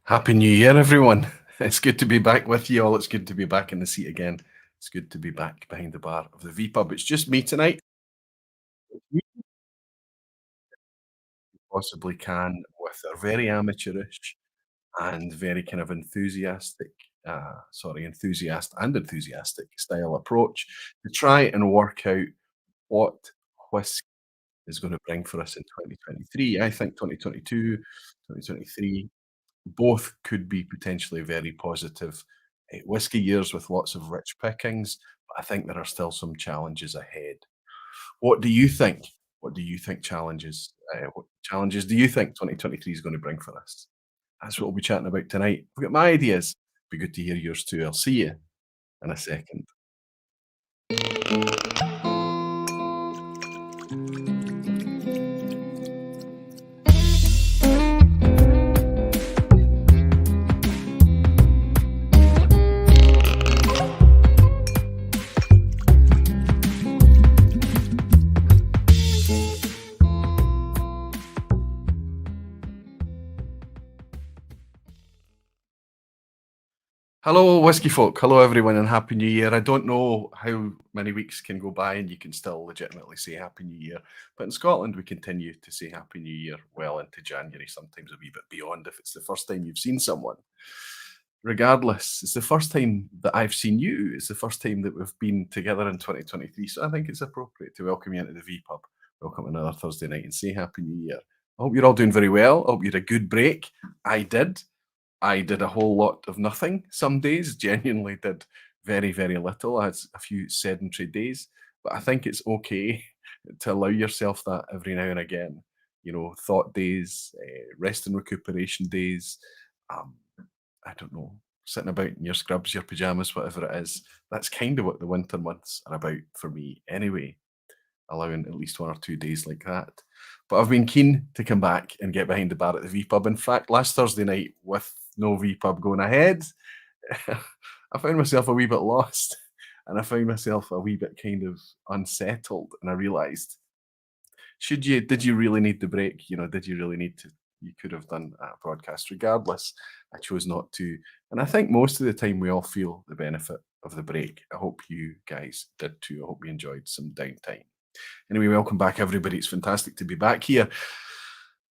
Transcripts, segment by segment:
Happy New Year, everyone. It's good to be back with you all. It's good to be back in the seat again. It's good to be back behind the bar of the vPub. It's just me tonight. We possibly can with a very amateurish and very kind of enthusiastic style approach to try and work out what whiskey is going to bring for us in 2023. I think 2022, 2023 both could be potentially very positive whiskey years with lots of rich pickings, but I think there are still some challenges ahead. What do you think? What do you think what challenges do you think 2023 is going to bring for us? That's what we'll be chatting about tonight. I've got my ideas. Be good to hear yours too. I'll see you in a second. Hello, whiskey folk. Hello, everyone, and Happy New Year. I don't know how many weeks can go by and you can still legitimately say Happy New Year, but in Scotland, we continue to say Happy New Year well into January, sometimes a wee bit beyond if it's the first time you've seen someone. Regardless, it's the first time that I've seen you. It's the first time that we've been together in 2023. So I think it's appropriate to welcome you into the vPub. Welcome another Thursday night and say Happy New Year. I hope you're all doing very well. I hope you had a good break. I did. I did a whole lot of nothing some days, genuinely did very, very little. I had a few sedentary days, but I think it's okay to allow yourself that every now and again. You know, thought days, rest and recuperation days. Um, I don't know, sitting about in your scrubs, your pajamas, whatever it is. That's kind of what the winter months are about for me anyway, allowing at least 1 or 2 days like that. But I've been keen to come back and get behind the bar at the vPub. In fact, last Thursday night, with no vPub going ahead, I found myself a wee bit lost and I found myself a wee bit kind of unsettled. And I realized, did you really need the break? You know, did you really need to? You could have done a broadcast regardless. I chose not to. And I think most of the time we all feel the benefit of the break. I hope you guys did too. I hope you enjoyed some downtime. Anyway, welcome back, everybody. It's fantastic to be back here.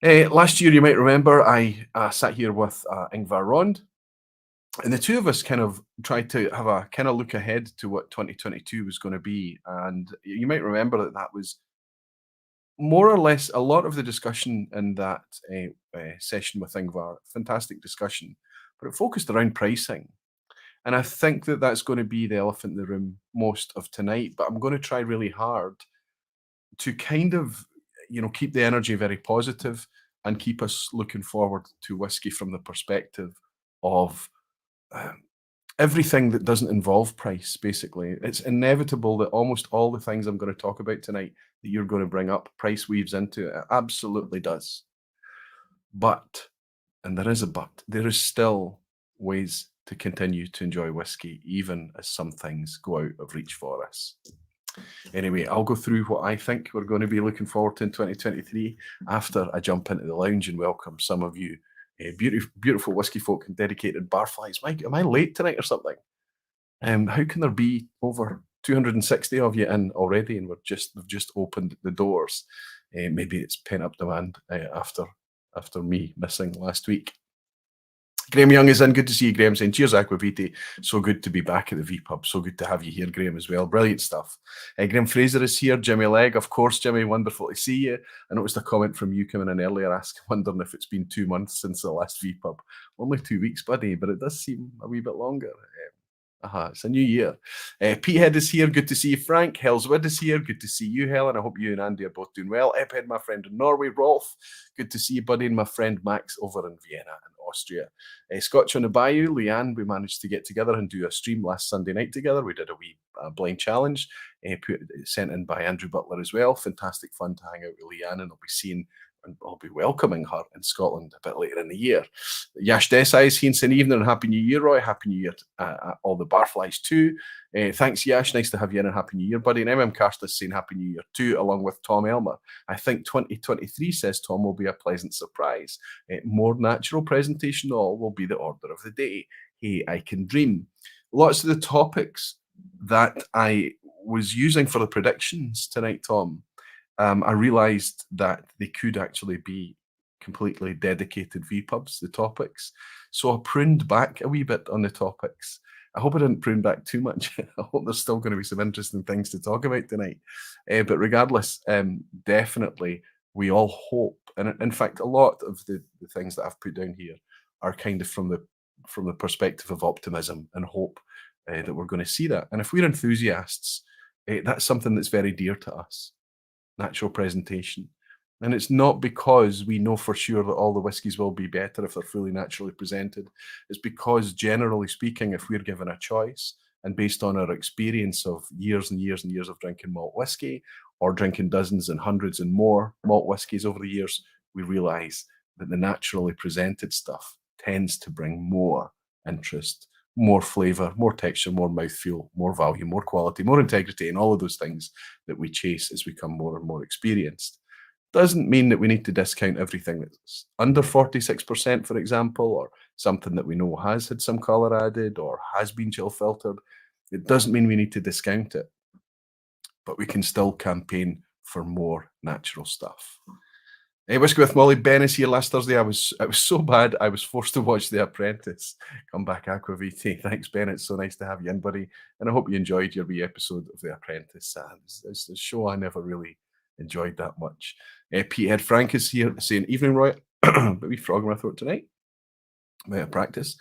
Last year, you might remember, I sat here with Ingvar Rond, and the two of us kind of tried to have a kind of look ahead to what 2022 was going to be. And you might remember that that was more or less a lot of the discussion in that session with Ingvar. Fantastic discussion, but it focused around pricing. And I think that that's going to be the elephant in the room most of tonight. But I'm going to try really hard to kind of, keep the energy very positive and keep us looking forward to whiskey from the perspective of um, everything that doesn't involve price, basically. It's inevitable that almost all the things I'm going to talk about tonight that you're going to bring up, price weaves into it. It absolutely does. But, and there is a but, there is still ways to continue to enjoy whiskey, even as some things go out of reach for us. Anyway, I'll go through what I think we're going to be looking forward to in 2023 after I jump into the lounge and welcome some of you beautiful whiskey folk and dedicated barflies. Mike, am I late tonight or something? How can there be over 260 of you in already and we've just opened the doors? Maybe it's pent up demand after me missing last week. Graham Young is in. Good to see you, Graham, saying cheers, Aquaviti. So good to be back at the vPub. So good to have you here, Graham, as well. Brilliant stuff. Graham Fraser is here. Jimmy Legg, of course, Jimmy, wonderful to see you. I noticed a comment from you coming in earlier wondering if it's been 2 months since the last vPub. Only 2 weeks, buddy, but it does seem a wee bit longer. It's a new year. Peathead is here. Good to see you, Frank. Hellswood is here. Good to see you, Helen. I hope you and Andy are both doing well. Ephead, my friend in Norway. Rolf, good to see you, buddy. And my friend Max over in Vienna and Austria. Scotch on the Bayou, Leanne, we managed to get together and do a stream last Sunday night together. We did a wee blind challenge sent in by Andrew Butler as well. Fantastic fun to hang out with Leanne, and I'll be seeing and I'll be welcoming her in Scotland a bit later in the year. Yash Desai is here saying evening and Happy New Year, Roy. Happy New Year to all the Barflies too. Thanks, Yash. Nice to have you in and Happy New Year, buddy. And MM Carster saying Happy New Year too, along with Tom Elmer. I think 2023, says Tom, will be a pleasant surprise. More natural presentation all will be the order of the day. Hey, I can dream. Lots of the topics that I was using for the predictions tonight, Tom, I realised that they could actually be completely dedicated vPubs, the topics. So I pruned back a wee bit on the topics. I hope I didn't prune back too much. I hope there's still going to be some interesting things to talk about tonight. But regardless, definitely we all hope, and in fact, a lot of the things that I've put down here are kind of from the perspective of optimism and hope that we're going to see that. And if we're enthusiasts, that's something that's very dear to us. Natural presentation. And it's not because we know for sure that all the whiskies will be better if they're fully naturally presented. It's because, generally speaking, if we're given a choice and based on our experience of years and years and years of drinking malt whiskey or drinking dozens and hundreds and more malt whiskies over the years, we realize that the naturally presented stuff tends to bring more interest, more flavor, more texture, more mouthfeel, more value, more quality, more integrity, and all of those things that we chase as we become more and more experienced. Doesn't mean that we need to discount everything that's under 46%, for example, or something that we know has had some color added or has been chill filtered. It doesn't mean we need to discount it, but we can still campaign for more natural stuff. Hey, Whisky with Molly, Ben is here last Thursday. It was so bad, I was forced to watch The Apprentice. Come back, Aquavite. Thanks, Ben. It's so nice to have you in, buddy. And I hope you enjoyed your wee episode of The Apprentice. It's a show I never really enjoyed that much. Petehead Frank is here saying, evening, Roy. But we frog in my throat tonight. Might have practice.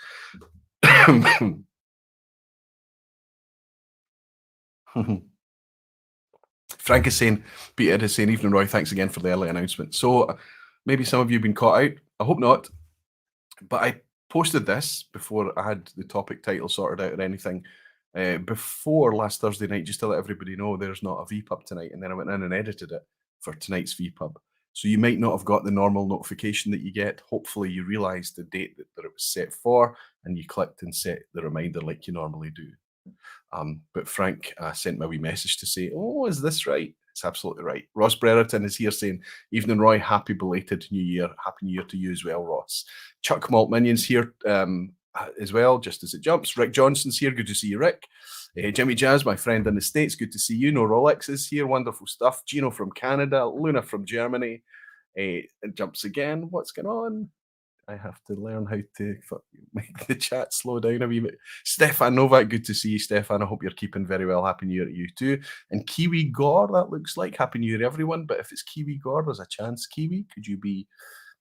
Frank is saying, Peter is saying, evening, Roy, thanks again for the early announcement. So maybe some of you have been caught out. I hope not. But I posted this before I had the topic title sorted out or anything. Before last Thursday night, just to let everybody know there's not a vPub tonight. And then I went in and edited it for tonight's vPub. So you might not have got the normal notification that you get. Hopefully you realised the date that it was set for and you clicked and set the reminder like you normally do. But Frank sent me a wee message to say, oh, is this right? It's absolutely right. Ross Brereton is here saying, evening, Roy, happy belated New Year. Happy New Year to you as well, Ross. Chuck Malt Minions here as well, just as it jumps. Rick Johnson's here. Good to see you, Rick. Jimmy Jazz, my friend in the States. Good to see you. No Rolex is here. Wonderful stuff. Gino from Canada. Luna from Germany. It jumps again. What's going on? I have to learn how to make the chat slow down a wee bit. Stefan Novak, good to see you, Stefan. I hope you're keeping very well. Happy New Year to you too. And Kiwi Gore, that looks like Happy New Year, everyone. But if it's Kiwi Gore, there's a chance. Kiwi, could you be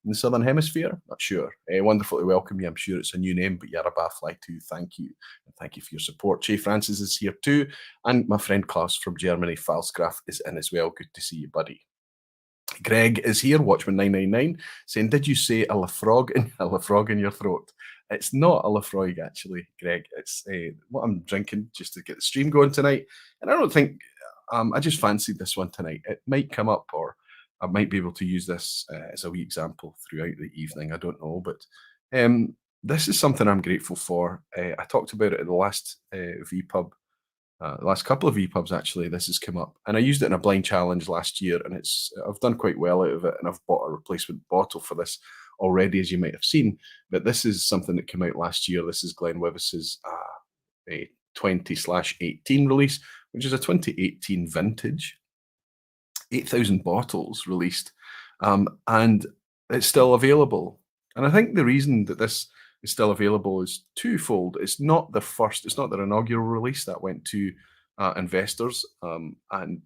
in the Southern Hemisphere? Not sure. Wonderful to welcome you. I'm sure it's a new name, but you're a Barfly too. Thank you. And thank you for your support. Che Francis is here too. And my friend Klaus from Germany, Falsgraf, is in as well. Good to see you, buddy. Greg is here, Watchman999, saying, did you say a Lafroig in your throat? It's not a Lafroig, actually, Greg. It's what I'm drinking just to get the stream going tonight. And I don't think, I just fancied this one tonight. It might come up, or I might be able to use this as a wee example throughout the evening. I don't know, but this is something I'm grateful for. I talked about it at the last vPub. The last couple of vPubs, actually, this has come up. And I used it in a blind challenge last year, and I've done quite well out of it, and I've bought a replacement bottle for this already, as you might have seen. But this is something that came out last year. This is Glen Wyvis's 20/18 release, which is a 2018 vintage. 8,000 bottles released, and it's still available. And I think the reason that this is still available is twofold. It's not their inaugural release that went to investors and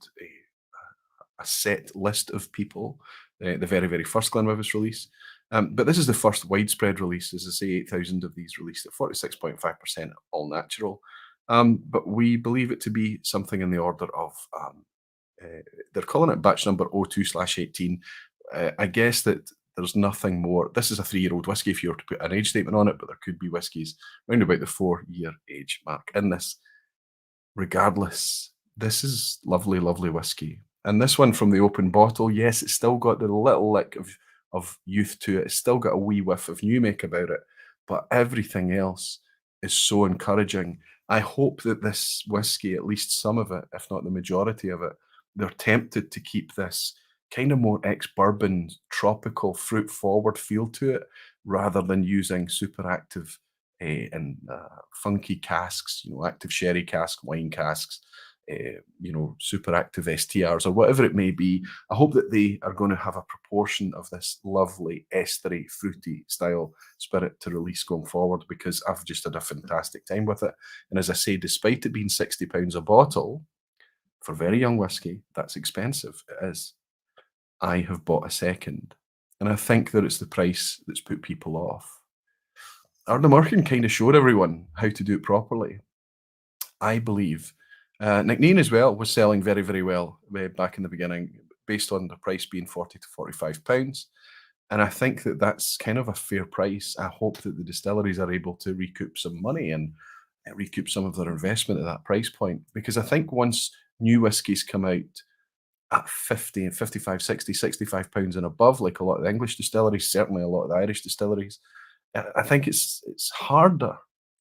a set list of people, the very, very first Glen Wyvis release. But this is the first widespread release. As I say, 8,000 of these released at 46.5% all natural. But we believe it to be something in the order of, they're calling it batch number 02/18. I guess that there's nothing more. This is a 3-year-old whiskey if you were to put an age statement on it, but there could be whiskies around about the 4-year age mark in this. Regardless, this is lovely, lovely whiskey. And this one from the open bottle, yes, it's still got the little lick of of youth to it. It's still got a wee whiff of new make about it, but everything else is so encouraging. I hope that this whiskey, at least some of it, if not the majority of it, they're tempted to keep this kind of more ex-bourbon, tropical, fruit-forward feel to it, rather than using super active and funky casks, active sherry cask, wine casks, super active STRs or whatever it may be. I hope that they are going to have a proportion of this lovely estery, fruity style spirit to release going forward, because I've just had a fantastic time with it. And as I say, despite it being £60 a bottle, for very young whiskey, that's expensive. It is. I have bought a second, and I think that it's the price that's put people off. Uncorking kind of showed everyone how to do it properly. I believe Nickneen as well was selling very, very well back in the beginning, based on the price being 40 to 45 pounds. And I think that that's kind of a fair price. I hope that the distilleries are able to recoup some money and recoup some of their investment at that price point, because I think once new whiskies come out at 50 and 55, 60, 65 pounds and above, like a lot of the English distilleries, certainly a lot of the Irish distilleries, I think it's harder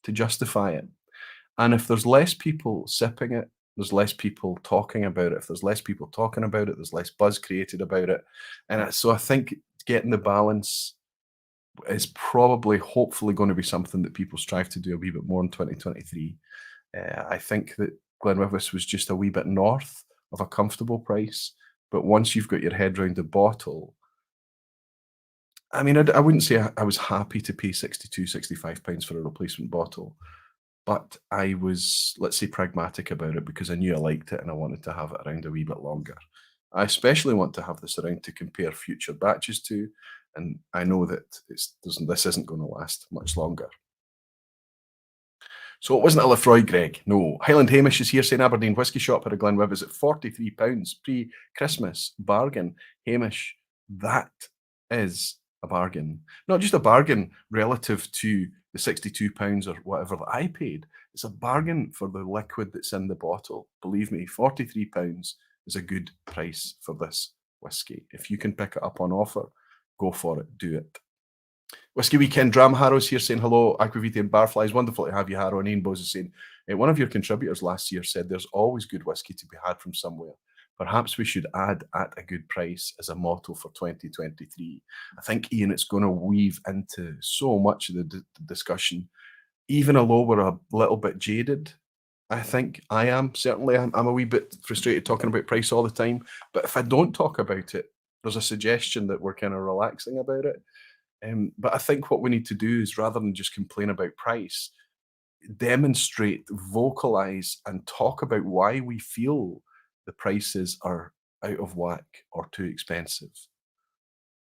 to justify it. And if there's less people sipping it, there's less people talking about it. If there's less people talking about it, there's less buzz created about it. And so I think getting the balance is probably, hopefully, going to be something that people strive to do a wee bit more in 2023. I think that Glen Wyvis was just a wee bit north of a comfortable price. But once you've got your head around the bottle, I mean, I wouldn't say I was happy to pay 62, 65 pounds for a replacement bottle, but I was, let's say, pragmatic about it, because I knew I liked it and I wanted to have it around a wee bit longer. I especially want to have this around to compare future batches to, and I know that this isn't going to last much longer. So it wasn't a Lefroy, Greg. No. Highland Hamish is here saying Aberdeen Whisky Shop at a Glen Wyvis at £43 pre-Christmas. Bargain. Hamish, that is a bargain. Not just a bargain relative to the £62 or whatever that I paid. It's a bargain for the liquid that's in the bottle. Believe me, £43 is a good price for this whiskey. If you can pick it up on offer, go for it. Do it. Whisky Weekend Drama Harrow's here saying hello, Aquavita and Barflies. Wonderful to have you, Harrow. And Ian Bose is saying, one of your contributors last year said there's always good whisky to be had from somewhere. Perhaps we should add at a good price as a motto for 2023. I think, Ian, it's going to weave into so much of the discussion. Even although we're a little bit jaded, I think I am. Certainly, I'm a wee bit frustrated talking about price all the time. But if I don't talk about it, there's a suggestion that we're kind of relaxing about it. But I think what we need to do is, rather than just complain about price, demonstrate, vocalize, and talk about why we feel the prices are out of whack or too expensive,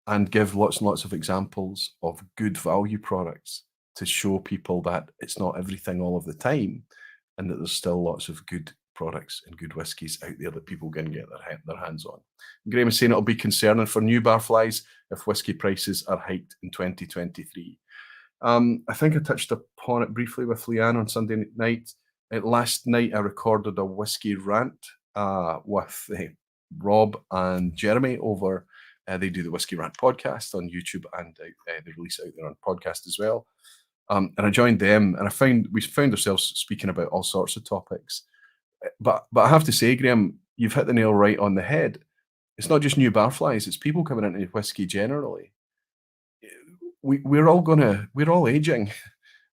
and give lots and lots of examples of good value products to show people that it's not everything all of the time, and that there's still lots of good products and good whiskies out there that people can get their hands on. Graham is saying it'll be concerning for new Barflies if whiskey prices are hiked in 2023. I think I touched upon it briefly with Leanne on Sunday night. Last night I recorded a whiskey rant with Rob and Jeremy over. They do the Whiskey Rant podcast on YouTube, and they release it out there on podcast as well. And I joined them, and we found ourselves speaking about all sorts of topics. But I have to say, Graham, you've hit the nail right on the head. It's not just new Barflies; it's people coming into whiskey generally. We're all aging.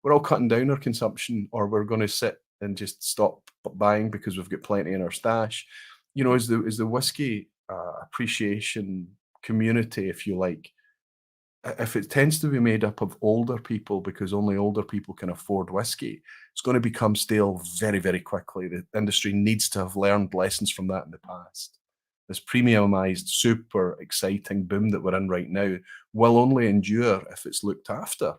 We're all cutting down our consumption, or we're going to sit and just stop buying because we've got plenty in our stash. Is the whiskey appreciation community, if you like, if it tends to be made up of older people because only older people can afford whiskey, it's going to become stale very, very quickly. The industry needs to have learned lessons from that in the past. This premiumized, super exciting boom that we're in right now will only endure if it's looked after.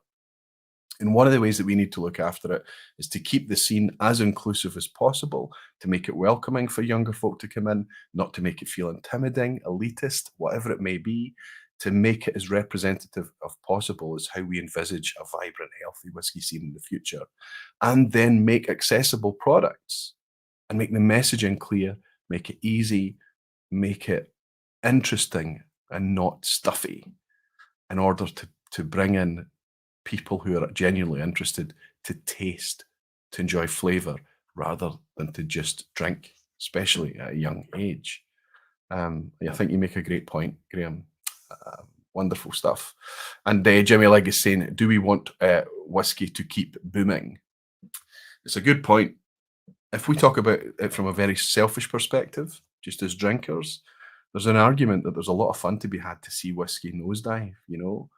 And one of the ways that we need to look after it is to keep the scene as inclusive as possible, to make it welcoming for younger folk to come in, not to make it feel intimidating, elitist, whatever it may be, to make it as representative of possible as how we envisage a vibrant, healthy whiskey scene in the future. And then make accessible products and make the messaging clear, make it easy, make it interesting and not stuffy. in order to bring in people who are genuinely interested to taste, to enjoy flavour, rather than to just drink, especially at a young age. I think you make a great point, Graham. Wonderful stuff. And Jimmy Legg is saying, do we want whiskey to keep booming? It's a good point. If we talk about it from a very selfish perspective, just as drinkers, there's an argument that there's a lot of fun to be had to see whiskey nosedive, you know,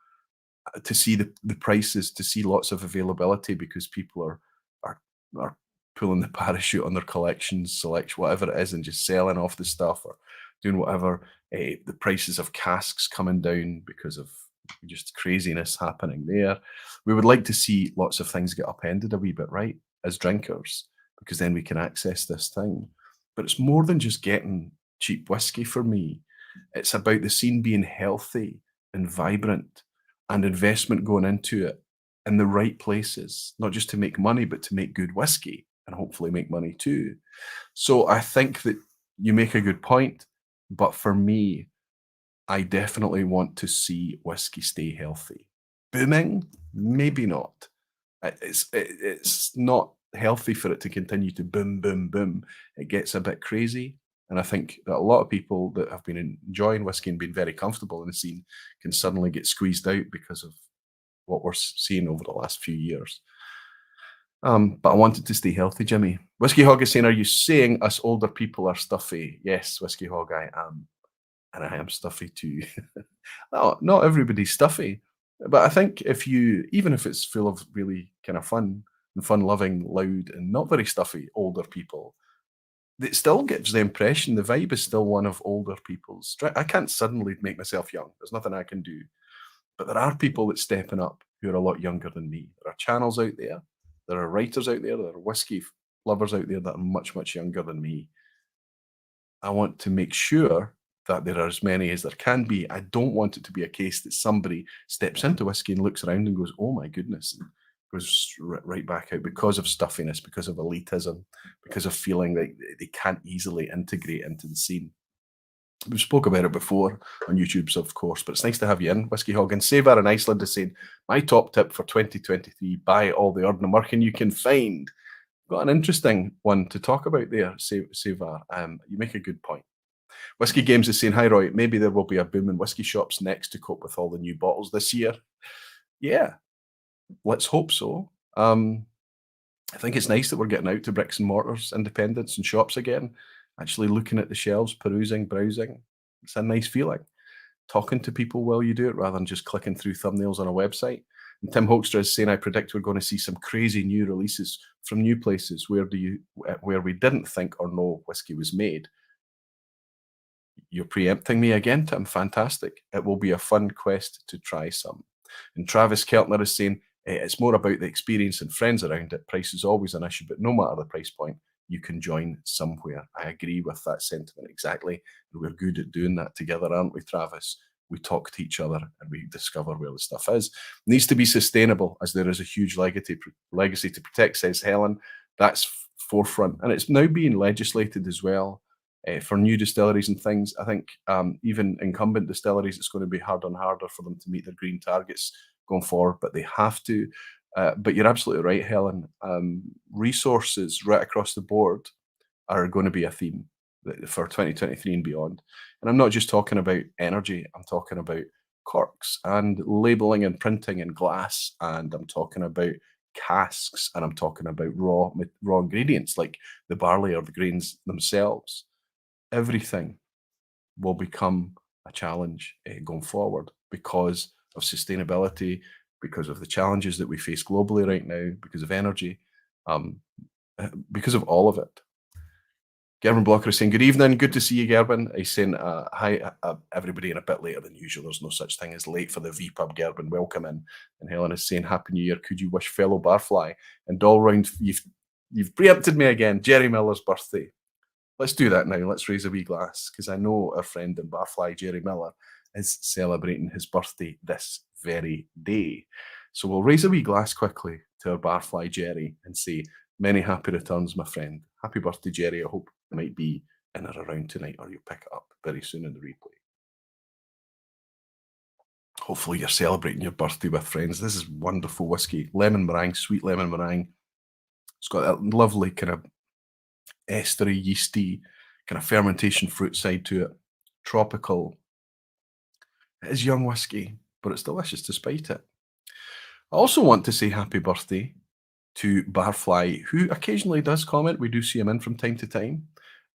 to see the prices, to see lots of availability because people are pulling the parachute on their collections, selection, whatever it is, and just selling off the stuff or doing whatever. The prices of casks coming down because of just craziness happening there. We would like to see lots of things get upended a wee bit, right, as drinkers, because then we can access this thing. But it's more than just getting cheap whiskey for me. It's about the scene being healthy and vibrant and investment going into it in the right places, not just to make money, but to make good whiskey and hopefully make money too. So I think that you make a good point, but for me, I definitely want to see whiskey stay healthy. Booming? Maybe not. It's not healthy for it to continue to boom, boom, boom. It gets a bit crazy. And I think that a lot of people that have been enjoying whiskey and been very comfortable in the scene can suddenly get squeezed out because of what we're seeing over the last few years. But I wanted to stay healthy, Jimmy. Whiskey Hog is saying, are you saying us older people are stuffy? Yes, Whiskey Hog, I am. And I am stuffy too. No, not everybody's stuffy. But I think even if it's full of really kind of fun and fun-loving, loud, and not very stuffy older people, it still gives the impression, the vibe is still one of older people's. I can't suddenly make myself young. There's nothing I can do. But there are people that's stepping up who are a lot younger than me. There are channels out there. There are writers out there. There are whiskey lovers out there that are much, much younger than me. I want to make sure that there are as many as there can be. I don't want it to be a case that somebody steps into whiskey and looks around and goes, oh my goodness, and goes right back out because of stuffiness, because of elitism, because of feeling like they can't easily integrate into the scene. We've spoke about it before on YouTube's, of course, but it's nice to have you in, Whiskey Hog. And Savar in Iceland is saying, my top tip for 2023, buy all the Ardnamurchan you can find. Got an interesting one to talk about there, Savar. You make a good point. Whiskey Games is saying, hi Roy, maybe there will be a boom in whiskey shops next to cope with all the new bottles this year. Yeah, let's hope so. I think it's nice that we're getting out to bricks and mortars, independents and shops again, actually looking at the shelves, perusing, browsing. It's a nice feeling. Talking to people while you do it rather than just clicking through thumbnails on a website. And Tim Hoekstra is saying, I predict we're going to see some crazy new releases from new places where we didn't think or know whiskey was made. You're preempting me again, Tim. Fantastic. It will be a fun quest to try some. And Travis Keltner is saying, it's more about the experience and friends around it. Price is always an issue, but no matter the price point, you can join somewhere. I agree with that sentiment exactly. And we're good at doing that together, aren't we, Travis? We talk to each other and we discover where the stuff is. It needs to be sustainable, as there is a huge legacy to protect, says Helen. That's forefront. And it's now being legislated as well. For new distilleries and things, I think even incumbent distilleries, it's going to be harder and harder for them to meet their green targets going forward, but they have to. But you're absolutely right, Helen. Resources right across the board are going to be a theme for 2023 and beyond. And I'm not just talking about energy, I'm talking about corks and labeling and printing and glass, and I'm talking about casks, and I'm talking about raw ingredients like the barley or the grains themselves. Everything will become a challenge going forward because of sustainability, because of the challenges that we face globally right now, because of energy, because of all of it. Gerben Blocker is saying, good evening, good to see you, Gerben. He's saying, hi, everybody, in a bit later than usual. There's no such thing as late for the vPub, Gerben. Welcome in. And Helen is saying, Happy New Year. Could you wish fellow Barfly and all round, you've preempted me again, Jerry Miller's birthday. Let's do that now. Let's raise a wee glass, because I know our friend in Barfly, Jerry Miller, is celebrating his birthday this very day. So we'll raise a wee glass quickly to our Barfly Jerry and say, many happy returns, my friend. Happy birthday, Jerry. I hope it might be in or around tonight, or you'll pick it up very soon in the replay. Hopefully you're celebrating your birthday with friends. This is wonderful whiskey. Lemon meringue, sweet lemon meringue. It's got that lovely kind of estery, yeasty, kind of fermentation fruit side to it. Tropical. It is young whiskey, but it's delicious despite it. I also want to say happy birthday to Barfly, who occasionally does comment. We do see him in from time to time.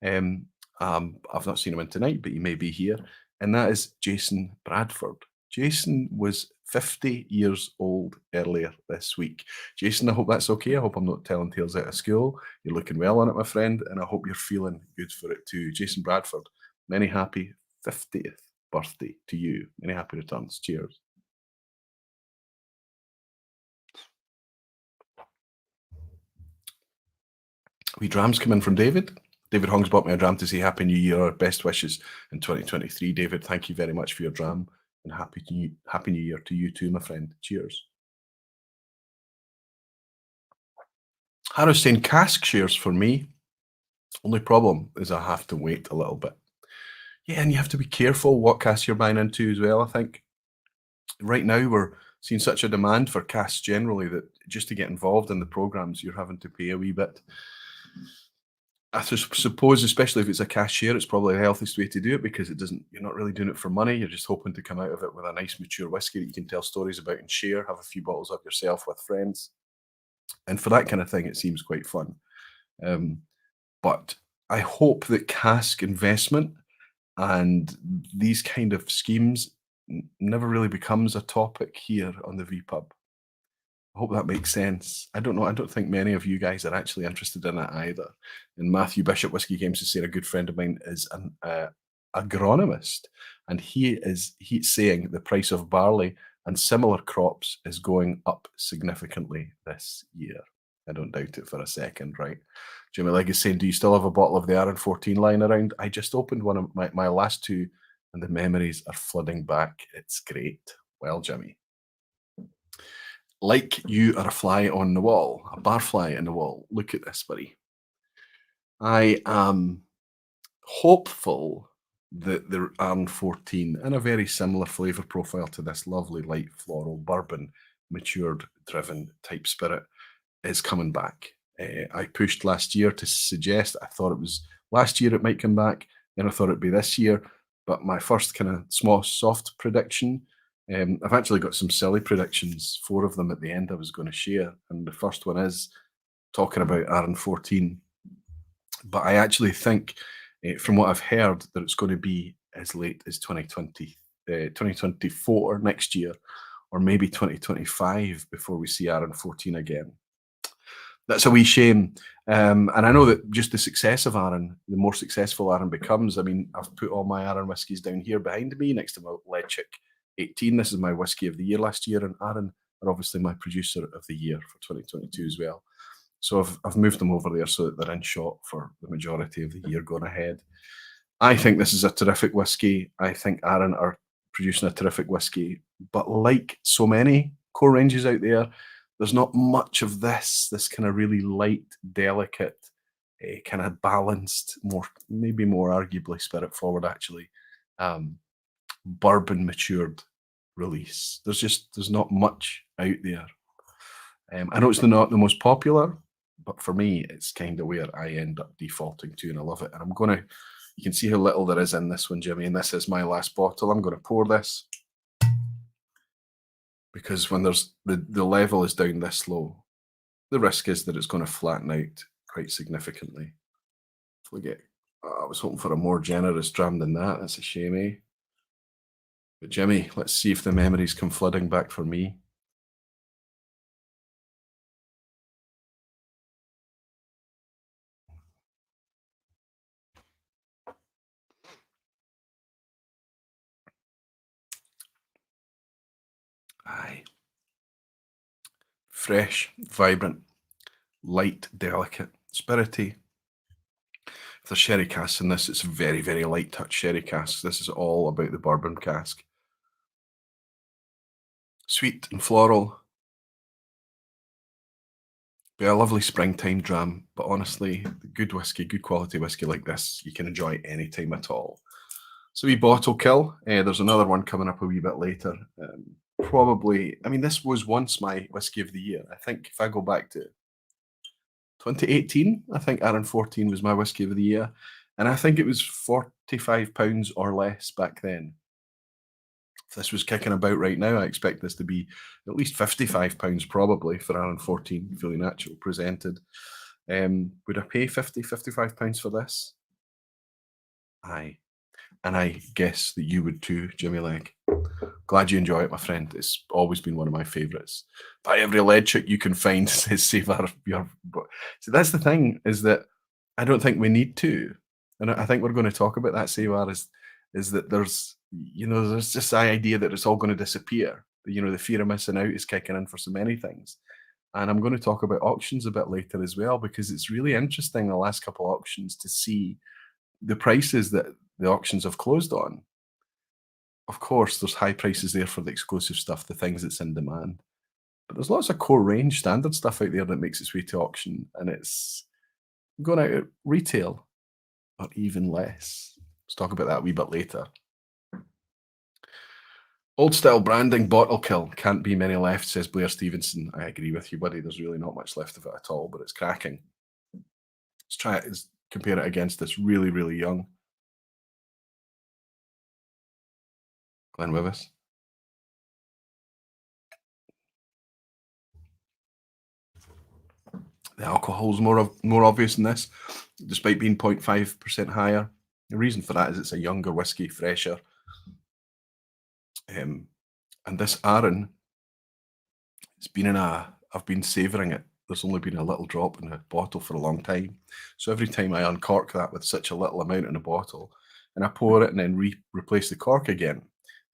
Um, I've not seen him in tonight, but he may be here. And that is Jason Bradford. Jason was 50 years old earlier this week. Jason, I hope that's okay. I hope I'm not telling tales out of school. You're looking well on it, my friend, and I hope you're feeling good for it too. Jason Bradford, many happy 50th birthday to you. Many happy returns. Cheers. We drams come in from David. David Hong's bought me a dram to say Happy New Year, best wishes in 2023. David, thank you very much for your dram, and Happy New Year to you too, my friend. Cheers. Harrow's saying cask shares for me. Only problem is I have to wait a little bit. Yeah, and you have to be careful what cask you're buying into as well, I think. Right now, we're seeing such a demand for casks generally that just to get involved in the programs, you're having to pay a wee bit. I suppose, especially if it's a cashier, it's probably the healthiest way to do it because you're not really doing it for money. You're just hoping to come out of it with a nice mature whiskey that you can tell stories about and share, have a few bottles of yourself with friends. And for that kind of thing, it seems quite fun. But I hope that cask investment and these kind of schemes never really becomes a topic here on the vPub. I hope that makes sense. I don't know. I don't think many of you guys are actually interested in it either. And Matthew Bishop, Whiskey Games, is saying a good friend of mine is an agronomist, and he's saying the price of barley and similar crops is going up significantly this year. I don't doubt it for a second, right? Jimmy Legg is saying, do you still have a bottle of the Arran 14 lying around? I just opened one of my last two, and the memories are flooding back. It's great. Well, Jimmy. Like you are a fly on the wall, a barfly in the wall. Look at this, buddy. I am hopeful that the Arran 14, in a very similar flavour profile to this lovely light floral bourbon, matured, driven type spirit, is coming back. I pushed last year to suggest I thought it was last year it might come back, then I thought it'd be this year. But my first kind of small soft prediction, I've actually got some silly predictions, 4 of them at the end I was going to share. And the first one is talking about Arran 14. But I actually think, from what I've heard, that it's going to be as late as 2024 next year, or maybe 2025 before we see Arran 14 again. That's a wee shame. And I know that just the success of Arran, the more successful Arran becomes. I mean, I've put all my Arran whiskies down here behind me next to my Lechick 18. This is my whiskey of the year last year, and Arran are obviously my producer of the year for 2022 as well. So I've moved them over there so that they're in shot for the majority of the year going ahead. I think this is a terrific whiskey. I think Arran are producing a terrific whiskey. But like so many core ranges out there, there's not much of this kind of really light, delicate, kind of balanced, maybe more arguably spirit forward actually, bourbon matured release. There's not much out there. I know it's not the most popular, but for me, it's kind of where I end up defaulting to, and I love it. And you can see how little there is in this one, Jimmy, and this is my last bottle. I'm going to pour this because when the level is down this low, the risk is that it's going to flatten out quite significantly. I was hoping for a more generous dram than that. That's a shame, eh? But Jimmy, let's see if the memories come flooding back for me. Aye. Fresh, vibrant, light, delicate, spirity. If there's sherry casks in this, it's very, very light touch sherry casks. This is all about the bourbon cask. Sweet and floral. Be a lovely springtime dram, but honestly, good whiskey, good quality whiskey like this, you can enjoy any time at all. So we bottle kill. There's another one coming up a wee bit later. Probably, I mean, this was once my whiskey of the year. I think if I go back to 2018, I think Arran 14 was my whiskey of the year. And I think it was £45 or less back then. If this was kicking about right now, I expect this to be at least £55 probably for Arran 14, fully natural, presented. Would I pay £55 for this? Aye. And I guess that you would too, Jimmy Legg. Glad you enjoy it, my friend. It's always been one of my favourites. Buy every lead chick you can find, says Save your. So that's the thing, is that I don't think we need to. And I think we're going to talk about that, Sevar, is that there's, there's this idea that it's all going to disappear. The fear of missing out is kicking in for so many things. And I'm going to talk about auctions a bit later as well, because it's really interesting the last couple of auctions to see the prices that the auctions have closed on. Of course, there's high prices there for the exclusive stuff, the things that's in demand. But there's lots of core range standard stuff out there that makes its way to auction, and it's going out at retail or even less. Let's talk about that a wee bit later. Old style branding, bottle kill. Can't be many left, says Blair Stevenson. I agree with you, buddy. There's really not much left of it at all, but it's cracking. Let's try it. Let's compare it against this really, really young Glen Wyvis. The alcohol's more obvious in this, despite being 0.5% higher. The reason for that is it's a younger whiskey, fresher. And this Arran, I've been savouring it. There's only been a little drop in the bottle for a long time. So every time I uncork that with such a little amount in a bottle, and I pour it and then replace the cork again,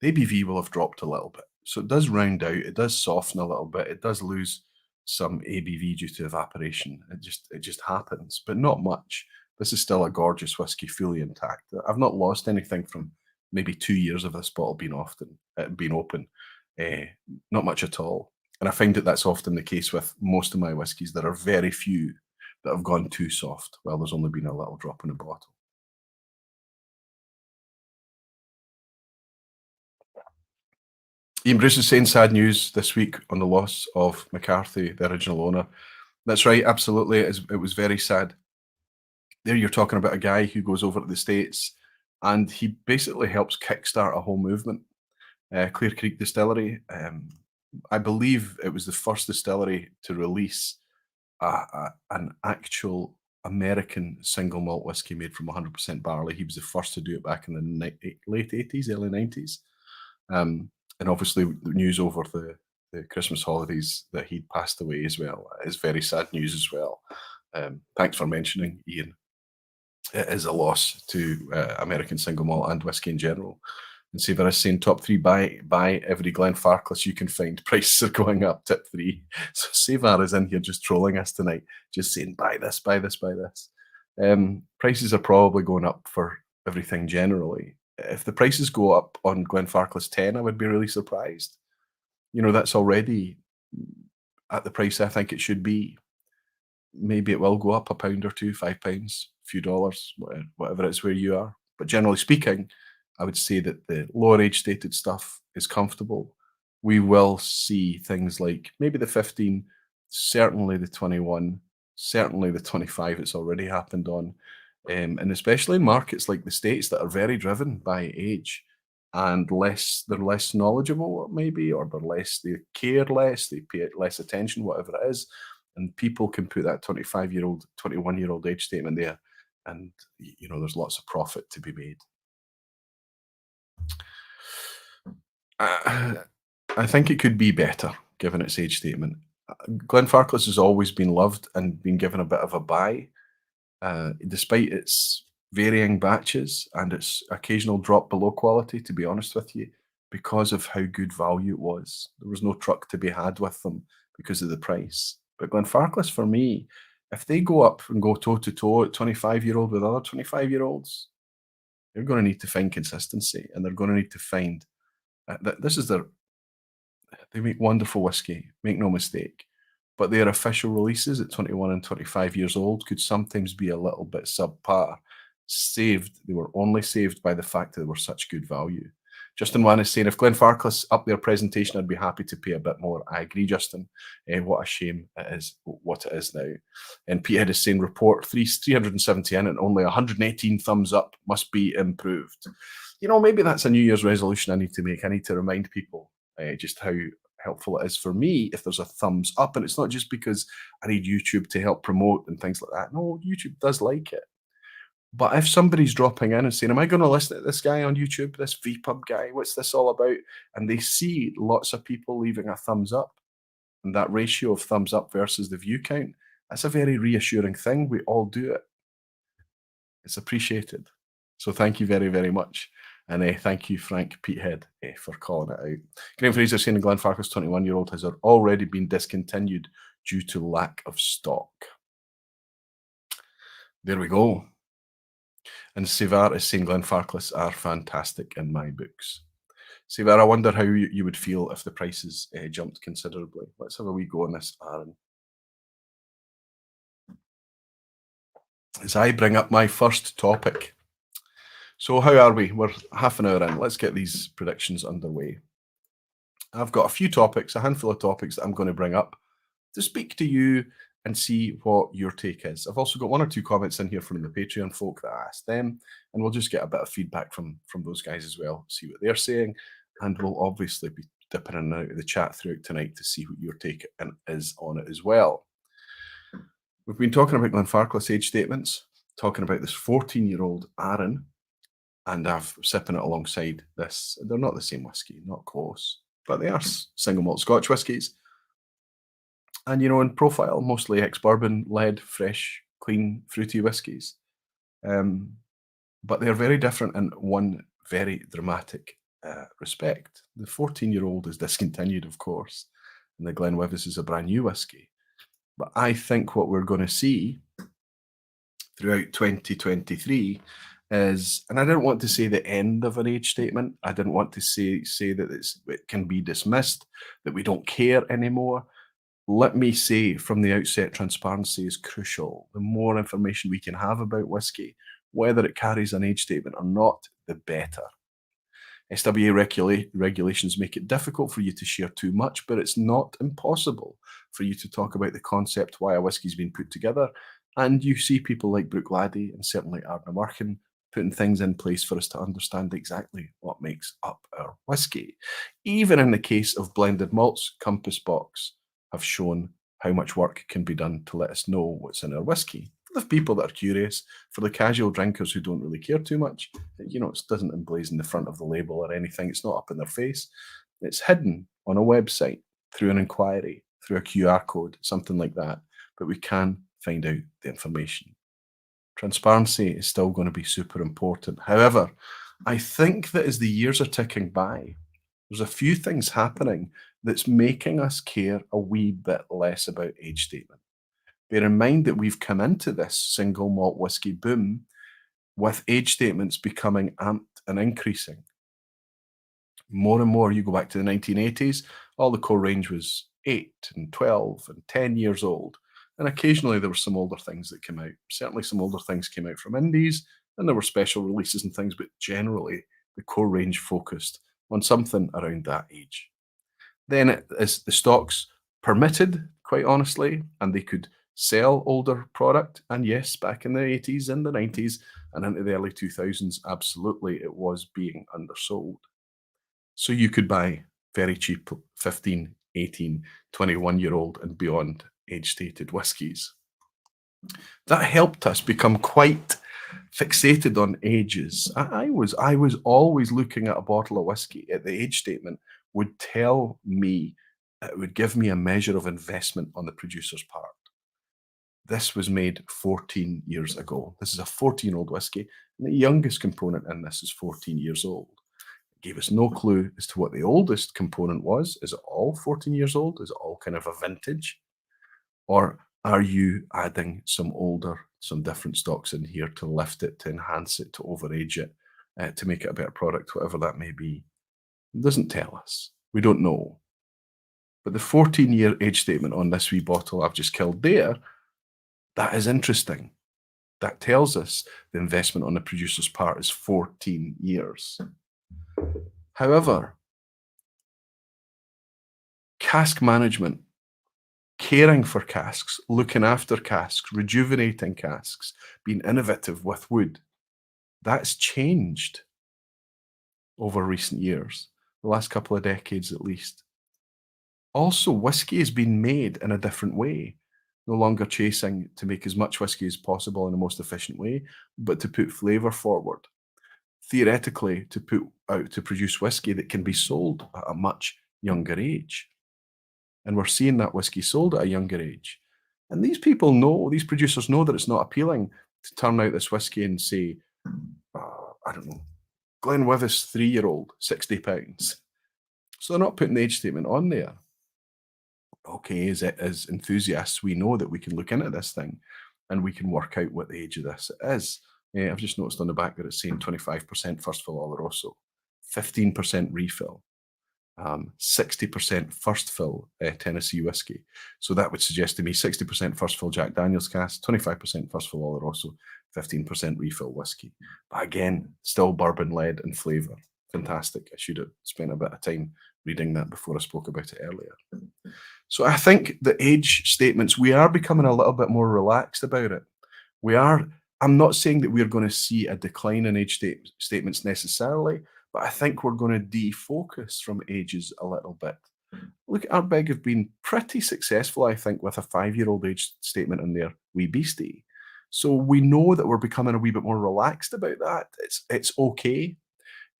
the ABV will have dropped a little bit. So it does round out, it does soften a little bit, it does lose some ABV due to evaporation. It just happens, but not much. This is still a gorgeous whiskey, fully intact. I've not lost anything from maybe 2 years of this bottle being open. Not much at all. And I find that that's often the case with most of my whiskies. There are very few that have gone too soft. Well, there's only been a little drop in the bottle. Ian Bruce is saying sad news this week on the loss of McCarthy, the original owner. That's right, absolutely. It was very sad. There you're talking about a guy who goes over to the States and he basically helps kickstart a whole movement. Clear Creek Distillery, I believe it was the first distillery to release an actual American single malt whiskey made from 100% barley. He was the first to do it back in the late 80s, early 90s. And obviously the news over the Christmas holidays that he'd passed away as well is very sad news as well. Thanks for mentioning, Ian. It is a loss to American single malt and whiskey in general. And Saver is saying top 3, buy every Glenfarclas you can find. Prices are going up, tip 3. So Savar is in here just trolling us tonight, just saying buy this, buy this, buy this. Prices are probably going up for everything generally. If the prices go up on Glenfarclas 10, I would be really surprised. That's already at the price I think it should be. Maybe it will go up £1 or £2, £5, a few dollars, whatever it is where you are. But generally speaking, I would say that the lower age stated stuff is comfortable. We will see things like maybe the 15, certainly the 21, certainly the 25. It's already happened on. And especially in markets like the States that are very driven by age and they're less knowledgeable maybe, or they care less, they pay less attention, whatever it is. And people can put that 25-year-old, 21-year-old age statement there. And, there's lots of profit to be made. I think it could be better, given its age statement. Glenfarclas has always been loved and been given a bit of a buy, despite its varying batches and its occasional drop below quality, to be honest with you, because of how good value it was. There was no truck to be had with them because of the price. But Glenfarclas, for me, if they go up and go toe-to-toe at 25-year-old with other 25-year-olds, they're going to need to find consistency, and they're going to need to find this is they make wonderful whiskey, make no mistake, but their official releases at 21 and 25 years old could sometimes be a little bit subpar. saved. They were only saved by the fact that they were such good value. Justin Wan is saying, if Glenfarclas up their presentation, I'd be happy to pay a bit more. I agree, Justin. What a shame it is, what it is now. And Petehead is saying, report 370 in and only 118 thumbs up, must be improved. You know, maybe that's a New Year's resolution I need to make. I need to remind people just how helpful it is for me if there's a thumbs up. And it's not just because I need YouTube to help promote and things like that. No, YouTube does like it. But if somebody's dropping in and saying, am I going to listen to this guy on YouTube, this vPub guy, what's this all about? And they see lots of people leaving a thumbs up, and that ratio of thumbs up versus the view count, that's a very reassuring thing. We all do it. It's appreciated. So thank you very, very much. And thank you, Frank Petehead, for calling it out. Graham Fraser saying, Glenfarclas 21-year-old has already been discontinued due to lack of stock. There we go. And Sivar is saying Glenfarclas are fantastic in my books. Sivar, I wonder how you would feel if the prices jumped considerably. Let's have a wee go on this, Arran. As I bring up my first topic. So how are we? We're half an hour in. Let's get these predictions underway. I've got a few topics, a handful of topics that I'm going to bring up to speak to you and see what your take is. I've also got one or two comments in here from the Patreon folk that I asked them, and we'll just get a bit of feedback from those guys as well, see what they're saying, and we'll obviously be dipping in and out of the chat throughout tonight to see what your take is on it as well. We've been talking about Glenfarclas age statements, talking about this 14-year-old Arran, and I've sipping it alongside this. They're not the same whiskey, not close, but they are single malt Scotch whiskies. And, you know, in profile, mostly ex-bourbon, led, fresh, clean, fruity whiskies. But they're very different in one very dramatic respect. The 14-year-old is discontinued, of course, and the Glen Wyvis is a brand new whiskey. But I think what we're going to see throughout 2023 is, and I didn't want to say the end of an age statement. I didn't want to say that it can be dismissed, that we don't care anymore. Let me say from the outset, transparency is crucial. The more information we can have about whiskey, whether it carries an age statement or not, the better. SWA regulations make it difficult for you to share too much, but it's not impossible for you to talk about the concept why a whiskey's been put together. And you see people like Brooke Laddie and certainly Arran putting things in place for us to understand exactly what makes up our whiskey. Even in the case of blended malts, Compass Box have shown how much work can be done to let us know what's in our whiskey. For the people that are curious, for the casual drinkers who don't really care too much, you know, it doesn't emblazon the front of the label or anything. It's not up in their face. It's hidden on a website through an inquiry, through a QR code, something like that. But we can find out the information. Transparency is still going to be super important. However, I think that as the years are ticking by, there's a few things happening that's making us care a wee bit less about age statement. Bear in mind that we've come into this single malt whiskey boom with age statements becoming amped and increasing. More and more, you go back to the 1980s, all the core range was 8 and 12 and 10 years old. And occasionally there were some older things that came out. Certainly some older things came out from indies, and there were special releases and things, but generally the core range focused on something around that age. Then as the stocks permitted, quite honestly, and they could sell older product, and yes, back in the 80s and the 90s and into the early 2000s, absolutely it was being undersold. So you could buy very cheap 15, 18, 21-year-old and beyond age-stated whiskies. That helped us become quite fixated on ages. I was always looking at a bottle of whiskey at the age statement would tell me, it would give me a measure of investment on the producer's part. This was made 14 years ago. This is a 14-year-old whiskey, and the youngest component in this is 14 years old. It gave us no clue as to what the oldest component was. Is it all 14 years old? Is it all kind of a vintage? Or are you adding some different stocks in here to lift it, to enhance it, to overage it, to make it a better product, whatever that may be? It doesn't tell us. We don't know. But the 14-year age statement on this wee bottle I've just killed there, that is interesting. That tells us the investment on the producer's part is 14 years. However, cask management, caring for casks, looking after casks, rejuvenating casks, being innovative with wood, that's changed over recent years, the last couple of decades at least. Also, whiskey has been made in a different way, no longer chasing to make as much whiskey as possible in the most efficient way, but to put flavour forward. Theoretically, to put out to produce whiskey that can be sold at a much younger age. And we're seeing that whiskey sold at a younger age. And these people know, these producers know that it's not appealing to turn out this whiskey and say, I don't know, Glen Wyvis 3-year-old, £60. So they're not putting the age statement on there. Okay, as enthusiasts, we know that we can look into this thing and we can work out what the age of this is. I've just noticed on the back that it's saying 25% first fill Oloroso, 15% refill, 60% first fill Tennessee whiskey. So that would suggest to me 60% first fill Jack Daniel's cask, 25% first fill Oloroso, 15% refill whiskey. But again, still bourbon led and flavour. Fantastic. I should have spent a bit of time reading that before I spoke about it earlier. So I think the age statements, we are becoming a little bit more relaxed about it. I'm not saying that we're going to see a decline in age statements necessarily, but I think we're going to defocus from ages a little bit. Look, Ardbeg have been pretty successful, I think, with a 5-year-old age statement on their wee beastie. So we know that we're becoming a wee bit more relaxed about that. It's okay.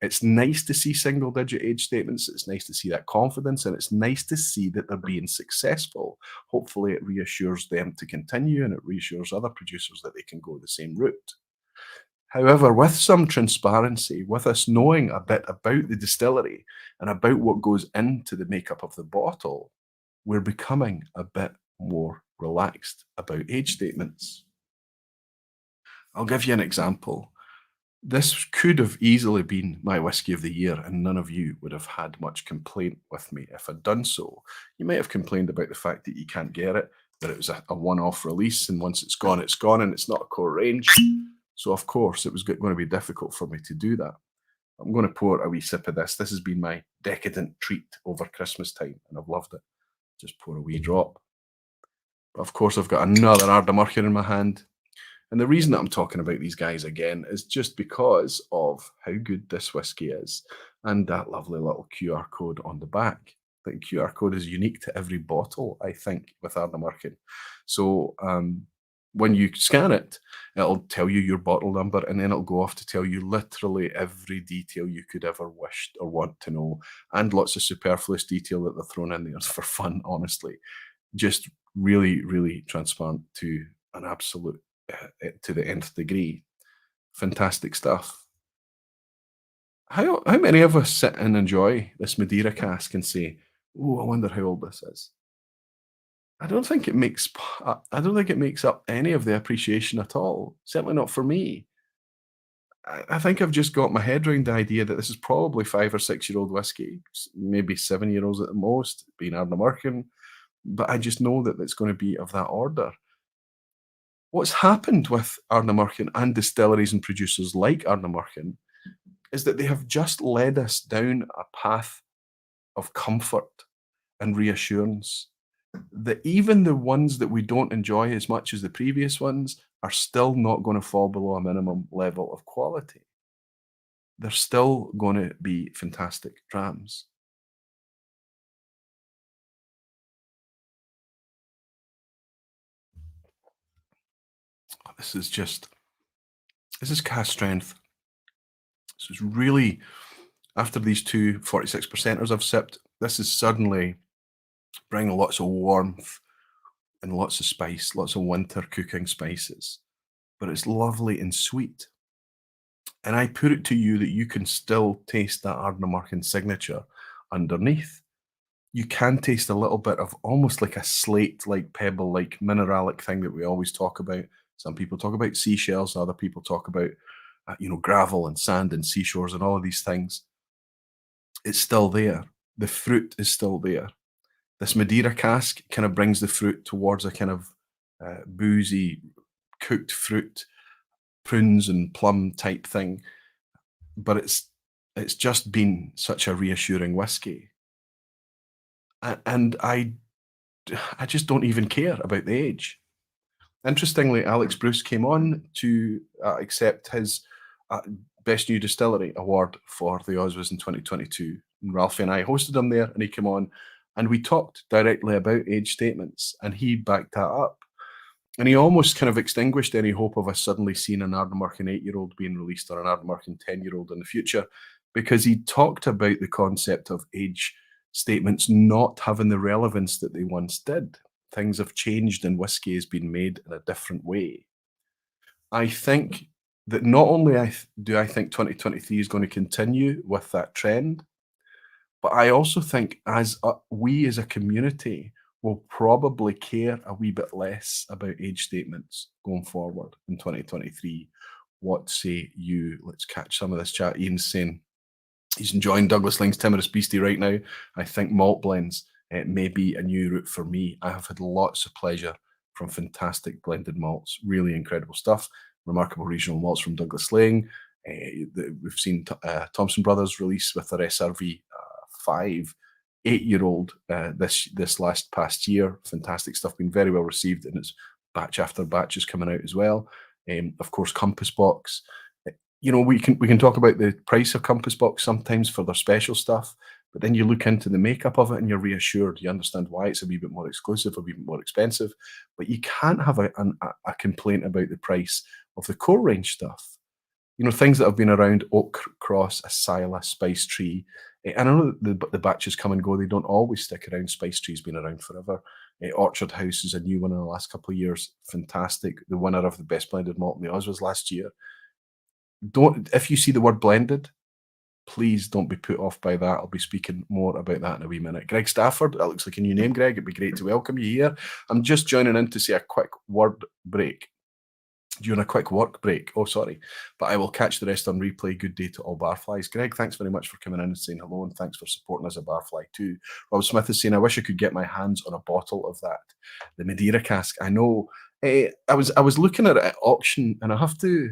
It's nice to see single-digit age statements. It's nice to see that confidence, and it's nice to see that they're being successful. Hopefully, it reassures them to continue, and it reassures other producers that they can go the same route. However, with some transparency, with us knowing a bit about the distillery and about what goes into the makeup of the bottle, we're becoming a bit more relaxed about age statements. I'll give you an example. This could have easily been my whiskey of the year, and none of you would have had much complaint with me if I'd done so. You might have complained about the fact that you can't get it, that it was a one-off release, and once it's gone, and it's not a core range. So, of course, it was going to be difficult for me to do that. I'm going to pour a wee sip of this. This has been my decadent treat over Christmas time, and I've loved it. Just pour a wee drop. But of course, I've got another Ardnamurchan in my hand. And the reason that I'm talking about these guys again is just because of how good this whiskey is and that lovely little QR code on the back. The QR code is unique to every bottle, I think, with Ardnamurchan. So when you scan it, it'll tell you your bottle number, and then it'll go off to tell you literally every detail you could ever wish or want to know, and lots of superfluous detail that they're thrown in there for fun, honestly. Just really, really transparent to an absolute to the nth degree. Fantastic stuff. How many of us sit and enjoy this Madeira cask and say, "Oh, I wonder how old this is"? I don't think it makes up any of the appreciation at all. Certainly not for me. I think I've just got my head around the idea that this is probably 5 or 6-year-old whiskey, maybe 7-year-olds at the most, being Ardnamurchan, but I just know that it's going to be of that order. What's happened with Ardnamurchan and distilleries and producers like Ardnamurchan is that they have just led us down a path of comfort and reassurance. That even the ones that we don't enjoy as much as the previous ones are still not going to fall below a minimum level of quality. They're still going to be fantastic drams. This is cast strength. This is really, after these two 46 percenters I've sipped, this is suddenly bringing lots of warmth and lots of spice, lots of winter cooking spices. But it's lovely and sweet. And I put it to you that you can still taste that Ardnamurchan signature underneath. You can taste a little bit of almost like a slate-like, pebble-like, mineralic thing that we always talk about. Some people talk about seashells, other people talk about, gravel and sand and seashores and all of these things. It's still there. The fruit is still there. This Madeira cask kind of brings the fruit towards a kind of boozy, cooked fruit, prunes and plum type thing, but it's just been such a reassuring whiskey. And I just don't even care about the age. Interestingly, Alex Bruce came on to accept his uh, Best New Distillery award for the Oswes in 2022. And Ralphie and I hosted him there, and he came on, and we talked directly about age statements, and he backed that up. And he almost kind of extinguished any hope of us suddenly seeing an Ardnamurchan 8-year-old being released or an Ardnamurchan 10-year-old in the future, because he talked about the concept of age statements not having the relevance that they once did. Things have changed and whiskey has been made in a different way. I think that not only do I think 2023 is going to continue with that trend, but I also think we as a community will probably care a wee bit less about age statements going forward in 2023. What say you? Let's catch some of this chat. Ian's saying he's enjoying Douglas Ling's Timorous Beastie right now. I think malt blends may be a new route for me. I have had lots of pleasure from fantastic blended malts, really incredible stuff. Remarkable regional malts from Douglas Ling. We've seen Thompson Brothers release with their SRV 5 8-year-old this last past year. Fantastic stuff, been very well received, and it's batch after batch is coming out as well. Of course, Compass Box. You know, we can talk about the price of Compass Box sometimes for their special stuff, but then you look into the makeup of it and you're reassured. You understand why it's a wee bit more exclusive, a wee bit more expensive, but you can't have a complaint about the price of the core range stuff. You know, things that have been around: Oak Cross, Asila, Spice Tree. And I know that the batches come and go. They don't always stick around. Spice Tree's been around forever. Orchard House is a new one in the last couple of years. Fantastic. The winner of the best blended malt in the Oz was last year. If you see the word blended, please don't be put off by that. I'll be speaking more about that in a wee minute. Greg Stafford, that looks like a new name, Greg. It'd be great to welcome you here. I'm just joining in to say a quick word break. During a quick work break. Oh, sorry. But I will catch the rest on replay. Good day to all Barflies. Greg, thanks very much for coming in and saying hello, and thanks for supporting us at Barfly too. Rob Smith is saying, I wish I could get my hands on a bottle of that. The Madeira cask. I know. I was looking at it at auction, and I have to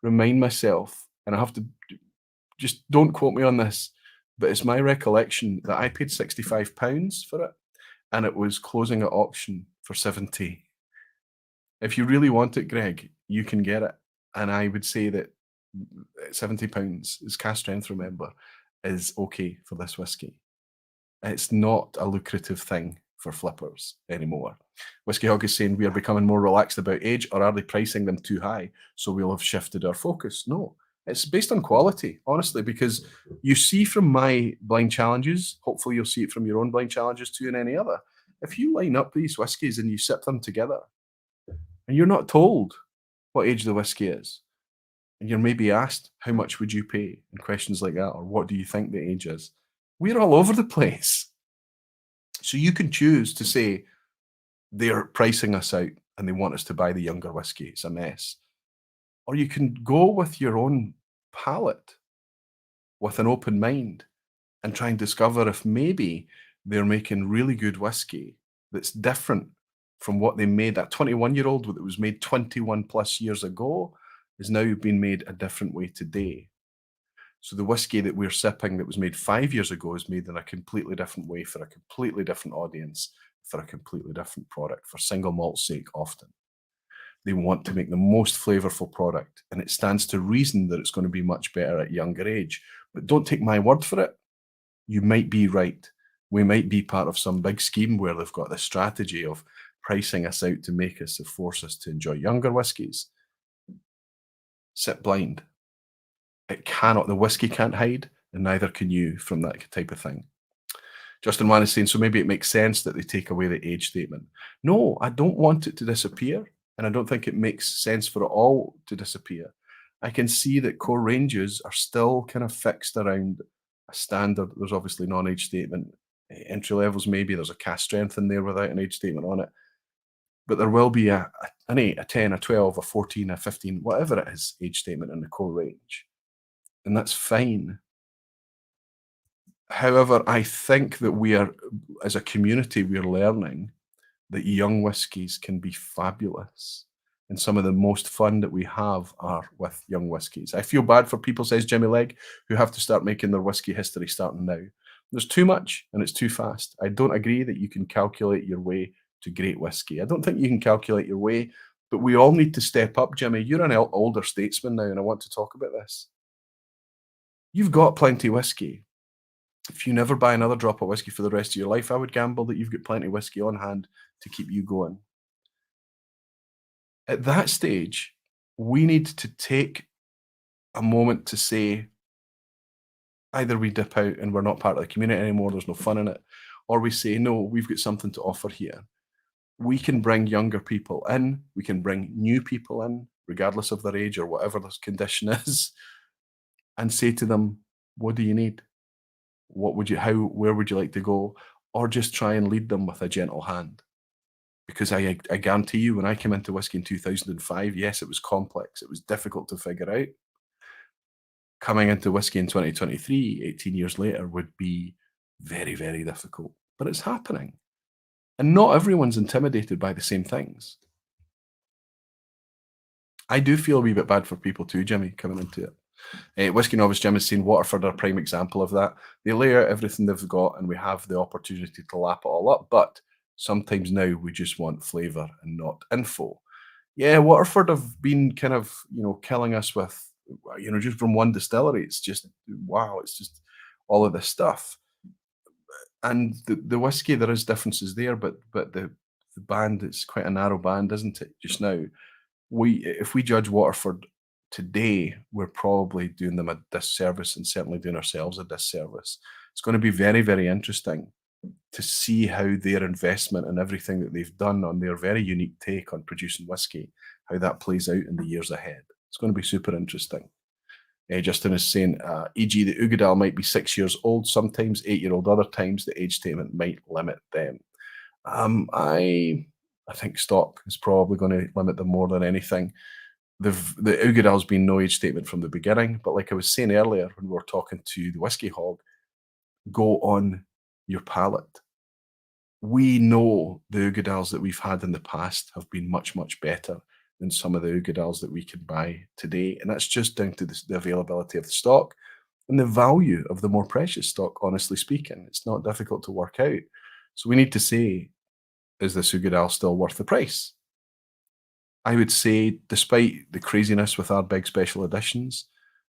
remind myself, and I have to just don't quote me on this, but it's my recollection that I paid £65 for it, and it was closing at auction for 70. If you really want it, Greg, you can get it. And I would say that £70 is cash strength, remember, is okay for this whiskey. It's not a lucrative thing for flippers anymore. Whiskey Hog is saying we are becoming more relaxed about age, or are they pricing them too high? So we'll have shifted our focus. No, it's based on quality, honestly, because you see from my blind challenges, hopefully you'll see it from your own blind challenges too, and any other. If you line up these whiskies and you sip them together, and you're not told what age the whiskey is, and you're maybe asked, how much would you pay? And questions like that, or what do you think the age is? We're all over the place. So you can choose to say they're pricing us out and they want us to buy the younger whiskey. It's a mess. Or you can go with your own palate with an open mind and try and discover if maybe they're making really good whiskey that's different from what they made. That 21-year-old that was made 21 plus years ago is now being made a different way today. So the whiskey that we're sipping that was made 5 years ago is made in a completely different way for a completely different audience, for a completely different product, for single malt's sake often. They want to make the most flavorful product, and it stands to reason that it's going to be much better at younger age. But don't take my word for it. You might be right. We might be part of some big scheme where they've got this strategy of pricing us out to make us, to force us to enjoy younger whiskies. Sit blind. It cannot, the whiskey can't hide, and neither can you from that type of thing. Justin Wan is saying, so maybe it makes sense that they take away the age statement. No, I don't want it to disappear, and I don't think it makes sense for it all to disappear. I can see that core ranges are still kind of fixed around a standard. There's obviously non-age statement. Entry levels, maybe there's a cask strength in there without an age statement on it. But there will be an 8, a 10, a 12, a 14, a 15, whatever it is, age statement in the core range. And that's fine. However, I think that we are, as a community, we're learning that young whiskies can be fabulous. And some of the most fun that we have are with young whiskies. I feel bad for people, says Jimmy Legg, who have to start making their whiskey history starting now. There's too much and it's too fast. I don't agree that you can calculate your way to great whiskey. I don't think you can calculate your way, but we all need to step up, Jimmy. You're an older statesman now, and I want to talk about this. You've got plenty whiskey. If you never buy another drop of whiskey for the rest of your life, I would gamble that you've got plenty of whiskey on hand to keep you going. At that stage, we need to take a moment to say, either we dip out and we're not part of the community anymore, there's no fun in it, or we say, no, we've got something to offer here. We can bring younger people in, we can bring new people in, regardless of their age or whatever their condition is, and say to them, what do you need? What would you, where would you like to go? Or just try and lead them with a gentle hand. Because I guarantee you, when I came into whiskey in 2005, yes, it was complex. It was difficult to figure out. Coming into whiskey in 2023, 18 years later, would be very, very difficult. But it's happening. And not everyone's intimidated by the same things. I do feel a wee bit bad for people too, Jimmy, coming into it. Whiskey Novice Jim has seen Waterford are a prime example of that. They lay out everything they've got and we have the opportunity to lap it all up. But sometimes now we just want flavour and not info. Yeah, Waterford have been kind of, killing us with, just from one distillery. It's just, wow, it's just all of this stuff. And the whiskey, there is differences there, but the band, it's quite a narrow band, isn't it, just now? If we judge Waterford today, we're probably doing them a disservice and certainly doing ourselves a disservice. It's going to be very, very interesting to see how their investment and everything that they've done on their very unique take on producing whiskey, how that plays out in the years ahead. It's going to be super interesting. Justin is saying, e.g., the Ugadal might be 6 years old, sometimes 8-year-old, other times the age statement might limit them. I think stock is probably going to limit them more than anything. The Ugadal's been no age statement from the beginning, but like I was saying earlier when we were talking to the Whiskey Hog, go on your palate. We know the Ugadals that we've had in the past have been much, much better than some of the Ugadals that we can buy today. And that's just down to the availability of the stock and the value of the more precious stock, honestly speaking. It's not difficult to work out. So we need to say, is this Ugadal still worth the price? I would say, despite the craziness with our big special editions,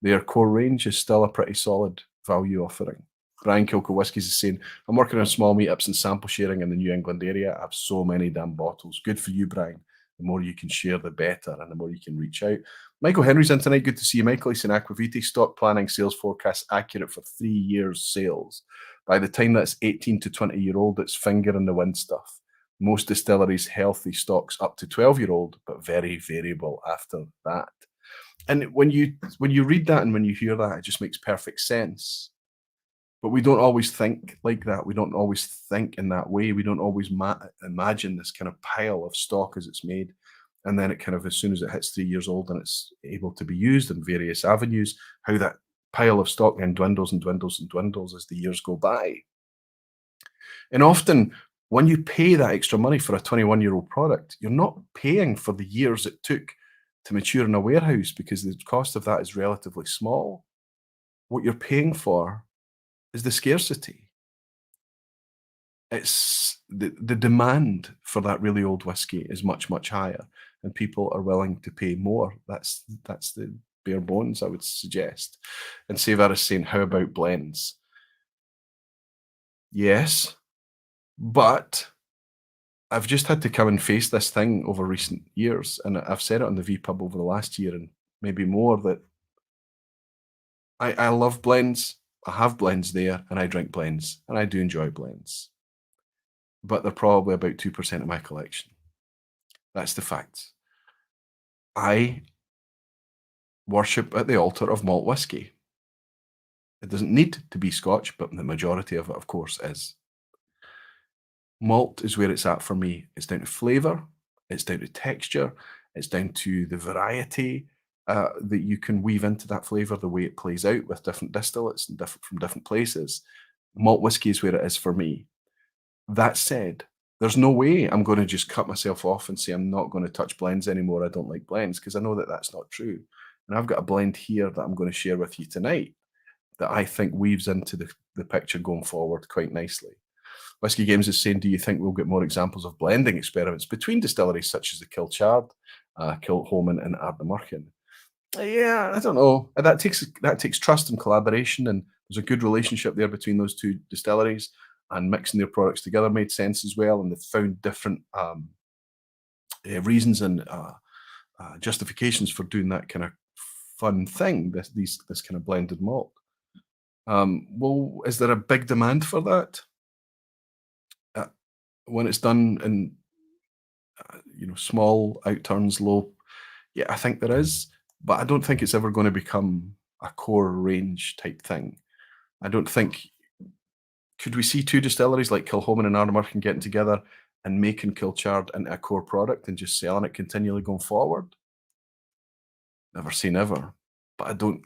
their core range is still a pretty solid value offering. Brian Kilco Whiskies is saying, I'm working on small meetups and sample sharing in the New England area. I have so many damn bottles. Good for you, Brian. The more you can share, the better, and the more you can reach out. Michael Henry's in tonight. Good to see you, Michael. He's in Aquaviti. Stock planning, sales forecast accurate for 3 years sales. By the time that's 18 to 20-year-old, it's finger in the wind stuff. Most distilleries, healthy stocks up to 12-year-old, but very variable after that. And when you read that and when you hear that, it just makes perfect sense. But we don't always think like that. We don't always think in that way. We don't always imagine this kind of pile of stock as it's made. And then it kind of, as soon as it hits 3 years old and it's able to be used in various avenues, how that pile of stock then dwindles and dwindles and dwindles as the years go by. And often when you pay that extra money for a 21-year-old product, you're not paying for the years it took to mature in a warehouse because the cost of that is relatively small. What you're paying for is the scarcity. It's the demand for that really old whiskey is much, much higher, and people are willing to pay more. That's the bare bones, I would suggest. And Savar is saying, how about blends? Yes, but I've just had to come and face this thing over recent years, and I've said it on the vPub over the last year and maybe more, that I love blends. I have blends there, and I drink blends, and I do enjoy blends. But they're probably about 2% of my collection. That's the fact. I worship at the altar of malt whiskey. It doesn't need to be Scotch, but the majority of it, of course, is. Malt is where it's at for me. It's down to flavour, it's down to texture, it's down to the variety that you can weave into that flavour, the way it plays out with different distillates and from different places. Malt whiskey is where it is for me. That said, There's no way I'm going to just cut myself off and say I'm not going to touch blends anymore. I don't like blends, because I know that that's not true. And I've got a blend here that I'm going to share with you tonight that I think weaves into the picture going forward quite nicely. Whiskey Games is saying, do you think we'll get more examples of blending experiments between distilleries such as the Kilchard, Kilchoman and Ardnamurchan? Yeah, I don't know. That takes trust and collaboration, and there's a good relationship there between those two distilleries, and mixing their products together made sense as well, and they've found different reasons and justifications for doing that kind of fun thing. This kind of blended malt. Well, is there a big demand for that when it's done in small outturns, low? Yeah, I think there is, but I don't think it's ever going to become a core range type thing. I don't think. Could we see two distilleries like Kilchoman and Ardnamurchan getting together and making Kilchard into a core product and just selling it continually going forward? Never say never, but I don't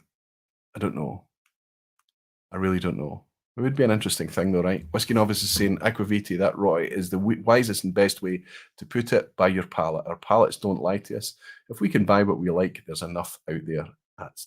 know. I really don't know. It would be an interesting thing, though, right? Whiskey Novice is saying aquaviti, that Roy, is the wisest and best way to put it. Buy your palate. Our palates don't lie to us. If we can buy what we like, there's enough out there.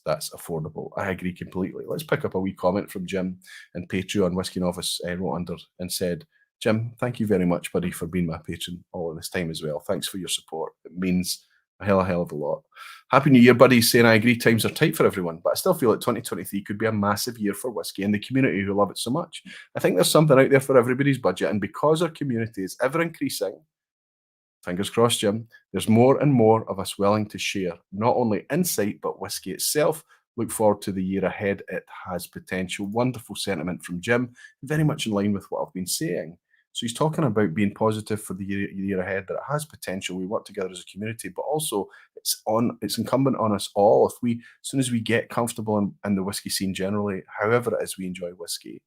That's affordable. I agree completely. Let's pick up a wee comment from Jim and Patreon. Whiskey Novice wrote under and said, Jim, thank you very much, buddy, for being my patron all of this time as well. Thanks for your support. It means a hell of a lot. Happy New Year, buddy. Saying I agree times are tight for everyone, but I still feel like 2023 could be a massive year for whiskey and the community who love it so much. I think there's something out there for everybody's budget, and because our community is ever increasing, fingers crossed, Jim, there's more and more of us willing to share not only insight, but whiskey itself. Look forward to the year ahead. It has potential. Wonderful sentiment from Jim, very much in line with what I've been saying. So he's talking about being positive for the year ahead, that it has potential. We work together as a community, but also it's incumbent on us all. As soon as we get comfortable in the whiskey scene generally, however it is we enjoy whiskey,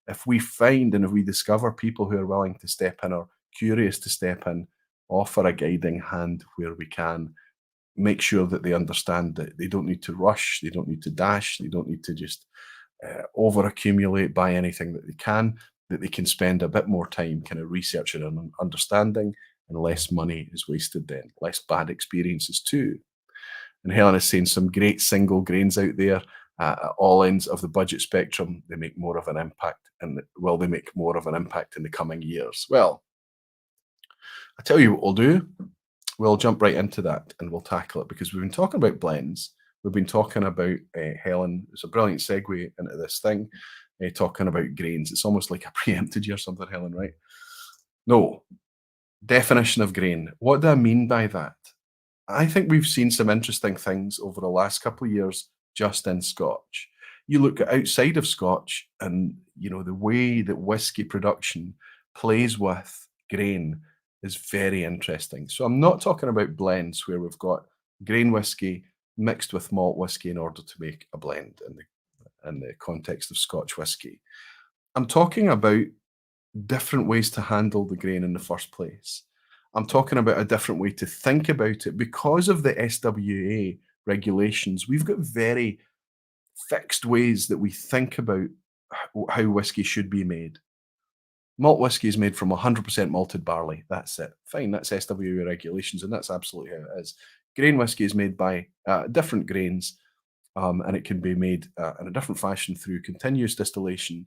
if we find and if we discover people who are willing to step in or curious to step in, offer a guiding hand where we can, make sure that they understand that they don't need to rush, they don't need to dash, they don't need to just over accumulate, buy anything that they can, that they can spend a bit more time kind of researching and understanding, and less money is wasted then, less bad experiences too. And Helen is saying some great single grains out there at all ends of the budget spectrum. They make more of an impact, and will they make more of an impact in the coming years? Well, I tell you what we'll do. We'll jump right into that and we'll tackle it, because we've been talking about blends. We've been talking about Helen. It's a brilliant segue into this thing, talking about grains. It's almost like I preempted you or something, Helen, right? No. Definition of grain. What do I mean by that? I think we've seen some interesting things over the last couple of years just in Scotch. You look at outside of Scotch and, the way that whiskey production plays with grain is very interesting. So I'm not talking about blends where we've got grain whiskey mixed with malt whiskey in order to make a blend in the context of Scotch whiskey. I'm talking about different ways to handle the grain in the first place. I'm talking about a different way to think about it. Because of the SWA regulations, we've got very fixed ways that we think about how whiskey should be made. Malt whiskey is made from 100% malted barley. That's it. Fine, that's SWA regulations, and that's absolutely how it is. Grain whiskey is made by different grains, and it can be made in a different fashion through continuous distillation.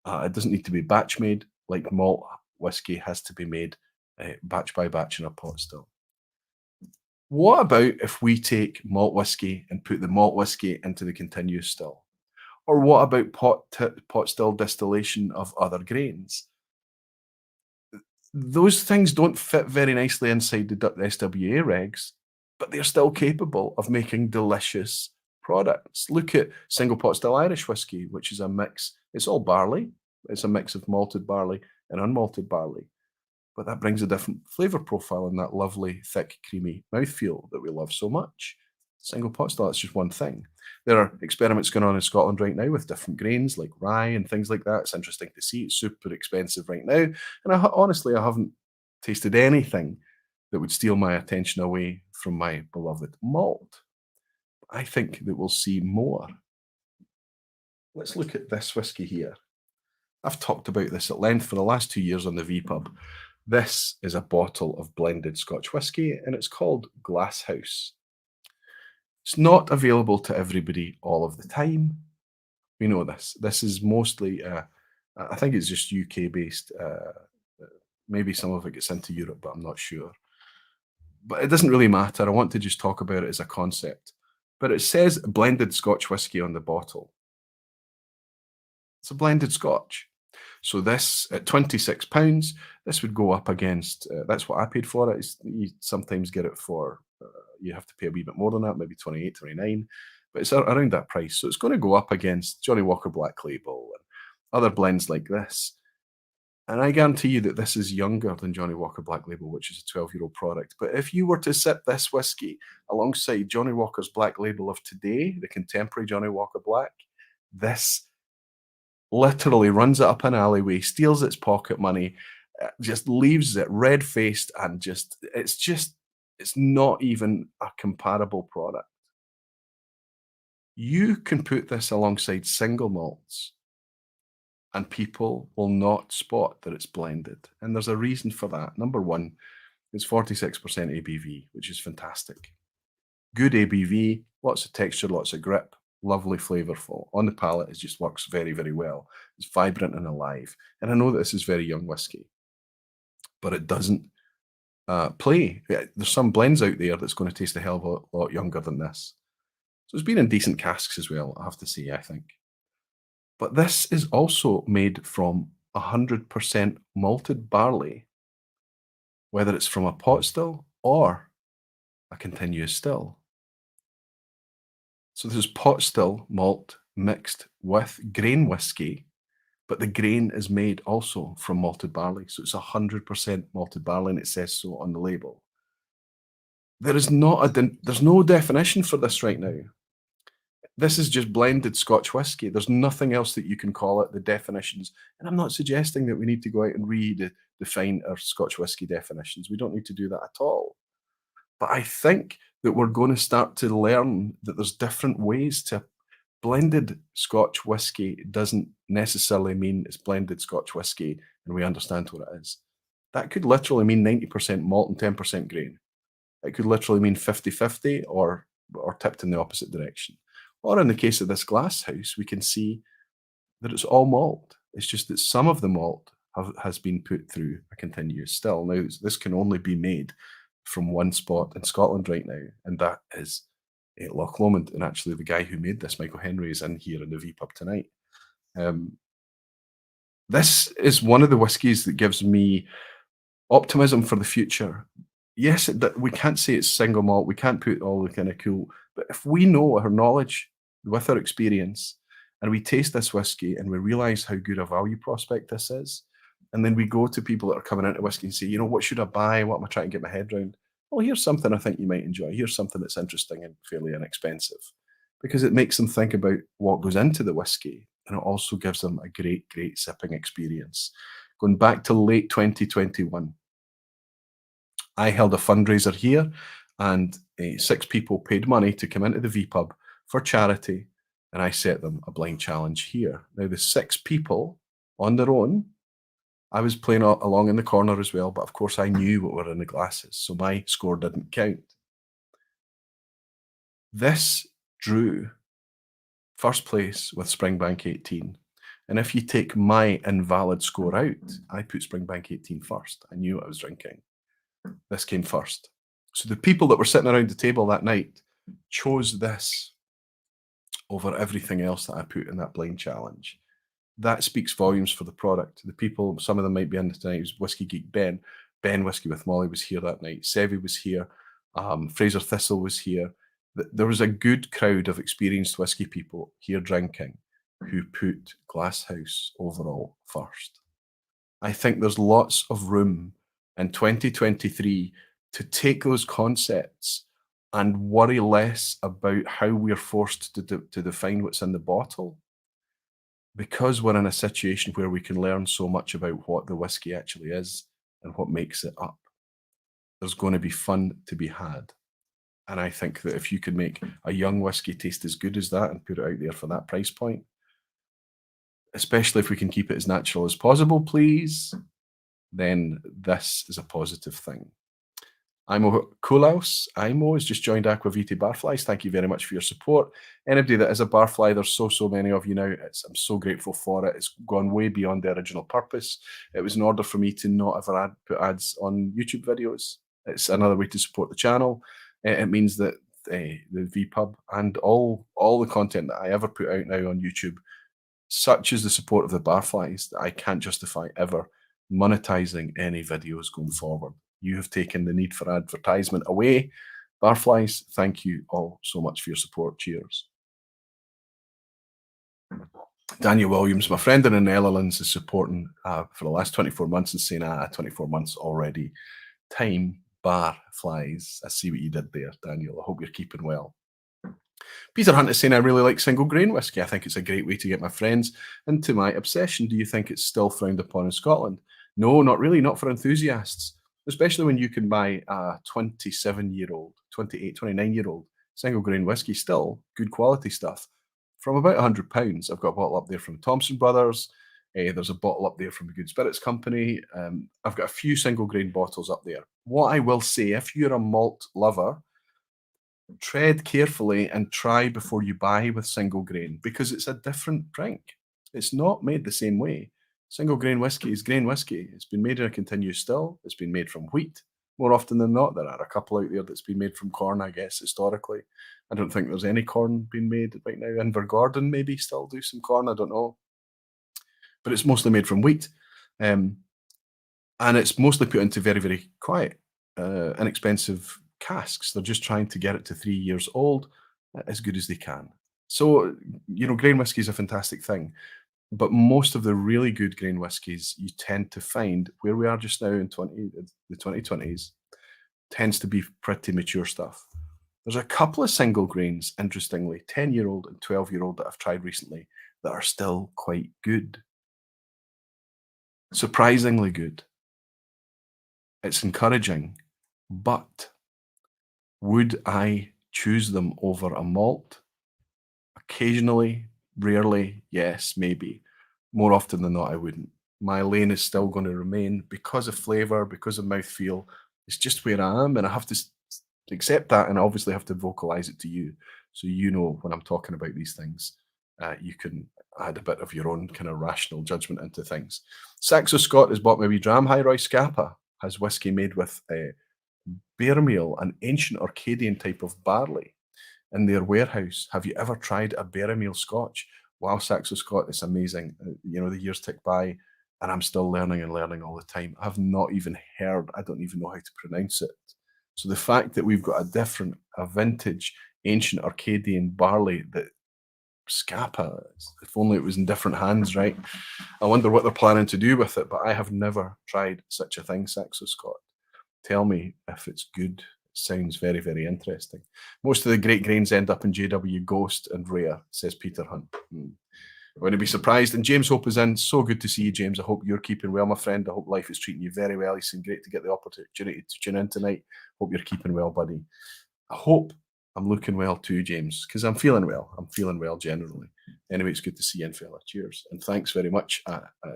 It doesn't need to be batch made, like malt whiskey has to be made batch by batch in a pot still. What about if we take malt whiskey and put the malt whiskey into the continuous still? Or what about pot still distillation of other grains? Those things don't fit very nicely inside the SWA regs, but they're still capable of making delicious products. Look at single pot still Irish whiskey, which is a mix. It's all barley. It's a mix of malted barley and unmalted barley. But that brings a different flavour profile and that lovely, thick, creamy mouthfeel that we love so much. Single pot still, that's just one thing. There are experiments going on in Scotland right now with different grains like rye and things like that. It's interesting to see. It's super expensive right now. And honestly, I haven't tasted anything that would steal my attention away from my beloved malt. I think that we'll see more. Let's look at this whiskey here. I've talked about this at length for the last 2 years on the vPub. This is a bottle of blended Scotch whisky and it's called Glasshouse. It's not available to everybody all of the time. We know this. This is mostly, I think it's just UK based. Maybe some of it gets into Europe, but I'm not sure. But it doesn't really matter. I want to just talk about it as a concept. But it says blended Scotch whisky on the bottle. It's a blended Scotch. So this at £26, this would go up against. That's what I paid for it. You sometimes get it for. You have to pay a wee bit more than that, maybe 28, 29, but it's around that price. So it's going to go up against Johnny Walker Black Label and other blends like this. And I guarantee you that this is younger than Johnny Walker Black Label, which is a 12-year-old product. But if you were to sip this whiskey alongside Johnny Walker's Black Label of today, the contemporary Johnny Walker Black, this literally runs it up an alleyway, steals its pocket money, just leaves it red-faced and it's not even a comparable product. You can put this alongside single malts and people will not spot that it's blended. And there's a reason for that. Number one, it's 46% ABV, which is fantastic. Good ABV, lots of texture, lots of grip, lovely flavorful. On the palate, it just works very, very well. It's vibrant and alive. And I know that this is very young whiskey, but it doesn't play. There's some blends out there that's going to taste a hell of a lot younger than this. So it's been in decent casks as well, I have to say, I think. But this is also made from 100% malted barley, whether it's from a pot still or a continuous still. So this is pot still malt mixed with grain whiskey, but the grain is made also from malted barley. So it's 100% malted barley, and it says so on the label. There's no definition for this right now. This is just blended Scotch whisky. There's nothing else that you can call it, the definitions. And I'm not suggesting that we need to go out and redefine our Scotch whisky definitions. We don't need to do that at all. But I think that we're going to start to learn that there's different ways to blended Scotch whisky doesn't necessarily mean it's blended Scotch whisky and we understand what it is. That could literally mean 90% malt and 10% grain. It could literally mean 50-50 or tipped in the opposite direction. Or in the case of this glass house, we can see that it's all malt. It's just that some of the malt has been put through a continuous still. Now, this can only be made from one spot in Scotland right now, and that is Loch Lomond. And actually, the guy who made this, Michael Henry, is in here in the vPub tonight. This is one of the whiskies that gives me optimism for the future. Yes, we can't say it's single malt. We can't put all the kind of cool, but if we know our knowledge with our experience and we taste this whiskey and we realize how good a value prospect this is, and then we go to people that are coming into whiskey and say, you know, what should I buy? What am I trying to get my head around? Well, here's something I think you might enjoy. Here's something that's interesting and fairly inexpensive, because it makes them think about what goes into the whiskey, and it also gives them a great, great sipping experience. Going back to late 2021, I held a fundraiser here, and 6 people paid money to come into the vPub for charity, and I set them a blind challenge here. Now, the 6 people on their own, I was playing along in the corner as well, but of course I knew what were in the glasses, so my score didn't count. This drew first place with Springbank 18. And if you take my invalid score out, I put Springbank 18 first. I knew what I was drinking. This came first. So the people that were sitting around the table that night chose this over everything else that I put in that blind challenge. That speaks volumes for the product. The people, some of them might be in tonight, was Whiskey Geek Ben. Ben Whiskey with Molly was here that night. Sevi was here. Fraser Thistle was here. There was a good crowd of experienced whiskey people here drinking who put Glasshouse overall first. I think there's lots of room in 2023 to take those concepts and worry less about how we're forced to define what's in the bottle, because we're in a situation where we can learn so much about what the whiskey actually is and what makes it up. There's going to be fun to be had. And I think that if you can make a young whiskey taste as good as that and put it out there for that price point, especially if we can keep it as natural as possible, please, then this is a positive thing. Imo Kulaus, Imo has just joined Aquavita Barflies. Thank you very much for your support. Anybody that is a barfly, there's so many of you now. I'm so grateful for it. It's gone way beyond the original purpose. It was in order for me to not ever put ads on YouTube videos. It's another way to support the channel. It means that the vPub and all the content that I ever put out now on YouTube, such as the support of the barflies, that I can't justify ever monetizing any videos going forward. You have taken the need for advertisement away. Barflies, thank you all so much for your support. Cheers. Daniel Williams, my friend in the Netherlands, is supporting for the last 24 months and saying, 24 months already. Time, barflies. I see what you did there, Daniel. I hope you're keeping well. Peter Hunt is saying, I really like single grain whiskey. I think it's a great way to get my friends into my obsession. Do you think it's still frowned upon in Scotland? No, not really, not for enthusiasts, especially when you can buy a 27-year-old, 28, 29-year-old single grain whiskey, still good quality stuff, from about £100. I've got a bottle up there from Thompson Brothers. There's a bottle up there from the Good Spirits Company. I've got a few single grain bottles up there. What I will say, if you're a malt lover, tread carefully and try before you buy with single grain, because it's a different drink. It's not made the same way. Single grain whiskey is grain whiskey. It's been made in a continuous still. It's been made from wheat. More often than not, there are a couple out there that's been made from corn, I guess, historically. I don't think there's any corn being made right now. Invergordon maybe still do some corn, I don't know. But it's mostly made from wheat. And it's mostly put into very, very quiet, inexpensive casks. They're just trying to get it to 3 years old as good as they can. So, grain whiskey is a fantastic thing. But most of the really good grain whiskies you tend to find where we are just now in the 2020s tends to be pretty mature stuff. There's a couple of single grains, interestingly, 10-year-old and 12-year-old that I've tried recently that are still quite good. Surprisingly good. It's encouraging, but would I choose them over a malt? Occasionally, rarely, yes, maybe. More often than not, I wouldn't. My lane is still going to remain because of flavour, because of mouthfeel. It's just where I am, and I have to accept that, and I obviously have to vocalise it to you, so you know when I'm talking about these things. You can add a bit of your own kind of rational judgment into things. Saxo Scott has bought my wee dram. Hi, Roy Scappa has whiskey made with bear meal, an ancient Orcadian type of barley, in their warehouse. Have you ever tried a Berrymeal Scotch? Wow, Saxo Scott, it's amazing. The years tick by and I'm still learning and learning all the time. I've not even heard, I don't even know how to pronounce it. So the fact that we've got a vintage, ancient Arcadian barley that Scappa, if only it was in different hands, right? I wonder what they're planning to do with it, but I have never tried such a thing, Saxo Scott. Tell me if it's good. Sounds very, very interesting. Most of the great grains end up in JW Ghost and Rare, says Peter Hunt. I'm going to be surprised. And James Hope is in. So good to see you, James. I hope you're keeping well, my friend. I hope life is treating you very well. It's been great to get the opportunity to tune in tonight. Hope you're keeping well, buddy. I hope I'm looking well too, James, because I'm feeling well. I'm feeling well generally. Anyway, it's good to see you in, fella. Cheers. And thanks very much,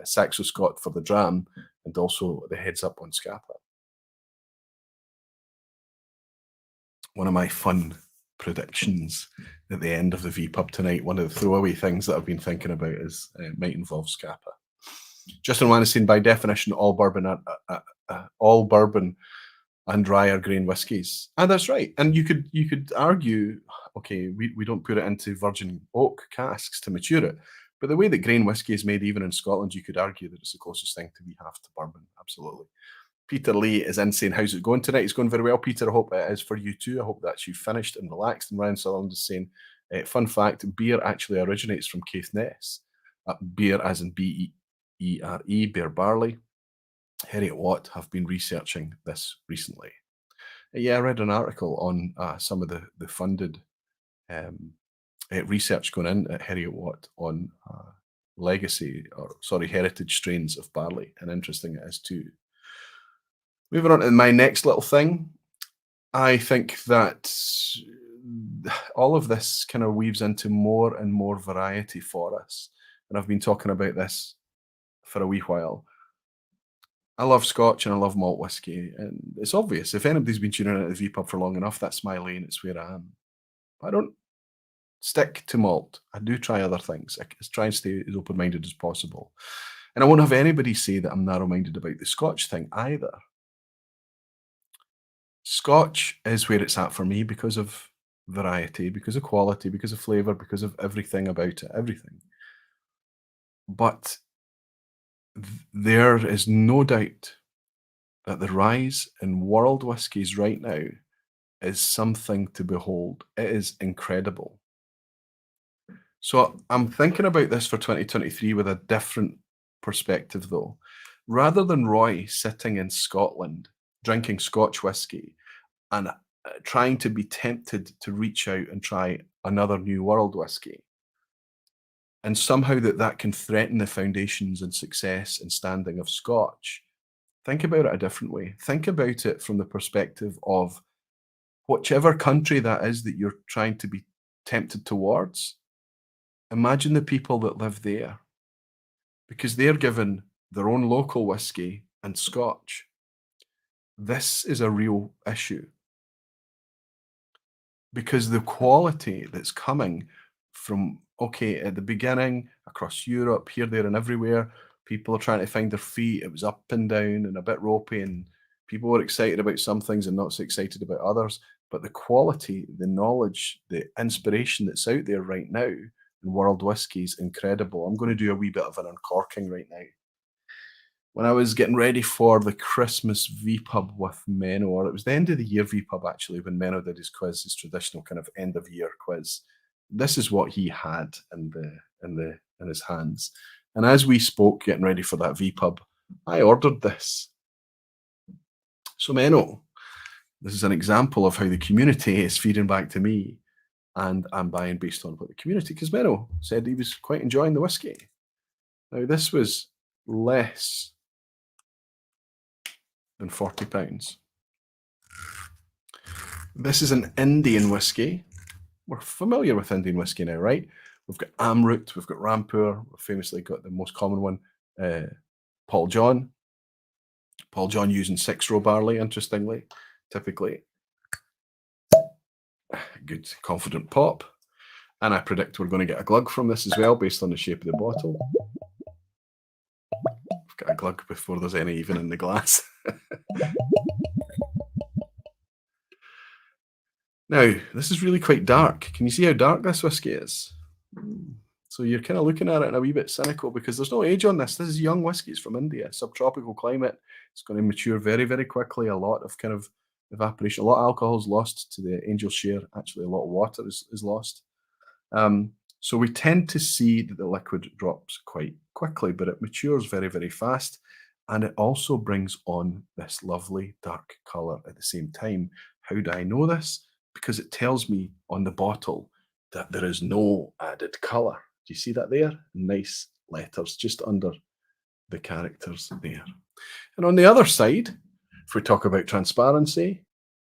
Saxo Scott, for the dram and also the heads up on Scappa. One of my fun predictions at the end of the vPub tonight, one of the throwaway things that I've been thinking about is might involve Scappa. Justin Wan is saying, by definition, all bourbon and dry are grain whiskies. And that's right. And you could argue, okay, we don't put it into virgin oak casks to mature it. But the way that grain whiskey is made, even in Scotland, you could argue that it's the closest thing to be half to bourbon. Absolutely. Peter Lee is in saying, how's it going tonight? It's going very well, Peter. I hope it is for you too. I hope that you finished and relaxed. And Ryan Sutherland is saying, fun fact, beer actually originates from Caithness. Beer as in B-E-R-E, beer barley. Harriet Watt have been researching this recently. Yeah, I read an article on some of the funded research going in at Harriet Watt on heritage strains of barley. And interesting it is too. Moving on to my next little thing, I think that all of this kind of weaves into more and more variety for us. And I've been talking about this for a wee while. I love Scotch and I love malt whiskey, and it's obvious. If anybody's been tuning in at the vPub for long enough, that's my lane. It's where I am. But I don't stick to malt. I do try other things. Try and stay as open minded as possible. And I won't have anybody say that I'm narrow minded about the Scotch thing either. Scotch is where it's at for me because of variety, because of quality, because of flavour, because of everything about it, everything. But there is no doubt that the rise in world whiskies right now is something to behold. It is incredible. So I'm thinking about this for 2023 with a different perspective, though. Rather than Roy sitting in Scotland drinking Scotch whiskey and trying to be tempted to reach out and try another new world whiskey, and somehow that can threaten the foundations and success and standing of Scotch, think about it a different way. Think about it from the perspective of whichever country that is that you're trying to be tempted towards. Imagine the people that live there, because they're given their own local whiskey and Scotch. This is a real issue because the quality that's coming from, okay, at the beginning, across Europe, here, there, and everywhere, people are trying to find their feet. It was up and down and a bit ropey, and people were excited about some things and not so excited about others. But the quality, the knowledge, the inspiration that's out there right now in world whiskey is incredible. I'm going to do a wee bit of an uncorking right now. When I was getting ready for the Christmas vPub with Menno, or it was the end of the year vPub actually, when Menno did his quiz, his traditional kind of end of year quiz. This is what he had in his hands. And as we spoke, getting ready for that vPub, I ordered this. So Menno, this is an example of how the community is feeding back to me, and I'm buying based on what the community. Because Menno said he was quite enjoying the whiskey. Now this was less than £40. This is an Indian whiskey. We're familiar with Indian whiskey now, right? We've got Amrut, we've got Rampur, we've famously got the most common one, Paul John. Paul John using 6-row barley, interestingly, typically. Good, confident pop. And I predict we're going to get a glug from this as well, based on the shape of the bottle. We've got a glug before there's any even in the glass. Now, this is really quite dark. Can you see how dark this whiskey is? So you're kind of looking at it and a wee bit cynical because there's no age on this. This is young whiskey. It's from India, subtropical climate. It's going to mature very, very quickly. A lot of kind of evaporation. A lot of alcohol is lost to the angel share. Actually, a lot of water is lost. So we tend to see that the liquid drops quite quickly, but it matures very, very fast. And it also brings on this lovely dark colour at the same time. How do I know this? Because it tells me on the bottle that there is no added colour. Do you see that there? Nice letters just under the characters there. And on the other side, if we talk about transparency, it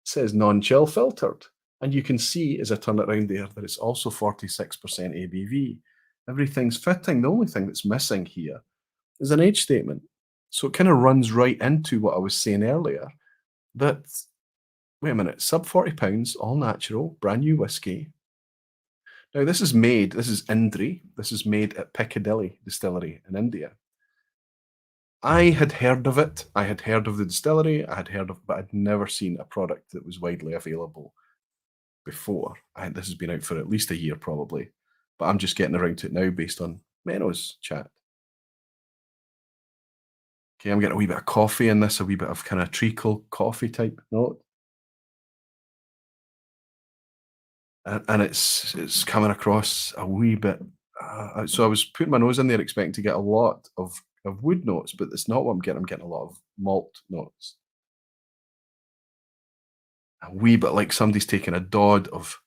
says non-chill filtered. And you can see as I turn it around there that it's also 46% ABV. Everything's fitting. The only thing that's missing here is an age statement. So it kind of runs right into what I was saying earlier, that, wait a minute, sub £40, all natural, brand new whiskey. Now this is Indri, this is made at Piccadilly Distillery in India. I had heard of it, I had heard of the distillery, but I'd never seen a product that was widely available before. This has been out for at least a year probably, but I'm just getting around to it now based on Menno's chat. Okay, I'm getting a wee bit of coffee in this, a wee bit of kind of treacle coffee type note. And it's coming across a wee bit. So I was putting my nose in there expecting to get a lot of wood notes, but it's not what I'm getting. I'm getting a lot of malt notes. A wee bit like somebody's taken a dod of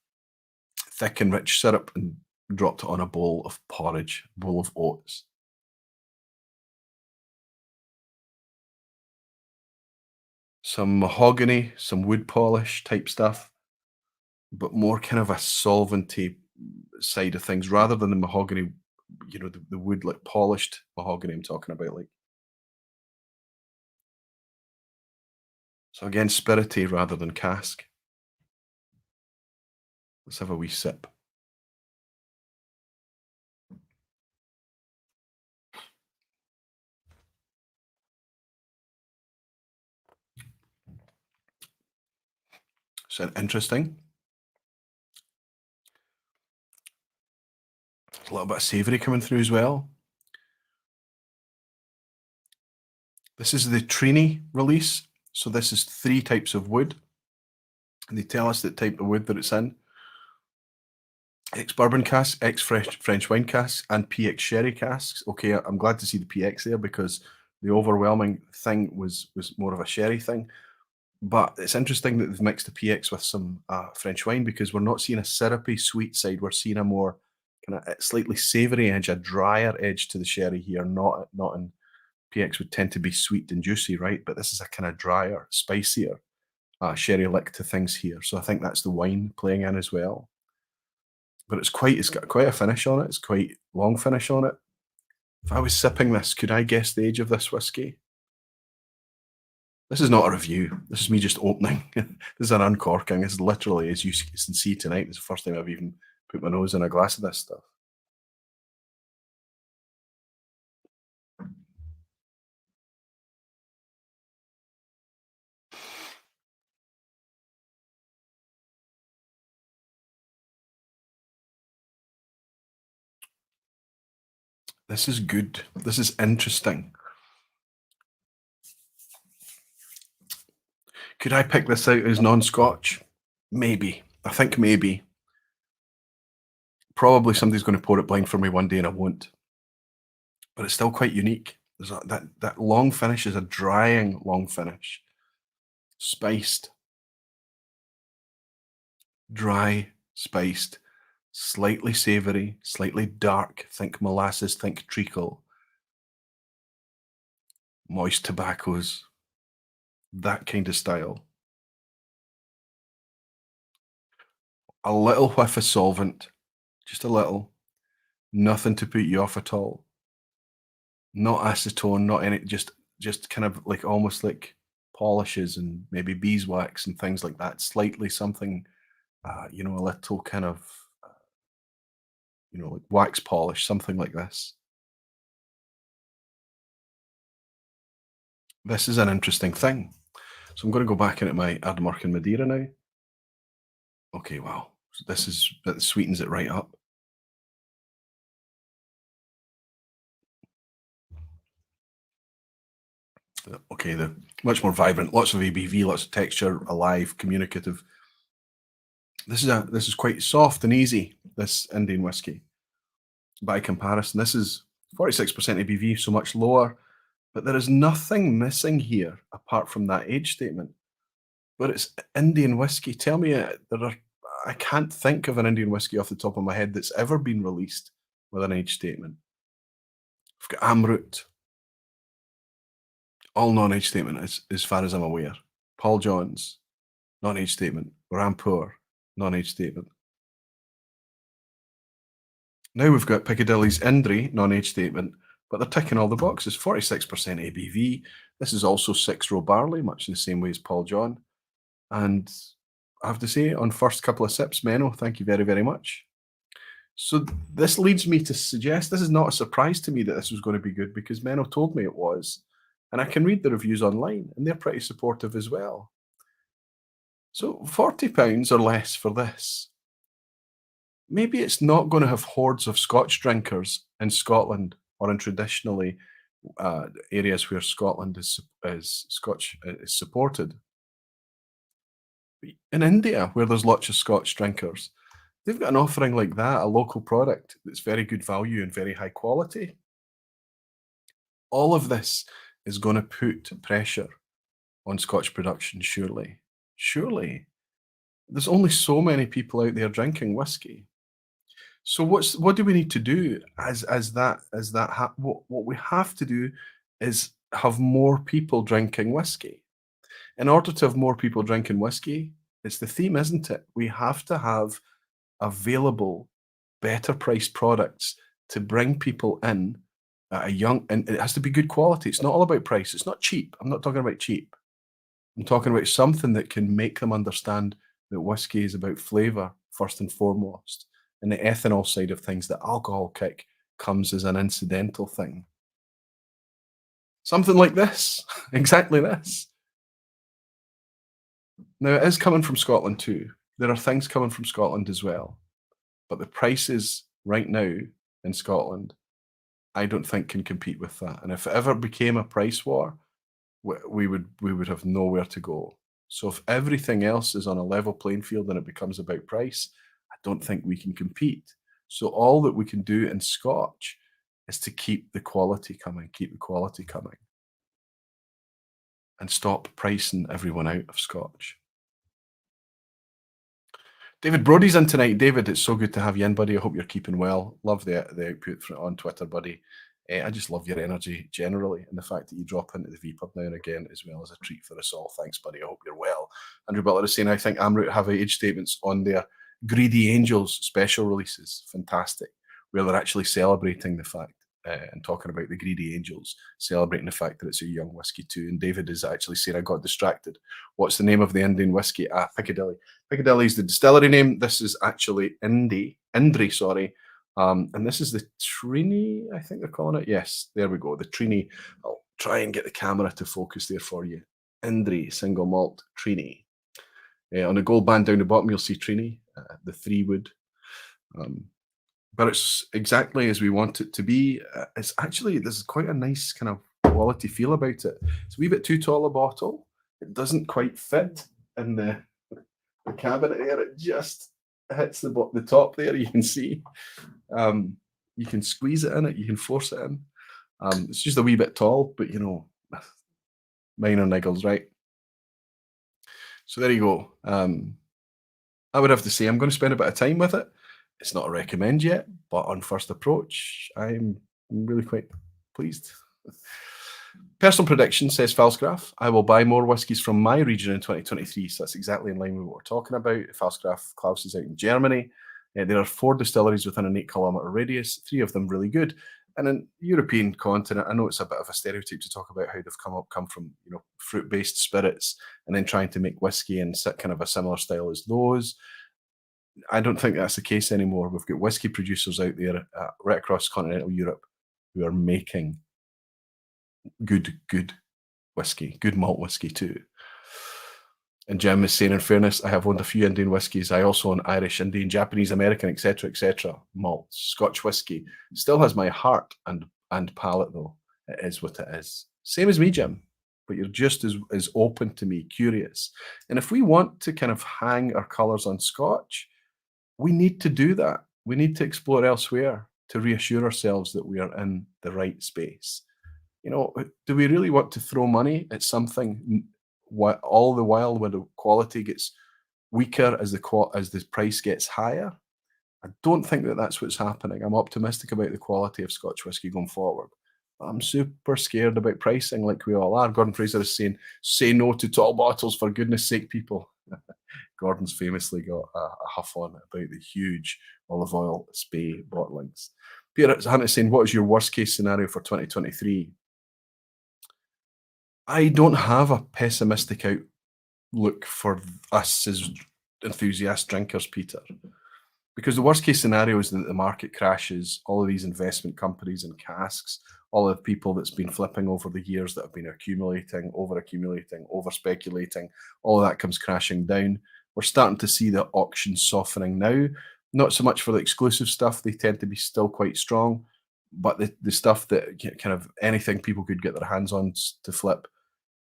thick and rich syrup and dropped it on a bowl of porridge, a bowl of oats. Some mahogany, some wood polish type stuff, but more kind of a solventy side of things rather than the mahogany, the wood, like polished mahogany I'm talking about. Like, So again, spirity rather than cask. Let's have a wee sip. So interesting. There's a little bit of savoury coming through as well. This is the Trini release. So this is 3 types of wood. And they tell us the type of wood that it's in. Ex-bourbon casks, ex-French wine casks, and PX sherry casks. Okay, I'm glad to see the PX there because the overwhelming thing was more of a sherry thing. But it's interesting that they've mixed the PX with some French wine because we're not seeing a syrupy sweet side. We're seeing a more kind of slightly savoury edge, a drier edge to the sherry here. Not in PX would tend to be sweet and juicy, right? But this is a kind of drier, spicier sherry lick to things here. So I think that's the wine playing in as well. But it's got quite a finish on it. It's quite long finish on it. If I was sipping this, could I guess the age of this whiskey? This is not a review. This is me just opening. This is an uncorking. This is literally, as you can see tonight, this is the first time I've even put my nose in a glass of this stuff. This is good. This is interesting. Could I pick this out as non-Scotch? Maybe. I think maybe. Probably somebody's going to pour it blind for me one day and I won't. But it's still quite unique. There's that long finish is a drying long finish. Spiced. Dry, spiced, slightly savoury, slightly dark. Think molasses, think treacle. Moist tobaccos. That kind of style. A little whiff of solvent. Just a little. Nothing to put you off at all. Not acetone, not any, just kind of like almost like polishes and maybe beeswax and things like that. Slightly something, a little kind of, like wax polish, something like this. This is an interesting thing. So I'm going to go back into my Ardmurchan Madeira now. Okay, wow. So that sweetens it right up. Okay, the much more vibrant, lots of ABV, lots of texture, alive, communicative. This is quite soft and easy, this Indian whiskey. By comparison, this is 46% ABV, so much lower, but there is nothing missing here apart from that age statement. But it's Indian whiskey. Tell me, I can't think of an Indian whiskey off the top of my head that's ever been released with an age statement. We've got Amrut, all non-age statement as far as I'm aware. Paul John's, non-age statement. Rampur, non-age statement. Now we've got Piccadilly's Indri, non-age statement, but they're ticking all the boxes. 46% ABV. This is also 6-row barley, much in the same way as Paul John. And I have to say, on first couple of sips, Menno, thank you very, very much. So this leads me to suggest this is not a surprise to me that this was going to be good because Menno told me it was. And I can read the reviews online and they're pretty supportive as well. So £40 or less for this. Maybe it's not going to have hordes of Scotch drinkers in Scotland or in traditionally areas where Scotland is supported. In India, where there's lots of Scotch drinkers, they've got an offering like that, a local product that's very good value and very high quality. All of this is going to put pressure on Scotch production, surely. Surely. There's only so many people out there drinking whiskey. So what do we need to do what we have to do is have more people drinking whiskey. In order to have more people drinking whiskey, it's the theme, isn't it? We have to have available, better priced products to bring people in at and it has to be good quality. It's not all about price. It's not cheap. I'm not talking about cheap. I'm talking about something that can make them understand that whiskey is about flavour first and foremost, and the ethanol side of things, the alcohol kick comes as an incidental thing. Something like this, exactly this. Now, it is coming from Scotland too. There are things coming from Scotland as well, but the prices right now in Scotland, I don't think can compete with that. And if it ever became a price war, we would have nowhere to go. So if everything else is on a level playing field and it becomes about price, I don't think we can compete. So all that we can do in Scotch is to keep the quality coming, keep the quality coming, and stop pricing everyone out of Scotch. David Brody's in tonight. David, it's so good to have you in, buddy. I hope you're keeping well. Love the output on Twitter, buddy. I just love your energy generally, and the fact that you drop into the vPub now and again as well as a treat for us all. Thanks, buddy. I hope you're well. Andrew Butler is saying, I think Amroot have age statements on their Greedy Angels special releases. Fantastic. Where they're actually celebrating the fact and talking about the Greedy Angels, celebrating the fact that it's a young whiskey too. And David is actually saying, I got distracted. What's the name of the Indian whiskey? Piccadilly. Piccadilly is the distillery name. This is actually Indri, sorry. And this is the Trini, I think they're calling it. Yes, there we go. The Trini. I'll try and get the camera to focus there for you. Indri, single malt, Trini. On the gold band down the bottom, you'll see Trini, the 3-wood. But it's exactly as we want it to be. It's actually, there's quite a nice kind of quality feel about it. It's a wee bit too tall a bottle. It doesn't quite fit in the cabinet there. It just hits the top there, you can see. You can squeeze it in it, you can force it in. It's just a wee bit tall, but you know, minor niggles, right? So there you go. I would have to say I'm going to spend a bit of time with it. It's not a recommend yet, but on first approach, I'm really quite pleased. Personal prediction, says Falsgraf. I will buy more whiskies from my region in 2023. So that's exactly in line with what we're talking about. Falsgraf Klaus is out in Germany. There are 4 distilleries within an 8-kilometre radius, 3 of them really good. And in European continent, I know it's a bit of a stereotype to talk about how they've come from, you know, fruit-based spirits and then trying to make whiskey in kind of a similar style as those. I don't think that's the case anymore. We've got whiskey producers out there right across continental Europe who are making good whiskey, good malt whiskey too. And Jim is saying, in fairness, I have owned a few Indian whiskies. I also own Irish, Indian, Japanese, American, etc. Malts. Scotch whiskey still has my heart and palate, though. It is what it is. Same as me, Jim. But you're just as open to me, curious. And if we want to kind of hang our colours on Scotch, we need to do that. We need to explore elsewhere to reassure ourselves that we are in the right space. You know, do we really want to throw money at something all the while when the quality gets weaker as the price gets higher? I don't think that that's what's happening. I'm optimistic about the quality of Scotch whisky going forward. But I'm super scared about pricing like we all are. Gordon Fraser is saying, say no to tall bottles, for goodness sake, people. Gordon's famously got a huff on about the huge olive oil spey bottlings. Peter Hunt is saying, what is your worst case scenario for 2023? I don't have a pessimistic outlook for us as enthusiast drinkers, Peter, because the worst case scenario is that the market crashes, all of these investment companies and casks, all of the people that's been flipping over the years that have been accumulating, over speculating, all of that comes crashing down. We're starting to see the auctions softening now, not so much for the exclusive stuff, they tend to be still quite strong, but the stuff that kind of anything people could get their hands on to flip.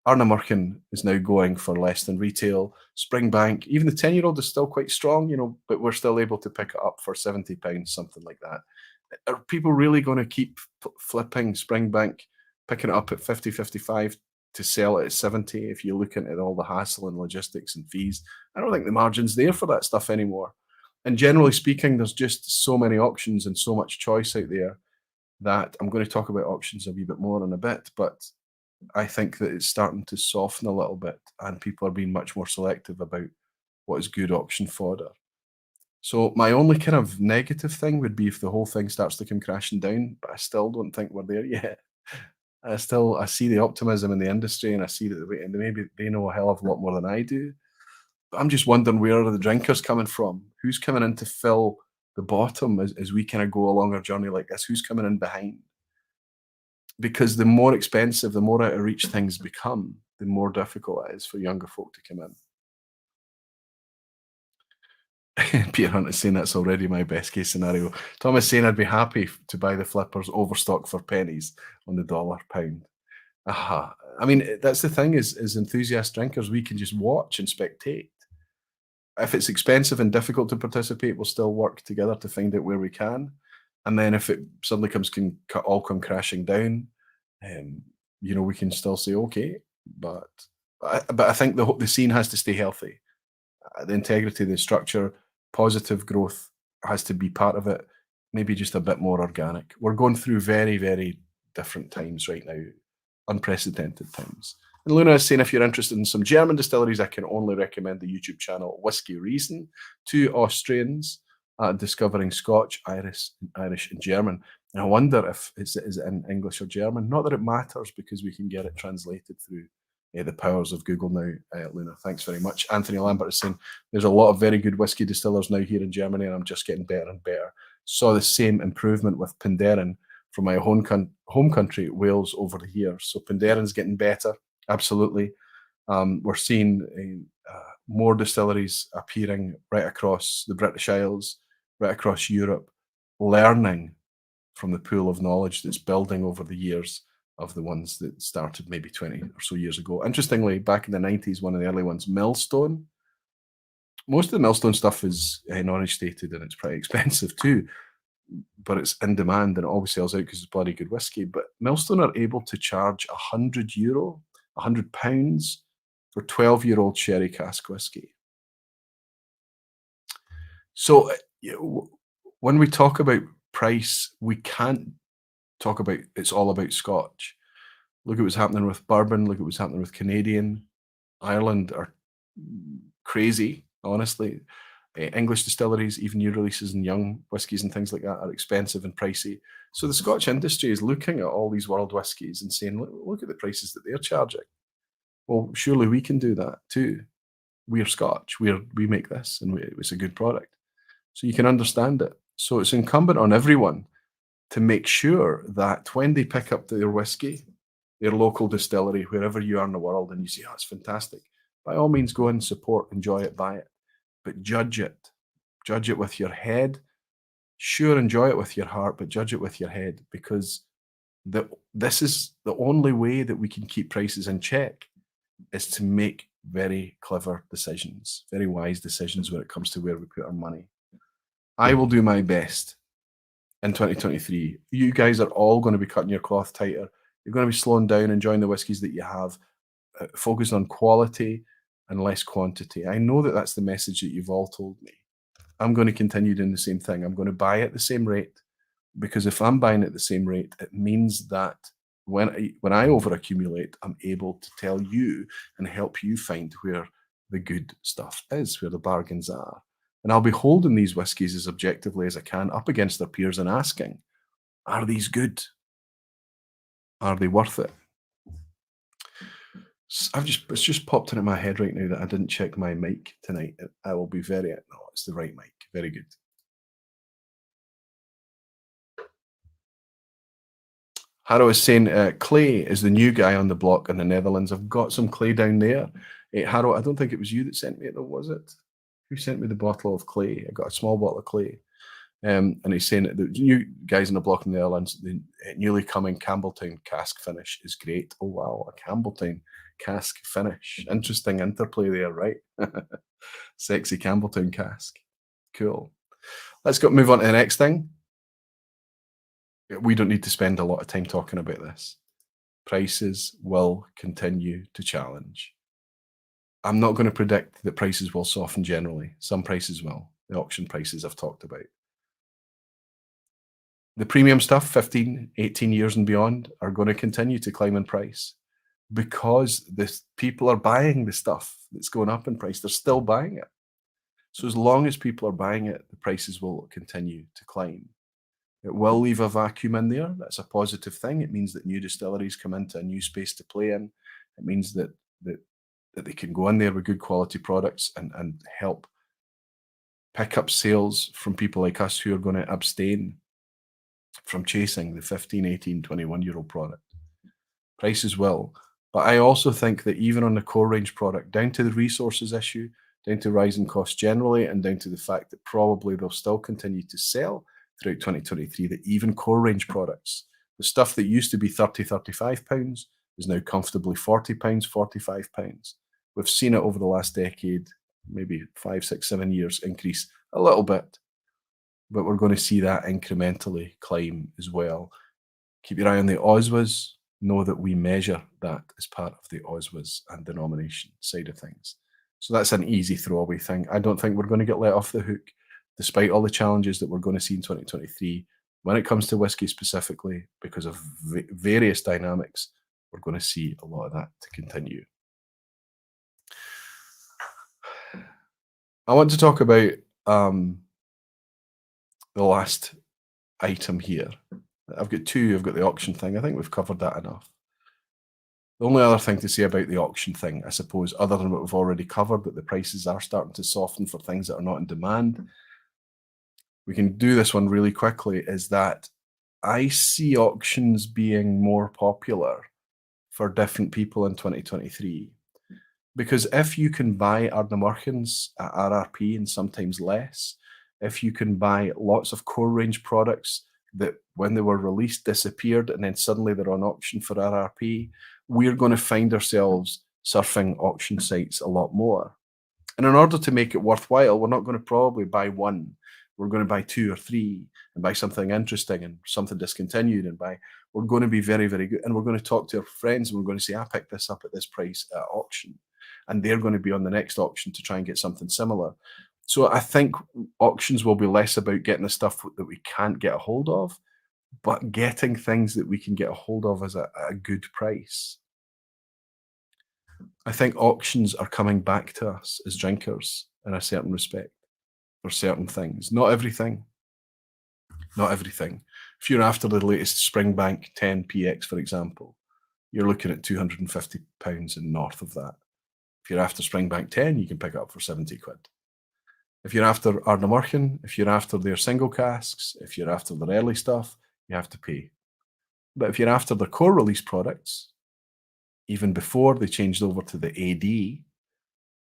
Arnamurkin is now going for less than retail. Springbank, even the 10-year-old is still quite strong, you know, but we're still able to pick it up for £70, something like that. Are people really going to keep flipping Springbank, picking it up at 50, 55 to sell it at 70 if you look into all the hassle and logistics and fees? I don't think the margin's there for that stuff anymore. And generally speaking, there's just so many options and so much choice out there that I'm going to talk about options a wee bit more in a bit, but I think that it's starting to soften a little bit and people are being much more selective about what is good auction fodder. So my only kind of negative thing would be if the whole thing starts to come crashing down, but I still don't think we're there yet. I see the optimism in the industry, and I see that maybe they know a hell of a lot more than I do. But I'm just wondering, where are the drinkers coming from? Who's coming in to fill the bottom as we kind of go along our journey like this? Who's coming in behind? Because the more expensive, the more out of reach things become, the more difficult it is for younger folk to come in. Peter Hunt is saying that's already my best case scenario. Thomas saying I'd be happy to buy the flippers overstock for pennies on the dollar pound. Aha. I mean, that's the thing is, as enthusiast drinkers, we can just watch and spectate. If it's expensive and difficult to participate, we'll still work together to find out where we can. And then if it suddenly all come crashing down, um, we can still say okay. But I think the scene has to stay healthy. The integrity, the structure, positive growth has to be part of it. Maybe just a bit more organic. We're going through very, very different times right now, unprecedented times. And Luna is saying, if you're interested in some German distilleries, I can only recommend the YouTube channel Whisky Reason, two Austrians discovering Scotch, Irish, and German. And I wonder if is it in English or German. Not that it matters, because we can get it translated through the powers of Google now, Luna. Thanks very much. Anthony Lambert is saying, there's a lot of very good whiskey distillers now here in Germany, and I'm just getting better and better. Saw the same improvement with Penderyn from my home country, Wales, over the years. So Penderyn's getting better, absolutely. We're seeing more distilleries appearing right across the British Isles, right across Europe, learning from the pool of knowledge that's building over the years of the ones that started maybe 20 or so years ago. Interestingly, back in the 90s, one of the early ones, Millstone. Most of the Millstone stuff is non-stated, and it's pretty expensive too, but it's in demand and it always sells out because it's bloody good whiskey. But Millstone are able to charge €100, £100 for 12-year-old sherry cask whiskey. So when we talk about price, we can't talk about it's all about Scotch. Look at what's happening with bourbon. Look at what's happening with Canadian. Ireland are crazy, honestly. English distilleries, even new releases and young whiskies and things like that, are expensive and pricey. So the Scotch industry is looking at all these world whiskies and saying, look at the prices that they're charging. Well, surely we can do that too. We're Scotch. We make this, and it's a good product. So you can understand it. So it's incumbent on everyone to make sure that when they pick up their whiskey, their local distillery, wherever you are in the world, and you say, oh, it's fantastic, by all means, go and support, enjoy it, buy it. But judge it. Judge it with your head. Sure, enjoy it with your heart, but judge it with your head, because this is the only way that we can keep prices in check, is to make very clever decisions, very wise decisions when it comes to where we put our money. I will do my best in 2023. You guys are all going to be cutting your cloth tighter. You're going to be slowing down, enjoying the whiskies that you have, focused on quality and less quantity. I know that that's the message that you've all told me. I'm going to continue doing the same thing. I'm going to buy at the same rate, because if I'm buying at the same rate, it means that when I overaccumulate, I'm able to tell you and help you find where the good stuff is, where the bargains are. And I'll be holding these whiskies as objectively as I can up against their peers and asking, are these good? Are they worth it? It's just popped into my head right now that I didn't check my mic tonight. I will be no, it's the right mic. Very good. Harrow is saying Clay is the new guy on the block in the Netherlands. I've got some Clay down there. Harrow, I don't think it was you that sent me it, though, was it? Who sent me the bottle of Clay? I got a small bottle of Clay. And he's saying that the new guys in the block in the Netherlands, the newly coming Campbelltown cask finish is great. Oh, wow, a Campbelltown cask finish. Interesting interplay there, right? Sexy Campbelltown cask. Cool. Let's move on to the next thing. We don't need to spend a lot of time talking about this. Prices will continue to challenge. I'm not going to predict that prices will soften generally. Some prices will. The auction prices I've talked about. The premium stuff, 15, 18 years and beyond, are going to continue to climb in price, because people are buying the stuff that's going up in price. They're still buying it. So as long as people are buying it, the prices will continue to climb. It will leave a vacuum in there. That's a positive thing. It means that new distilleries come into a new space to play in. It means that they can go in there with good quality products and help pick up sales from people like us who are going to abstain from chasing the 15, 18, 21-year-old product. Prices will. But I also think that even on the core range product, down to the resources issue, down to rising costs generally, and down to the fact that probably they'll still continue to sell throughout 2023, that even core range products, the stuff that used to be 30, 35 pounds is now comfortably 40 pounds, 45 pounds. We've seen it over the last decade, maybe 5, 6, 7 years increase a little bit, but we're going to see that incrementally climb as well. Keep your eye on the OSWAs. Know that we measure that as part of the OSWAs and denomination side of things. So that's an easy throwaway thing. I don't think we're going to get let off the hook, despite all the challenges that we're going to see in 2023. When it comes to whiskey specifically, because of various dynamics, we're going to see a lot of that to continue. I want to talk about the last item here. I've got two. I've got the auction thing. I think we've covered that enough. The only other thing to say about the auction thing, I suppose, other than what we've already covered, that the prices are starting to soften for things that are not in demand. We can do this one really quickly, is that I see auctions being more popular for different people in 2023. Because if you can buy Ardnamurchans at RRP and sometimes less, if you can buy lots of core range products that when they were released disappeared and then suddenly they're on auction for RRP, we're going to find ourselves surfing auction sites a lot more. And in order to make it worthwhile, we're not going to probably buy one. We're going to buy two or three and buy something interesting and something discontinued and we're going to be very, very good. And we're going to talk to our friends and we're going to say, I picked this up at this price at auction. And they're going to be on the next auction to try and get something similar. So I think auctions will be less about getting the stuff that we can't get a hold of, but getting things that we can get a hold of as a good price. I think auctions are coming back to us as drinkers in a certain respect for certain things. Not everything. Not everything. If you're after the latest Springbank 10PX, for example, you're looking at £250 and north of that. If you're after Springbank 10, you can pick it up for 70 quid. If you're after Ardnamurchan, if you're after their single casks, if you're after their early stuff, you have to pay. But if you're after their core release products, even before they changed over to the AD,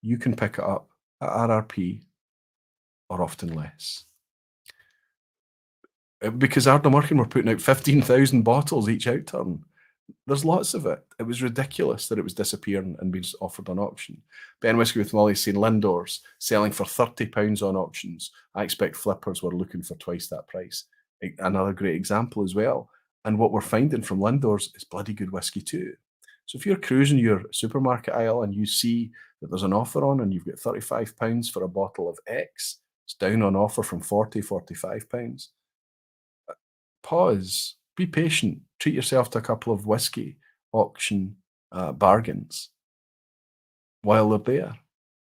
you can pick it up at RRP or often less. Because Ardnamurchan were putting out 15,000 bottles each outturn. There's lots of it. It was ridiculous that it was disappearing and being offered on auction. Ben Whiskey with Molly saying Lindors selling for £30 on auctions. I expect flippers were looking for twice that price. Another great example as well. And what we're finding from Lindors is bloody good whiskey too. So if you're cruising your supermarket aisle and you see that there's an offer on and you've got £35 for a bottle of X, it's down on offer from £40, £45. Pause. Be patient. Treat yourself to a couple of whiskey auction bargains while they're there.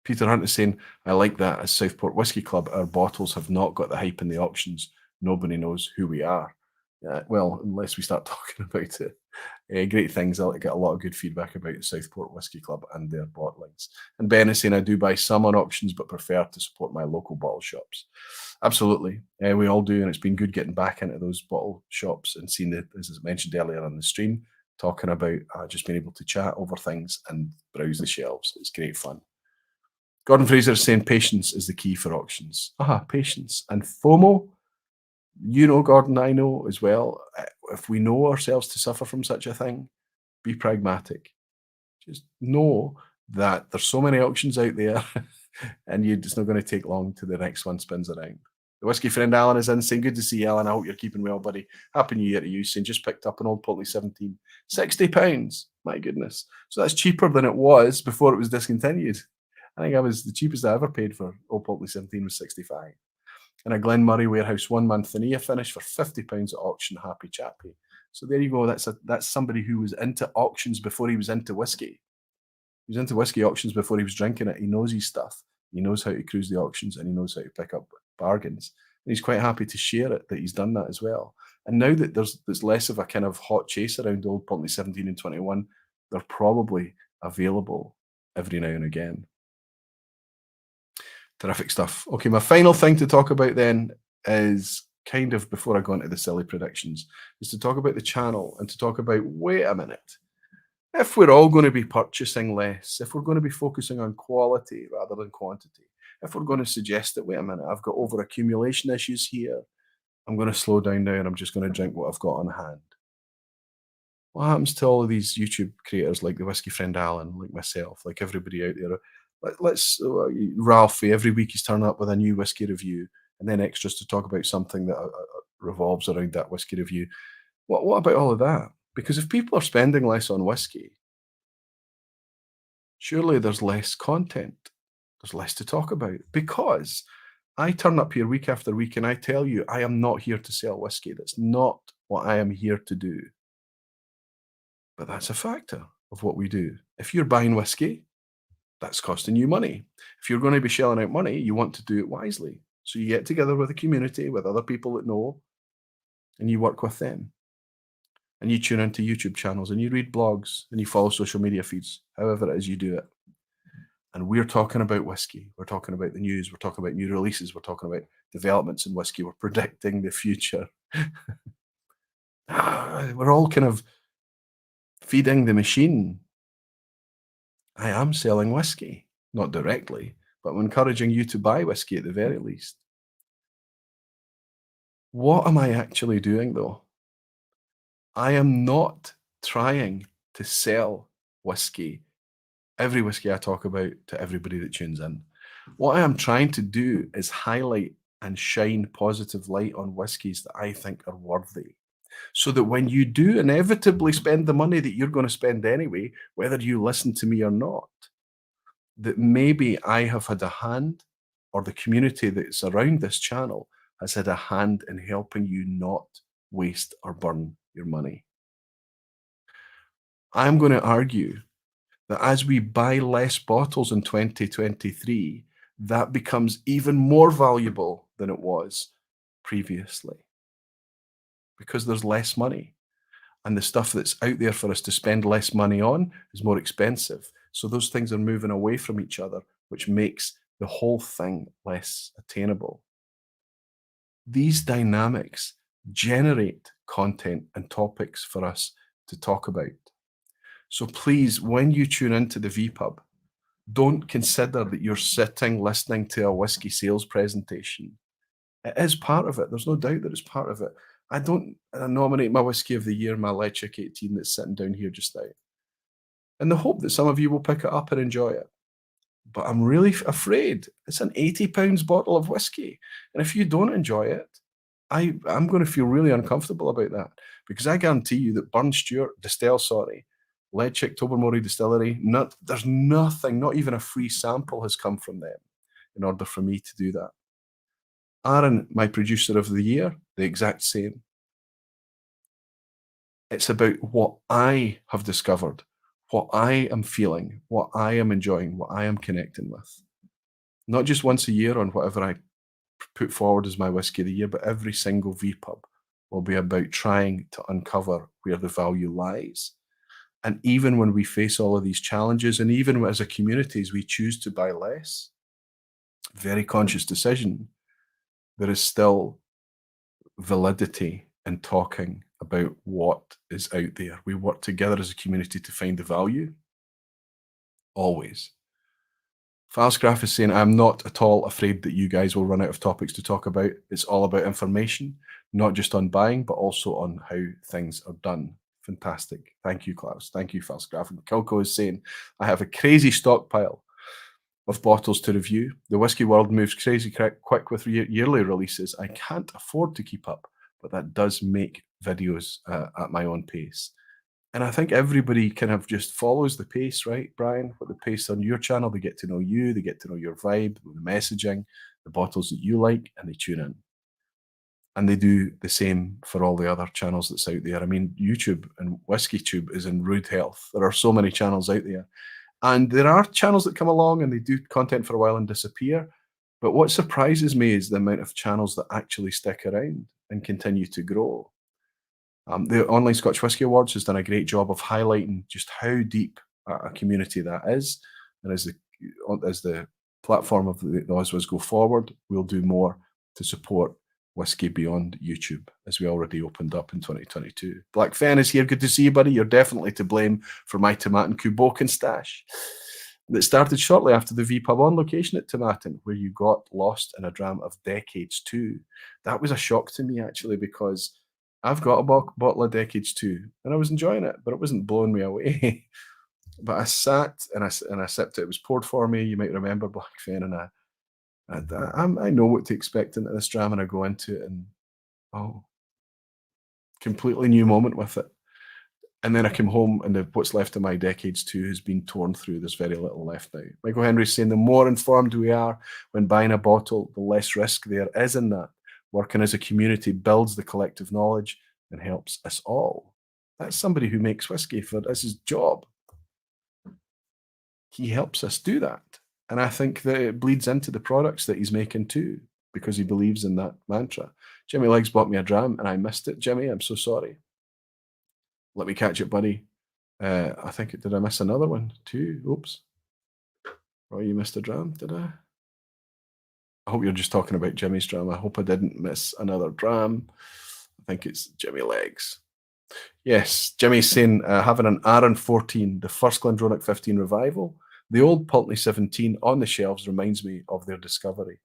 Peter Hunt is saying, I like that. As Southport Whisky Club, our bottles have not got the hype in the auctions. Nobody knows who we are. Well, unless we start talking about it. Great things. I get a lot of good feedback about the Southport Whisky Club and their bottlings. And Ben is saying, I do buy some on auctions, but prefer to support my local bottle shops. Absolutely. We all do. And it's been good getting back into those bottle shops and seeing the, as I mentioned earlier on the stream, talking about just being able to chat over things and browse the shelves. It's great fun. Gordon Fraser is saying patience is the key for auctions. Patience. And FOMO, you know, Gordon, I know as well. If we know ourselves to suffer from such a thing, be pragmatic. Just know that there's so many auctions out there and it's not going to take long till the next one spins around. The whiskey friend Alan is in saying, good to see you, Alan. I hope you're keeping well, buddy. Happy New Year to you. Saying, just picked up an Old Portly 17. £60. My goodness. So that's cheaper than it was before it was discontinued. I think the cheapest I ever paid for Old Portly 17 was 65. And a Glen Murray Warehouse 1 month Thania finish for £50 at auction. Happy chappy. So there you go. That's somebody who was into auctions before he was into whiskey. He was into whiskey auctions before he was drinking it. He knows his stuff. He knows how to cruise the auctions and he knows how to pick up bargains. And he's quite happy to share it that he's done that as well. And now that there's less of a kind of hot chase around Old Pulteney 17 and 21, they're probably available every now and again. Terrific stuff. Okay, my final thing to talk about then is kind of before I go into the silly predictions, is to talk about the channel and to talk about, wait a minute, if we're all going to be purchasing less, if we're going to be focusing on quality rather than quantity, if we're going to suggest that, wait a minute, I've got over accumulation issues here, I'm going to slow down now and I'm just going to drink what I've got on hand. What happens to all of these YouTube creators like the Whiskey Friend Alan, like myself, like everybody out there? Let's Ralphie, every week he's turning up with a new whiskey review and then extras to talk about something that revolves around that whiskey review. What about all of that? Because if people are spending less on whiskey, surely there's less content. There's less to talk about. Because I turn up here week after week and I tell you, I am not here to sell whiskey. That's not what I am here to do. But that's a factor of what we do. If you're buying whiskey, that's costing you money. If you're going to be shelling out money, you want to do it wisely. So you get together with a community, with other people that know, and you work with them. And you tune into YouTube channels and you read blogs and you follow social media feeds, however it is you do it. And we're talking about whiskey. We're talking about the news. We're talking about new releases. We're talking about developments in whiskey. We're predicting the future. We're all kind of feeding the machine. I am selling whiskey, not directly, but I'm encouraging you to buy whiskey at the very least. What am I actually doing though? I am not trying to sell whiskey, every whiskey I talk about, to everybody that tunes in. What I am trying to do is highlight and shine positive light on whiskies that I think are worthy. So that when you do inevitably spend the money that you're going to spend anyway, whether you listen to me or not, that maybe I have had a hand, or the community that's around this channel has had a hand in helping you not waste or burn your money. I'm going to argue that as we buy less bottles in 2023, that becomes even more valuable than it was previously, because there's less money. And the stuff that's out there for us to spend less money on is more expensive. So those things are moving away from each other, which makes the whole thing less attainable. These dynamics generate content and topics for us to talk about. So please, when you tune into the vPub, don't consider that you're sitting listening to a whiskey sales presentation. It is part of it. There's no doubt that it's part of it. I don't nominate my whiskey of the year, my Lechick 18 that's sitting down here just now, in the hope that some of you will pick it up and enjoy it. But I'm really afraid it's an £80 bottle of whiskey. And if you don't enjoy it, I'm going to feel really uncomfortable about that, because I guarantee you that Lechick Tobermory Distillery, there's nothing, not even a free sample has come from them in order for me to do that. Arran, my producer of the year, the exact same. It's about what I have discovered, what I am feeling, what I am enjoying, what I am connecting with. Not just once a year on whatever I put forward as my whiskey of the year, but every single vPub will be about trying to uncover where the value lies. And even when we face all of these challenges, and even as a community, as we choose to buy less, very conscious decision, there is still validity in talking about what is out there. We work together as a community to find the value, always. Falsgraph is saying, I'm not at all afraid that you guys will run out of topics to talk about. It's all about information, not just on buying, but also on how things are done. Fantastic. Thank you, Klaus. Thank you, Falsgraph. And Kilco is saying, I have a crazy stockpile of bottles to review. The whiskey world moves crazy quick with yearly releases. I can't afford to keep up, but that does make videos at my own pace. And I think everybody kind of just follows the pace, right, Brian? What the pace on your channel, they get to know you, they get to know your vibe, the messaging, the bottles that you like, and they tune in. And they do the same for all the other channels that's out there. I mean, YouTube and WhiskeyTube is in rude health. There are so many channels out there. And there are channels that come along and they do content for a while and disappear. But what surprises me is the amount of channels that actually stick around and continue to grow. The Online Scotch Whisky Awards has done a great job of highlighting just how deep a community that is. And as the platform of the Oswas go forward, we'll do more to support whisky beyond YouTube, as we already opened up in 2022. Black Fen is here. Good to see you, buddy. You're definitely to blame for my Tomatin Kuboken stash that started shortly after the vPub on location at Tomatin, where you got lost in a dram of Decades 2. That was a shock to me, actually, because I've got a bottle of Decades 2, and I was enjoying it, but it wasn't blowing me away. But I sat and I sipped it. It was poured for me. You might remember Black Fen, and I know what to expect into this dram, and I go into it, and oh, completely new moment with it. And then I came home, and what's left of my Decades 2 has been torn through. There's very little left now. Michael Henry's saying the more informed we are when buying a bottle, the less risk there is in that. Working as a community builds the collective knowledge and helps us all. That's somebody who makes whiskey for that's his job. He helps us do that. And I think that it bleeds into the products that he's making too, because he believes in that mantra. Jimmy Legs bought me a dram and I missed it. Jimmy, I'm so sorry. Let me catch it, buddy. I think, did I miss another one too? Oops. Oh, you missed a dram, did I? I hope you're just talking about Jimmy's dram. I hope I didn't miss another dram. I think it's Jimmy Legs. Yes, Jimmy's saying having an Arran 14, the first Glendronach 15 revival. The old Pulteney 17 on the shelves reminds me of their discovery.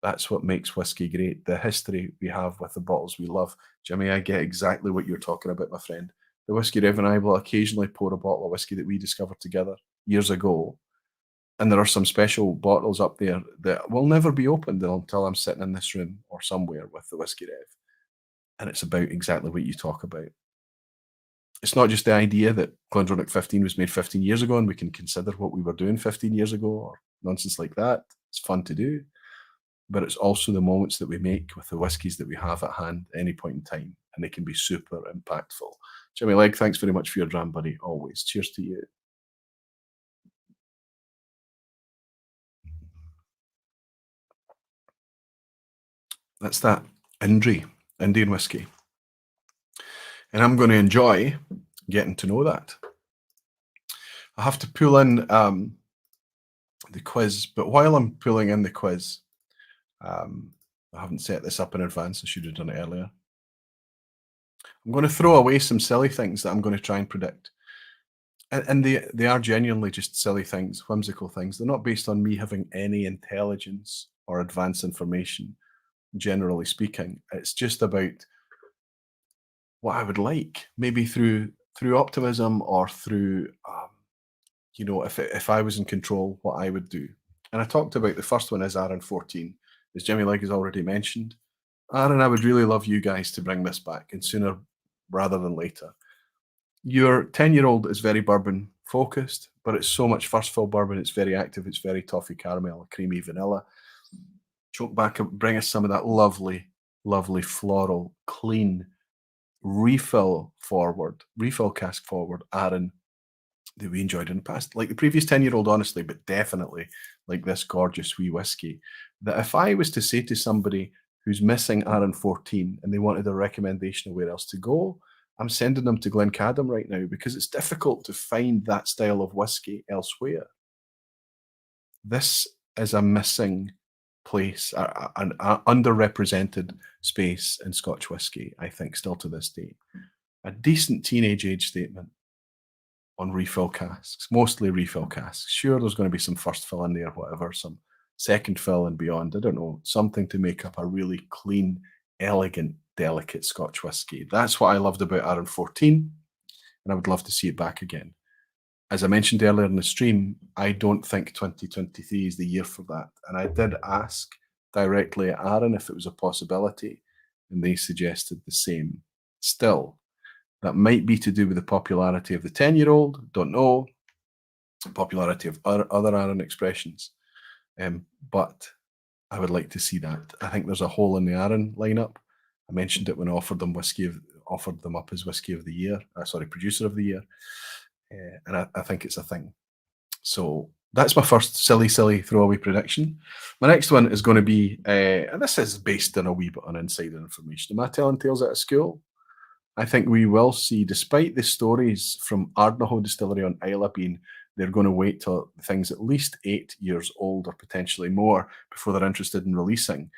That's what makes whiskey great, the history we have with the bottles we love. Jimmy, I get exactly what you're talking about, my friend. The Whiskey Rev and I will occasionally pour a bottle of whiskey that we discovered together years ago. And there are some special bottles up there that will never be opened until I'm sitting in this room or somewhere with the Whiskey Rev. And it's about exactly what you talk about. It's not just the idea that Glendronach 15 was made 15 years ago and we can consider what we were doing 15 years ago or nonsense like that. It's fun to do. But it's also the moments that we make with the whiskies that we have at hand at any point in time, and they can be super impactful. Jimmy Legg, thanks very much for your dram, buddy, always. Cheers to you. That's that Indri, Indian whiskey. And I'm going to enjoy getting to know that. I have to pull in the quiz, but while I'm pulling in the quiz, I haven't set this up in advance. I should have done it earlier. I'm going to throw away some silly things that I'm going to try and predict. And they are genuinely just silly things, whimsical things. They're not based on me having any intelligence or advanced information, generally speaking. It's just about what I would like, maybe through optimism or through, if I was in control, what I would do. And I talked about the first one is Arran 14, as Jimmy Legg has already mentioned. Arran, I would really love you guys to bring this back, and sooner rather than later. Your 10-year-old is very bourbon focused, but it's so much first fill bourbon. It's very active. It's very toffee caramel, creamy vanilla. Choke back and bring us some of that lovely, lovely floral, clean refill cask forward Arran that we enjoyed in the past. Like the previous 10-year-old, honestly, but definitely like this gorgeous wee whiskey. That if I was to say to somebody who's missing Arran 14 and they wanted a recommendation of where else to go, I'm sending them to Glencadam right now because it's difficult to find that style of whiskey elsewhere. This is a missing place, an underrepresented space in Scotch whiskey, I think, still to this day. A decent teenage age statement on refill casks, mostly refill casks. Sure, there's going to be some first fill in there, whatever, some second fill and beyond. I don't know, something to make up a really clean, elegant, delicate Scotch whiskey. That's what I loved about Arran 14, and I would love to see it back again. As I mentioned earlier in the stream, I don't think 2023 is the year for that. And I did ask directly at Arran if it was a possibility, and they suggested the same. Still, that might be to do with the popularity of the 10-year-old, don't know, popularity of other Arran expressions. But I would like to see that. I think there's a hole in the Arran lineup. I mentioned it when I offered them up as Whiskey of the Year, Producer of the Year. And I think it's a thing. So That's my first silly throwaway prediction. My next one is going to be, and this is based on a wee bit on insider information. Am I telling tales out of school? I think we will see, despite the stories from Ardnahoe Distillery on Isla being they're going to wait till things at least 8 years old or potentially more before they're interested in releasing.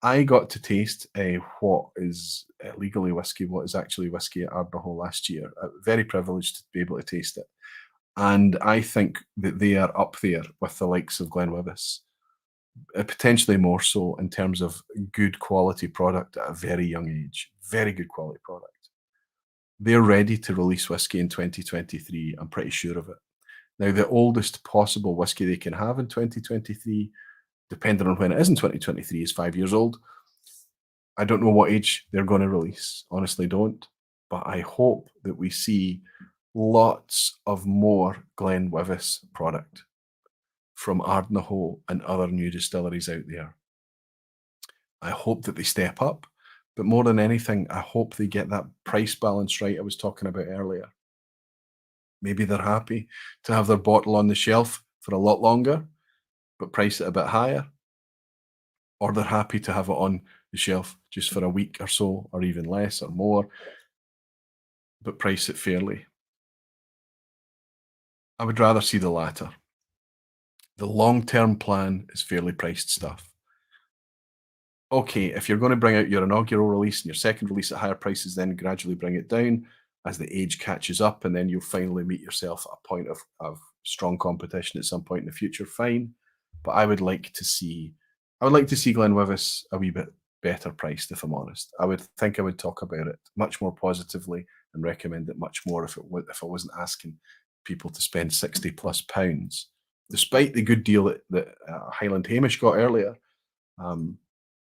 I got to taste what is legally whiskey, what is actually whiskey at Ardnahoe last year. Very privileged to be able to taste it. And I think that they are up there with the likes of Glen Wyvis, potentially more so in terms of good quality product at a very young age. Very good quality product. They're ready to release whiskey in 2023. I'm pretty sure of it. Now, the oldest possible whiskey they can have in 2023, depending on when it is in 2023, is 5 years old. I don't know what age they're going to release. Honestly, don't. But I hope that we see lots of more Glen Wyvis product from Ardnahoe and other new distilleries out there. I hope that they step up, but more than anything, I hope they get that price balance right I was talking about earlier. Maybe they're happy to have their bottle on the shelf for a lot longer, but price it a bit higher. Or they're happy to have it on the shelf just for a week or so, or even less or more, but price it fairly. I would rather see the latter. The long-term plan is fairly priced stuff. Okay, if you're going to bring out your inaugural release and your second release at higher prices, then gradually bring it down as the age catches up, and then you'll finally meet yourself at a point of strong competition at some point in the future, fine. But I would like to see Glen Wyvis a wee bit better priced, if I'm honest. I would talk about it much more positively and recommend it much more if I wasn't asking people to spend £60+, despite the good deal that Highland Hamish got earlier.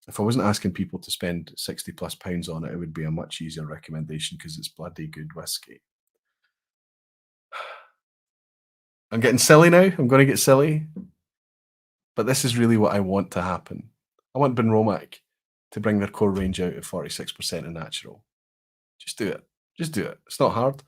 If I wasn't asking people to spend £60+ on it, it would be a much easier recommendation because it's bloody good whiskey. I'm getting silly now. I'm going to get silly. But this is really what I want to happen. I want Benromac to bring their core range out at 46% in natural. Just do it. Just do it. It's not hard.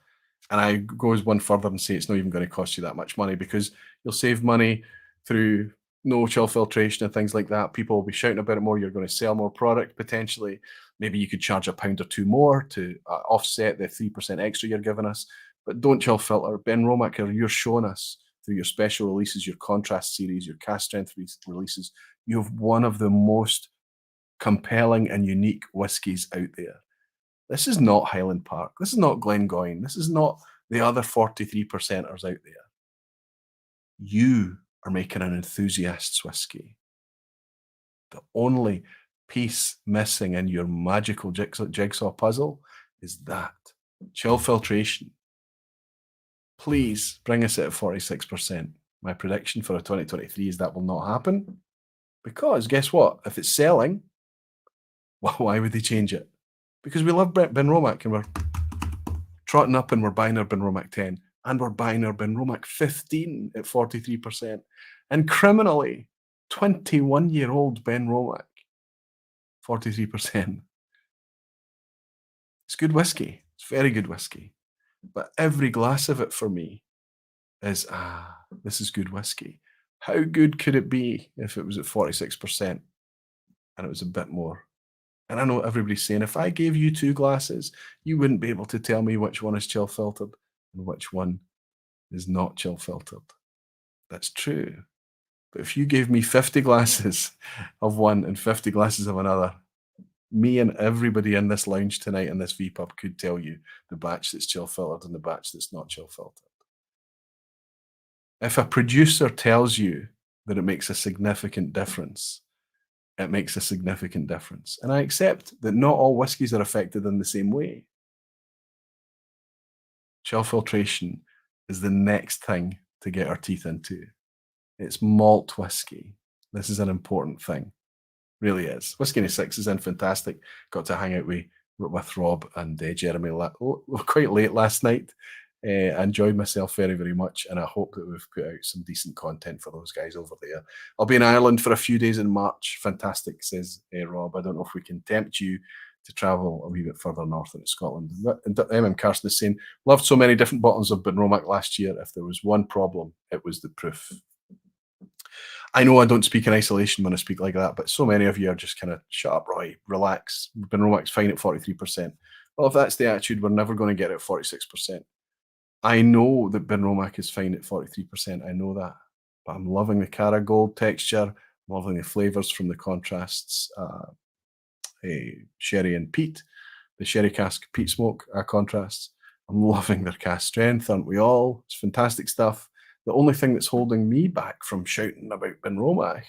And I go one further and say it's not even going to cost you that much money because you'll save money through no chill filtration and things like that. People will be shouting about it more. You're going to sell more product potentially. Maybe you could charge £1 or £2 more to offset the 3% extra you're giving us. But don't chill filter. Benromac, you're showing us through your special releases, your contrast series, your cast strength releases, you have one of the most compelling and unique whiskies out there. This is not Highland Park. This is not Glengoyne. This is not the other 43%ers out there. You are making an enthusiast's whiskey. The only piece missing in your magical jigsaw puzzle is that chill filtration. Please bring us at 46%. My prediction for 2023 is that will not happen because guess what? If it's selling, well, why would they change it? Because we love Benromac and we're trotting up and we're buying our Benromac 10 and we're buying our Benromac 15 at 43%. And criminally, 21-year-old Benromac, 43%. It's good whiskey. It's very good whiskey. But every glass of it for me is, this is good whiskey. How good could it be if it was at 46% and it was a bit more? And I know everybody's saying, if I gave you 2 glasses, you wouldn't be able to tell me which one is chill filtered and which one is not chill filtered. That's true. But if you gave me 50 glasses of one and 50 glasses of another, me and everybody in this lounge tonight in this vPub could tell you the batch that's chill filtered and the batch that's not chill filtered. If a producer tells you that it makes a significant difference, it makes a significant difference. And I accept that not all whiskies are affected in the same way. Chill filtration is the next thing to get our teeth into. It's malt whiskey. This is an important thing. Really is. Whiskey in a Six is in fantastic. Got to hang out with Rob and Jeremy quite late last night. Enjoyed myself very, very much, and I hope that we've put out some decent content for those guys over there. I'll be in Ireland for a few days in March. Fantastic, says Rob. I don't know if we can tempt you to travel a wee bit further north into Scotland. And Carson is saying, loved so many different bottles of Benromac last year. If there was one problem, it was the proof. I know I don't speak in isolation when I speak like that, but so many of you are just kind of shut up, Roy, relax. Benromac's fine at 43%. Well, if that's the attitude, we're never going to get it at 46%. I know that Benromac is fine at 43%. I know that. But I'm loving the Cara Gold texture. I'm loving the flavors from the contrasts, sherry and peat, the sherry cask peat smoke contrasts. I'm loving their cask strength, aren't we all? It's fantastic stuff. The only thing that's holding me back from shouting about Benromac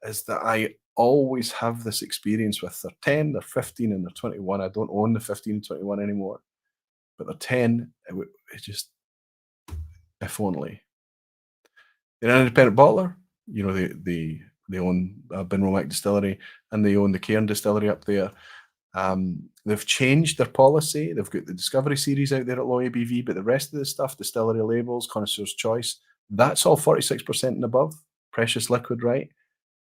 is that I always have this experience with their 10, their 15, and their 21. I don't own the 15 and 21 anymore, but their 10, it just, if only. They're an independent bottler. You know, they own Benromac Distillery, and they own the Cairn Distillery up there. They've changed their policy. They've got the Discovery series out there at low ABV, but the rest of the stuff, distillery labels, connoisseur's choice, that's all 46% and above. Precious liquid, right?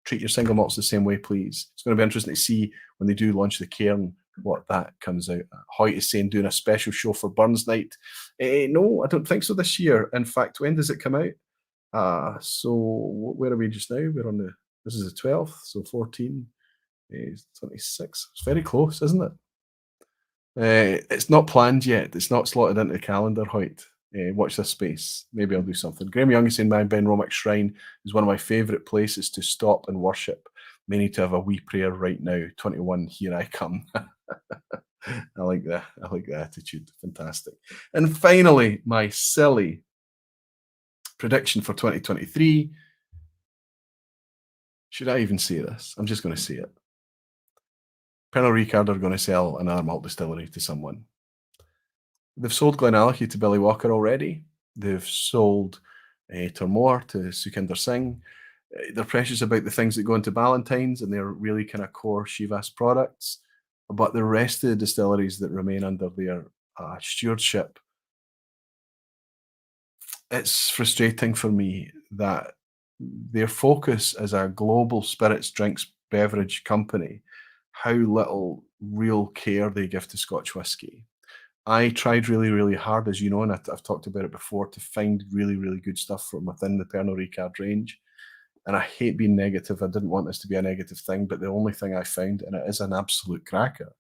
Treat your single malts the same way, please. It's going to be interesting to see when they do launch the Cairn what that comes out. Hoyt is saying doing a special show for Burns Night. No, I don't think so this year. In fact, when does it come out? So where are we just now? We're on this is the 12th, so 14 is 26. It's very close, isn't it? It's not planned yet. It's not slotted into the calendar, Hoyt. Watch this space. Maybe I'll do something. Graham Young is saying my Benromac Shrine is one of my favourite places to stop and worship. May need to have a wee prayer right now. 21, here I come. I like that. I like the attitude. Fantastic. And finally, my silly prediction for 2023. Should I even say this? I'm just going to say it. Pernod Ricard are going to sell another malt distillery to someone. They've sold Glenallachie to Billy Walker already. They've sold Tormore to Sukinder Singh. They're precious about the things that go into Ballantines, and they're really kind of core Chivas products. But the rest of the distilleries that remain under their stewardship, it's frustrating for me that their focus as a global spirits, drinks, beverage company, how little real care they give to Scotch whisky. I tried really, really hard, as you know, and I've talked about it before, to find really, really good stuff from within the Pernod Ricard range. And I hate being negative. I didn't want this to be a negative thing, but the only thing I found, and it is an absolute cracker,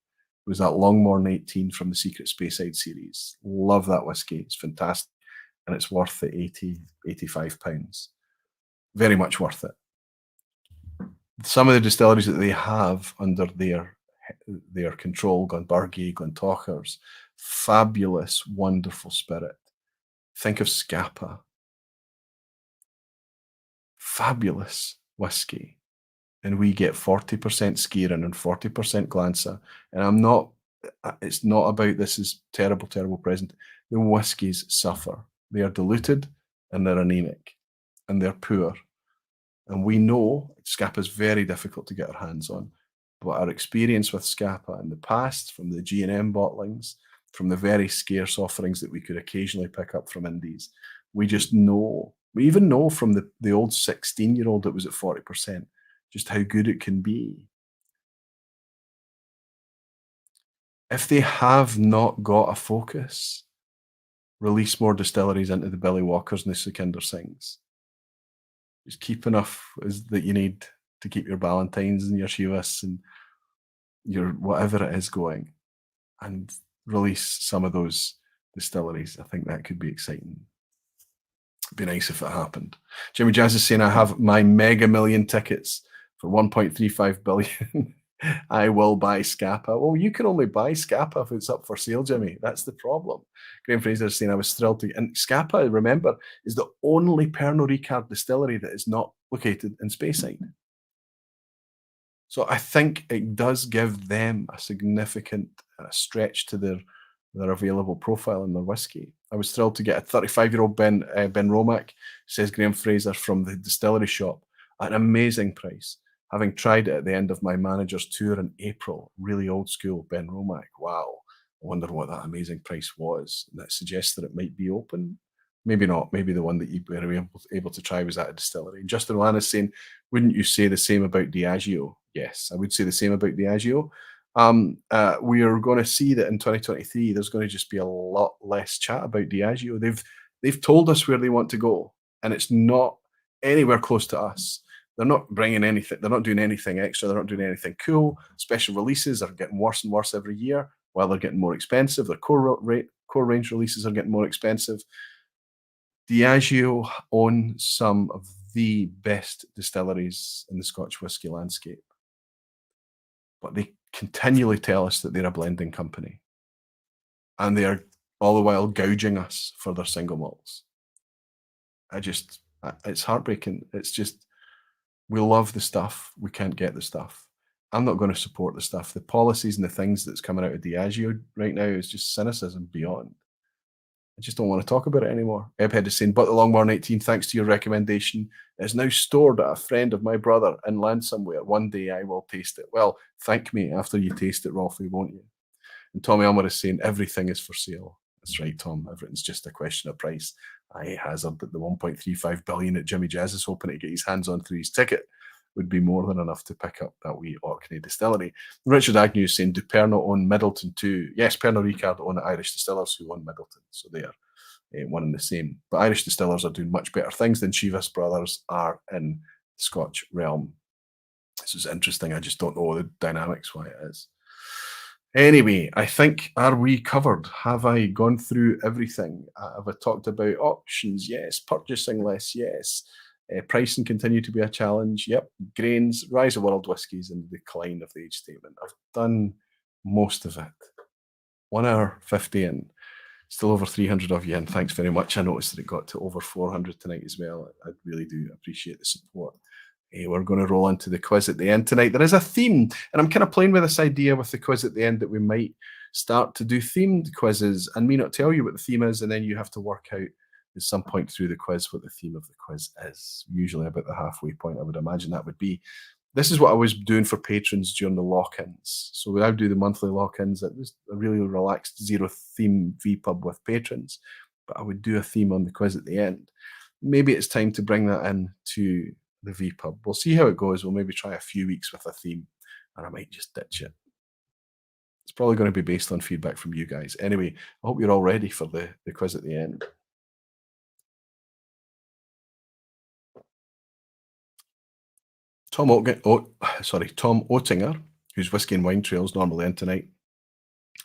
was that Longmorn 18 from the Secret Speyside series. Love that whiskey. It's fantastic. And it's worth the 80, 85 pounds. Very much worth it. Some of the distilleries that they have under their control, Glenburgie, Glentochers, fabulous, wonderful spirit. Think of Scapa. Fabulous whiskey. And we get 40% Skiren and 40% Glansa. And it's not about this is terrible, terrible present. The whiskies suffer. They are diluted and they're anemic and they're poor. And we know Scapa is very difficult to get our hands on. But our experience with Scapa in the past, from the G&M bottlings, from the very scarce offerings that we could occasionally pick up from indies, we just know. We even know from the old 16-year-old that was at 40%, just how good it can be. If they have not got a focus, release more distilleries into the Billy Walkers and the Sukinder Singhs. Just keep enough that you need to keep your Ballantines and your Chivas and your whatever it is going, and release some of those distilleries. I think that could be exciting. It'd be nice if it happened. Jimmy Jazz is saying I have my Mega Million tickets for 1.35 billion. I will buy Scapa. Well, you can only buy Scapa if it's up for sale, Jimmy. That's the problem. Graham Fraser is saying I was thrilled to. And Scapa, remember, is the only Pernod Ricard distillery that is not located in Speyside. So I think it does give them a significant stretch to their available profile in their whiskey. I was thrilled to get a 35-year-old Benromac, says Graham Fraser, from the distillery shop at an amazing price. Having tried it at the end of my manager's tour in April, really old school Benromac. Wow. I wonder what that amazing price was. And that suggests that it might be open. Maybe not. Maybe the one that you were able to try was at a distillery. And Justin Lan is saying, wouldn't you say the same about Diageo? Yes, I would say the same about Diageo. We are going to see that in 2023, there's going to just be a lot less chat about Diageo. They've told us where they want to go, and it's not anywhere close to us. They're not bringing anything. They're not doing anything extra. They're not doing anything cool. Special releases are getting worse and worse every year, while they're getting more expensive. Their core range releases are getting more expensive. Diageo own some of the best distilleries in the Scotch whisky landscape, but they continually tell us that they're a blending company, and they are all the while gouging us for their single malts. It's heartbreaking. It's just, we love the stuff, we can't get the stuff. I'm not going to support the stuff. The policies and the things that's coming out of Diageo right now is just cynicism beyond. I just don't want to talk about it anymore. Ebhead is saying, but the Longmorn 18, thanks to your recommendation, is now stored at a friend of my brother inland somewhere. One day I will taste it. Well, thank me after you taste it, Rolfie, won't you? And Tommy Elmer is saying, everything is for sale. That's right, Tom. Everything's just a question of price. I hazard that the 1.35 billion that Jimmy Jazz is hoping to get his hands on through his ticket would be more than enough to pick up that wee Orkney distillery. Richard Agnew is saying, do Pernod own Middleton too? Yes, Pernod Ricard own Irish Distillers who own Middleton, so they are one and the same. But Irish Distillers are doing much better things than Chivas Brothers are in the Scotch realm. This is interesting. I just don't know the dynamics why it is. Anyway, I think, are we covered? Have I gone through everything? Have I talked about options? Yes. Purchasing less? Yes. Pricing continue to be a challenge? Yep. Grains, rise of world whiskies, and the decline of the age statement. I've done most of it. 1 hour 50 in. Still over 300 of you, and thanks very much. I noticed that it got to over 400 tonight as well. I really do appreciate the support. We're going to roll into the quiz at the end tonight. There is a theme, and I'm kind of playing with this idea with the quiz at the end that we might start to do themed quizzes and me not tell you what the theme is, and then you have to work out at some point through the quiz what the theme of the quiz is. Usually about the halfway point, I would imagine that would be. This is what I was doing for patrons during the lock-ins. So when I do the monthly lock-ins, it was a really relaxed zero theme vPub with patrons, but I would do a theme on the quiz at the end. Maybe it's time to bring that in to the vPub. We'll see how it goes. We'll maybe try a few weeks with a theme, and I might just ditch it. It's probably going to be based on feedback from you guys. Anyway, I hope you're all ready for the quiz at the end. Tom Oettinger, who's Whiskey and Wine Trails normally in tonight,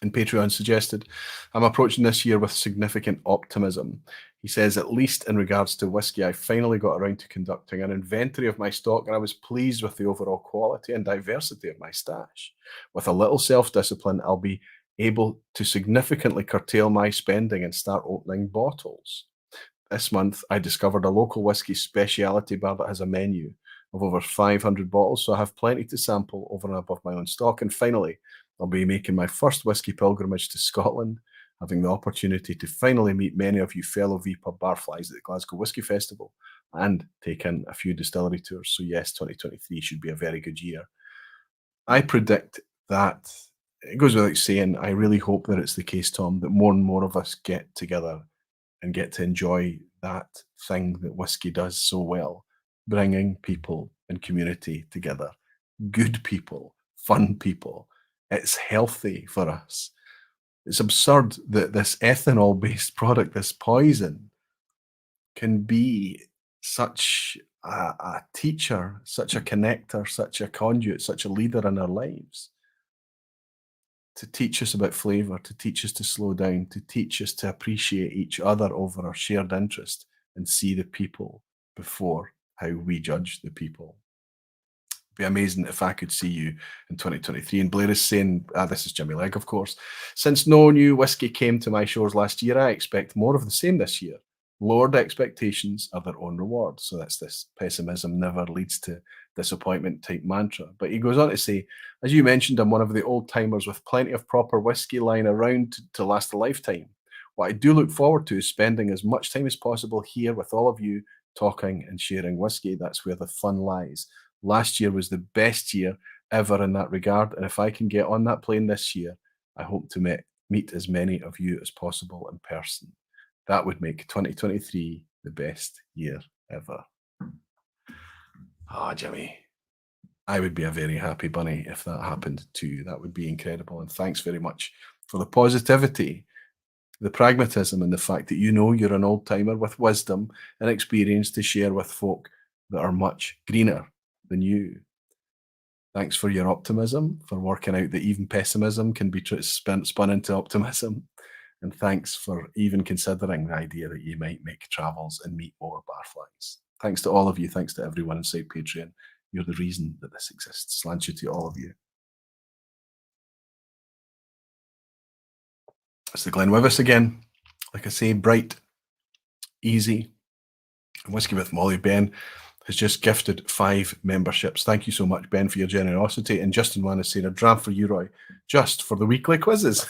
and Patreon suggested, I'm approaching this year with significant optimism. He says, at least in regards to whiskey, I finally got around to conducting an inventory of my stock, and I was pleased with the overall quality and diversity of my stash. With a little self-discipline, I'll be able to significantly curtail my spending and start opening bottles. This month, I discovered a local whiskey speciality bar that has a menu of over 500 bottles, so I have plenty to sample over and above my own stock. And finally, I'll be making my first whiskey pilgrimage to Scotland, having the opportunity to finally meet many of you fellow vPub Barflies at the Glasgow Whisky Festival and take in a few distillery tours. So yes, 2023 should be a very good year. I predict that, it goes without saying, I really hope that it's the case, Tom, that more and more of us get together and get to enjoy that thing that whiskey does so well, bringing people and community together. Good people, fun people. It's healthy for us. It's absurd that this ethanol-based product, this poison, can be such a teacher, such a connector, such a conduit, such a leader in our lives. To teach us about flavour, to teach us to slow down, to teach us to appreciate each other over our shared interest and see the people before how we judge the people. It'd be amazing if I could see you in 2023. And Blair is saying, this is Jimmy Legg, of course. Since no new whiskey came to my shores last year, I expect more of the same this year. Lowered expectations are their own reward. So that's this pessimism never leads to disappointment type mantra. But he goes on to say, as you mentioned, I'm one of the old timers with plenty of proper whiskey lying around to last a lifetime. What I do look forward to is spending as much time as possible here with all of you, talking and sharing whiskey. That's where the fun lies. Last year was the best year ever in that regard. And if I can get on that plane this year, I hope to meet as many of you as possible in person. That would make 2023 the best year ever. Ah, Jimmy, I would be a very happy bunny if that happened too. That would be incredible. And thanks very much for the positivity, the pragmatism, and the fact that you know you're an old timer with wisdom and experience to share with folk that are much greener than you. Thanks for your optimism, for working out that even pessimism can be spun into optimism. And thanks for even considering the idea that you might make travels and meet more barflies. Thanks to all of you. Thanks to everyone inside Patreon. You're the reason that this exists. Slancha to all of you. It's the Glen Wyvis again. Like I say, bright, easy. Whiskey with Molly. Ben has just gifted 5 memberships. Thank you so much, Ben, for your generosity. And Justin Wan is saying a dram for you, Roy, just for the weekly quizzes.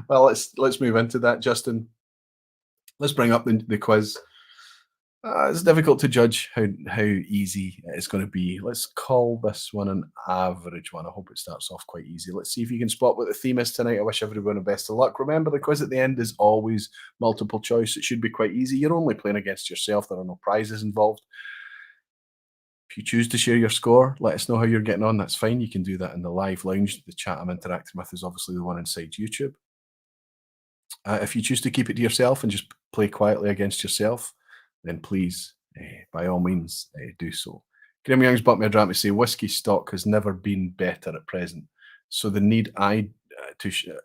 Well, let's move into that, Justin. Let's bring up the quiz. It's difficult to judge how easy it's going to be. Let's call this one an average one. I hope it starts off quite easy. Let's see if you can spot what the theme is tonight. I wish everyone the best of luck. Remember, the quiz at the end is always multiple choice. It should be quite easy. You're only playing against yourself. There are no prizes involved. If you choose to share your score, let us know how you're getting on. That's fine. You can do that in the live lounge. The chat I'm interacting with is obviously the one inside YouTube. If you choose to keep it to yourself and just play quietly against yourself, then please, by all means, do so. Graham Young's bought me a dram to say whiskey stock has never been better at present. So the need to share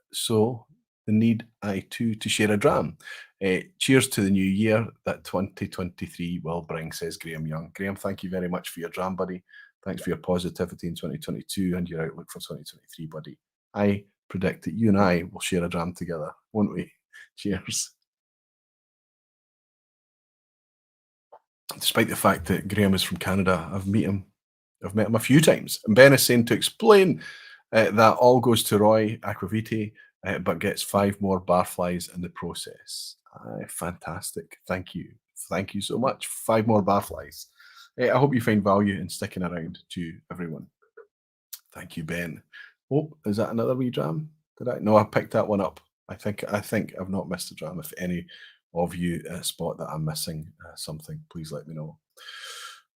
a dram. Cheers to the new year that 2023 will bring, says Graham Young. Graham, thank you very much for your dram, buddy. Thanks for your positivity in 2022 and your outlook for 2023, buddy. I predict that you and I will share a dram together, won't we? Cheers. Despite the fact that Graham is from Canada, I've met him a few times. And Ben is saying to explain that all goes to Roy Aquaviti, but gets 5 more barflies in the process. Fantastic. Thank you. Thank you so much. 5 more barflies. I hope you find value in sticking around to everyone. Thank you, Ben. Oh, is that another wee dram? Did I? No, I picked that one up. I think I've not missed a dram. If any of you spot that I'm missing something, please let me know.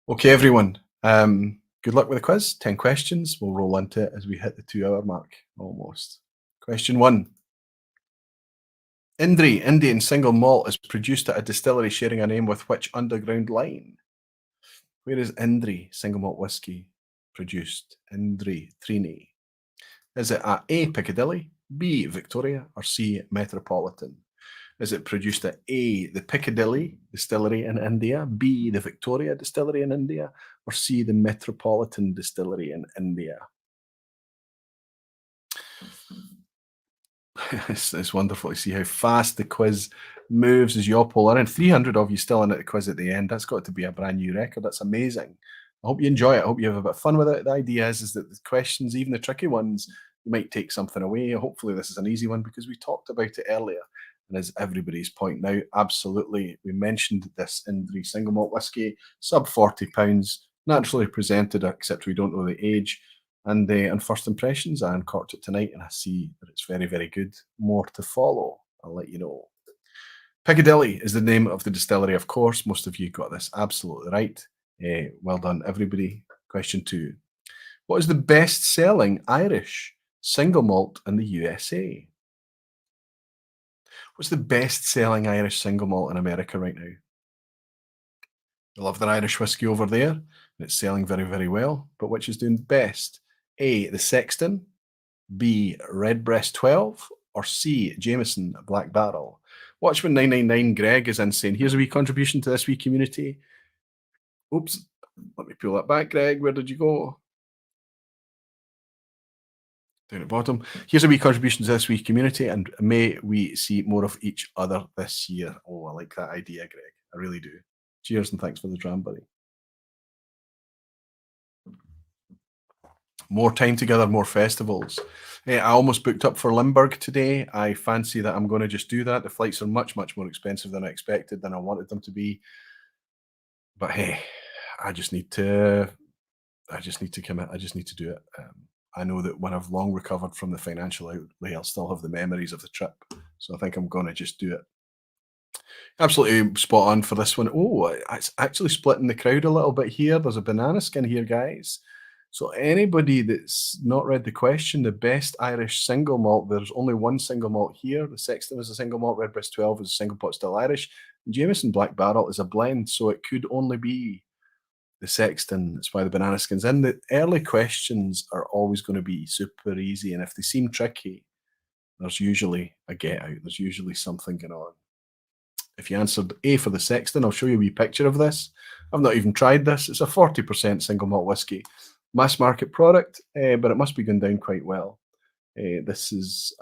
Okay, everyone. Good luck with the quiz. 10 questions. We'll roll into it as we hit the 2-hour mark almost. Question 1. Indri, Indian single malt, is produced at a distillery sharing a name with which underground line? Where is Indri single malt whiskey produced? Indri, Trini. Is it at A, Piccadilly, B, Victoria, or C, Metropolitan? Is it produced at A, the Piccadilly Distillery in India, B, the Victoria Distillery in India, or C, the Metropolitan Distillery in India? It's wonderful to see how fast the quiz moves as you all pull in. 300 of you still in at the quiz at the end. That's got to be a brand new record. That's amazing. I hope you enjoy it. I hope you have a bit of fun with it. The idea is that the questions, even the tricky ones, you might take something away. Hopefully this is an easy one because we talked about it earlier. And as everybody's pointing out, absolutely, we mentioned this Indri single malt whiskey, sub £40, naturally presented, except we don't know the age. And on first impressions, I uncorked it tonight and I see that it's very, very good. More to follow. I'll let you know. Piccadilly is the name of the distillery, of course. Most of you got this absolutely right. Well done, everybody. Question 2. What is the best-selling Irish single malt in the USA? What's the best-selling Irish single malt in America right now? I love their Irish whiskey over there, and it's selling very, very well. But which is doing best? A, the Sexton, B, Redbreast 12, or C, Jameson Black Barrel? Watchman 999 Greg is in saying, here's a wee contribution to this wee community. Oops, let me pull that back, Greg. Where did you go? Down at the bottom. Here's a wee contribution to this wee community, and may we see more of each other this year. Oh, I like that idea, Greg. I really do. Cheers and thanks for the dram, buddy. More time together, more festivals. I almost booked up for Limburg today. I fancy that I'm going to just do that. The flights are much, much more expensive than I expected, than I wanted them to be. But hey, I just need to commit. I just need to do it. I know that when I've long recovered from the financial outlay, I'll still have the memories of the trip. So I think I'm going to just do it. Absolutely spot on for this one. Oh, it's actually splitting the crowd a little bit here. There's a banana skin here, guys. So anybody that's not read the question, the best Irish single malt, there's only one single malt here. The Sexton is a single malt, Redbreast 12 is a single pot still Irish. And Jameson Black Barrel is a blend, so it could only be the Sexton. That's why the banana skin's in. The early questions are always going to be super easy, and if they seem tricky, there's usually a get out. There's usually something going on. If you answered A for the Sexton, I'll show you a wee picture of this. I've not even tried this. It's a 40% single malt whiskey, mass market product, but it must be going down quite well. This is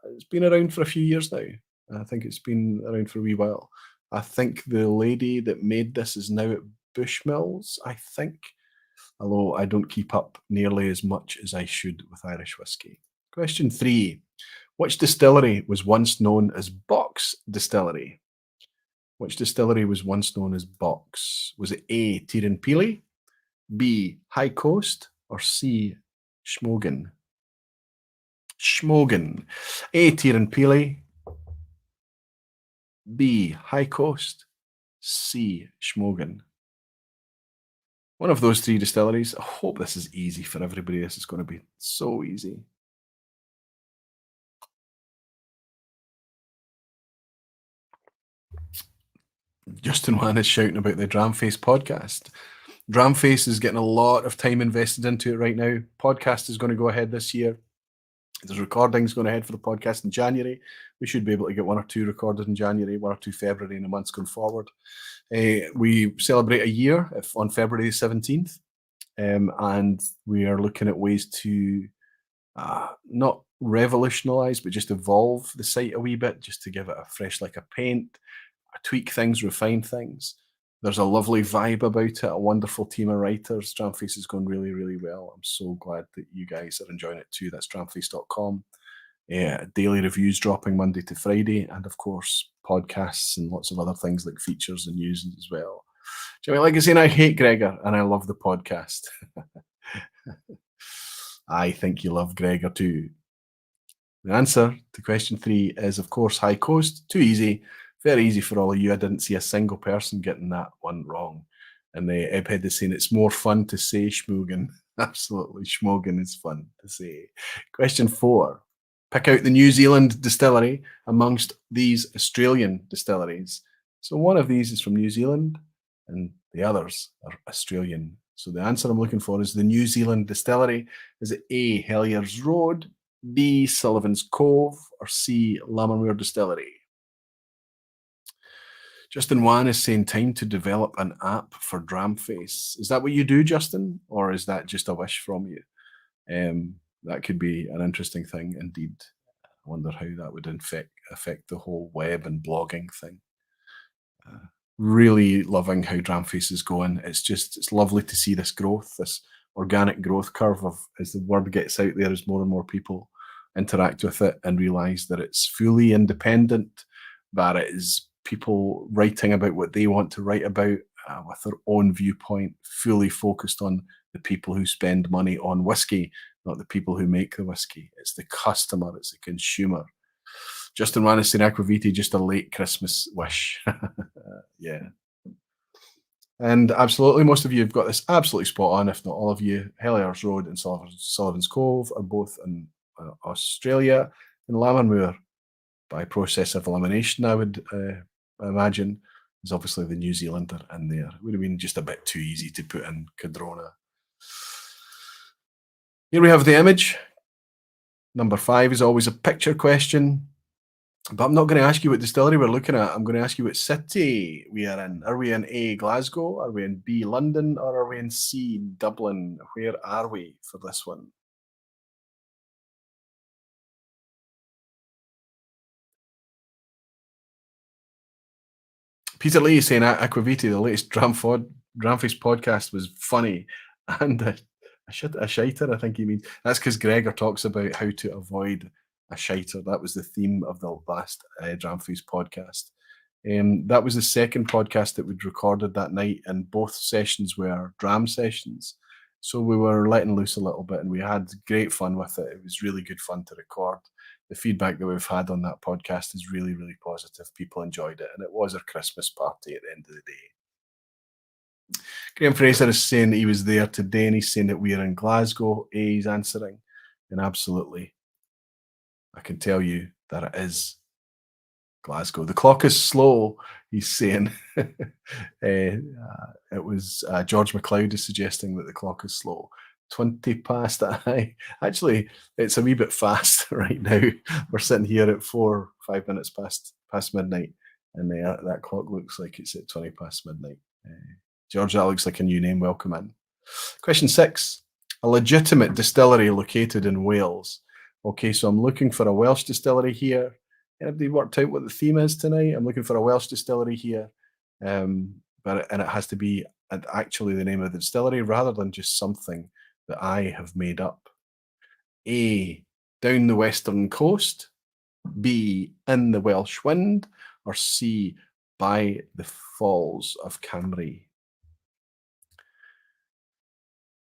it's been around for a few years now. I think it's been around for a wee while. I think the lady that made this is now at Bushmills, I think, although I don't keep up nearly as much as I should with Irish whiskey. Question 3. Which distillery was once known as Box Distillery? Which distillery was once known as Box? Was it A, Tiri, B, High Coast, or C, Schmogan? Schmogan. A, Tiri, B, High Coast, C, Schmogan. One of those 3 distilleries. I hope this is easy for everybody. This is going to be so easy. Justin Wan is shouting about the Dramface podcast. Dramface is getting a lot of time invested into it right now. Podcast is going to go ahead this year. There's recordings going ahead for the podcast in January. We should be able to get 1 or 2 recorded in January, 1 or 2 February, in the months going forward. We celebrate a year on February the 17th, and we are looking at ways to not revolutionise, but just evolve the site a wee bit, just to give it a fresh lick of paint, tweak things, refine things. There's a lovely vibe about it, a wonderful team of writers. Dramface is going really, really well. I'm so glad that you guys are enjoying it too. That's dramface.com. Daily reviews dropping Monday to Friday, and of course, podcasts and lots of other things like features and news as well. Jimmy Legacy and I hate Gregor, and I love the podcast. I think you love Gregor too. The answer to question 3 is, of course, High Coast. Too easy. Very easy for all of you. I didn't see a single person getting that one wrong. And the Ebhead is saying it's more fun to say Schmogan. Absolutely. Schmogan is fun to say. Question 4. Pick out the New Zealand distillery amongst these Australian distilleries. So one of these is from New Zealand and the others are Australian. So the answer I'm looking for is the New Zealand distillery. Is it A, Hellier's Road, B, Sullivan's Cove, or C, Lammermuir Distillery? Justin Wan is saying time to develop an app for Dramface. Is that what you do, Justin? Or is that just a wish from you? That could be an interesting thing indeed. I wonder how that would affect the whole web and blogging thing. Really loving how Dramface is going. It's lovely to see this growth, this organic growth curve of as the word gets out there, as more and more people interact with it and realize that it's fully independent, that it is people writing about what they want to write about with their own viewpoint, fully focused on the people who spend money on whiskey, not the people who make the whiskey. It's the customer, it's the consumer. Justin Wan is saying Aquaviti, just a late Christmas wish. Yeah. And absolutely, most of you have got this absolutely spot on, if not all of you. Hellier's Road and Sullivan's Cove are both in Australia, and Lammermuir, by process of elimination, I would imagine, is obviously the New Zealander in there. It would have been just a bit too easy to put in Cadrona. Here we have the image. Number 5 is always a picture question, but I'm not going to ask you what distillery we're looking at. I'm going to ask you what city we are in. Are we in A, Glasgow? Are we in B, London? Or are we in C, Dublin? Where are we for this one? Peter Lee is saying Aquaviti, the latest Dramface podcast was funny and a shiter, I think he means. That's because Gregor talks about how to avoid a shiter. That was the theme of the last Dramface podcast. That was the second podcast that we'd recorded that night, and both sessions were dram sessions. So we were letting loose a little bit, and we had great fun with it. It was really good fun to record. The feedback that we've had on that podcast is really, really positive. People enjoyed it, and it was a Christmas party at the end of the day. Graham Fraser is saying that he was there today, and he's saying that we are in Glasgow. He's answering, and absolutely, I can tell you that it is Glasgow. The clock is slow, he's saying. It was George MacLeod is suggesting that the clock is slow. 20 past, aye. Actually, it's a wee bit fast right now. We're sitting here at 5 minutes past midnight, and that clock looks like it's at 20 past midnight. George, that looks like a new name. Welcome in. Question 6. A legitimate distillery located in Wales. Okay, so I'm looking for a Welsh distillery here. Anybody worked out what the theme is tonight? I'm looking for a Welsh distillery here. And it has to be actually the name of the distillery rather than just something that I have made up. A, down the western coast. B, in the Welsh wind. Or C, by the Falls of Camry.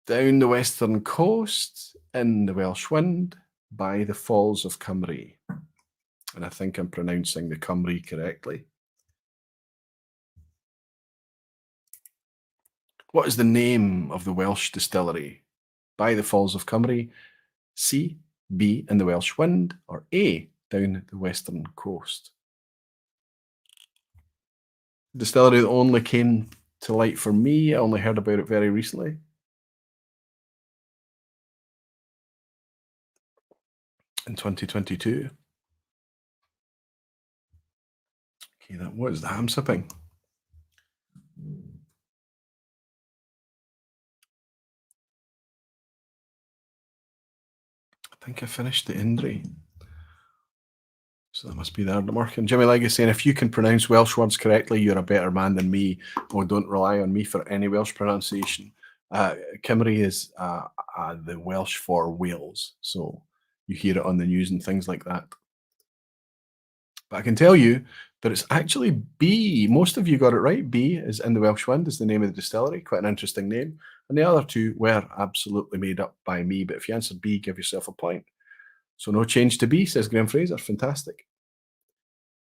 Down the western coast, in the Welsh wind, by the Falls of Camry. And I think I'm pronouncing the Cymru correctly. What is the name of the Welsh distillery? By the Falls of Camry, C, B, in the Welsh wind, or A, down the western coast? Distillery that only came to light for me. I only heard about it very recently. In 2022. Okay, what is the ham sipping? I think I finished the Indri. So that must be the Ardnamurchan. Jimmy Legg is saying, if you can pronounce Welsh words correctly, you're a better man than me. Oh, don't rely on me for any Welsh pronunciation. Cymru is the Welsh for Wales. So you hear it on the news and things like that. But I can tell you that it's actually B. Most of you got it right. B is in the Welsh wind is the name of the distillery. Quite an interesting name. And the other two were absolutely made up by me. But if you answered B, give yourself a point. So no change to B, says Graham Fraser. Fantastic.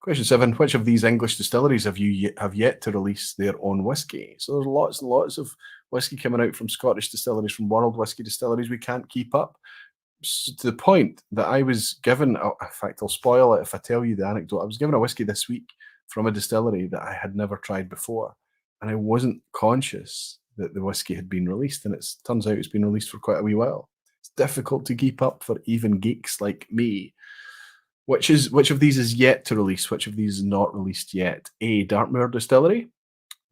Question 7. Which of these English distilleries have yet to release their own whiskey? So there's lots and lots of whiskey coming out from Scottish distilleries, from world whiskey distilleries. We can't keep up. To the point that I was given, in fact, I'll spoil it if I tell you the anecdote. I was given a whiskey this week from a distillery that I had never tried before, and I wasn't conscious that the whiskey had been released, and it turns out it's been released for quite a wee while. It's difficult to keep up for even geeks like me. Which of these is yet to release? Which of these is not released yet? A, Dartmoor Distillery,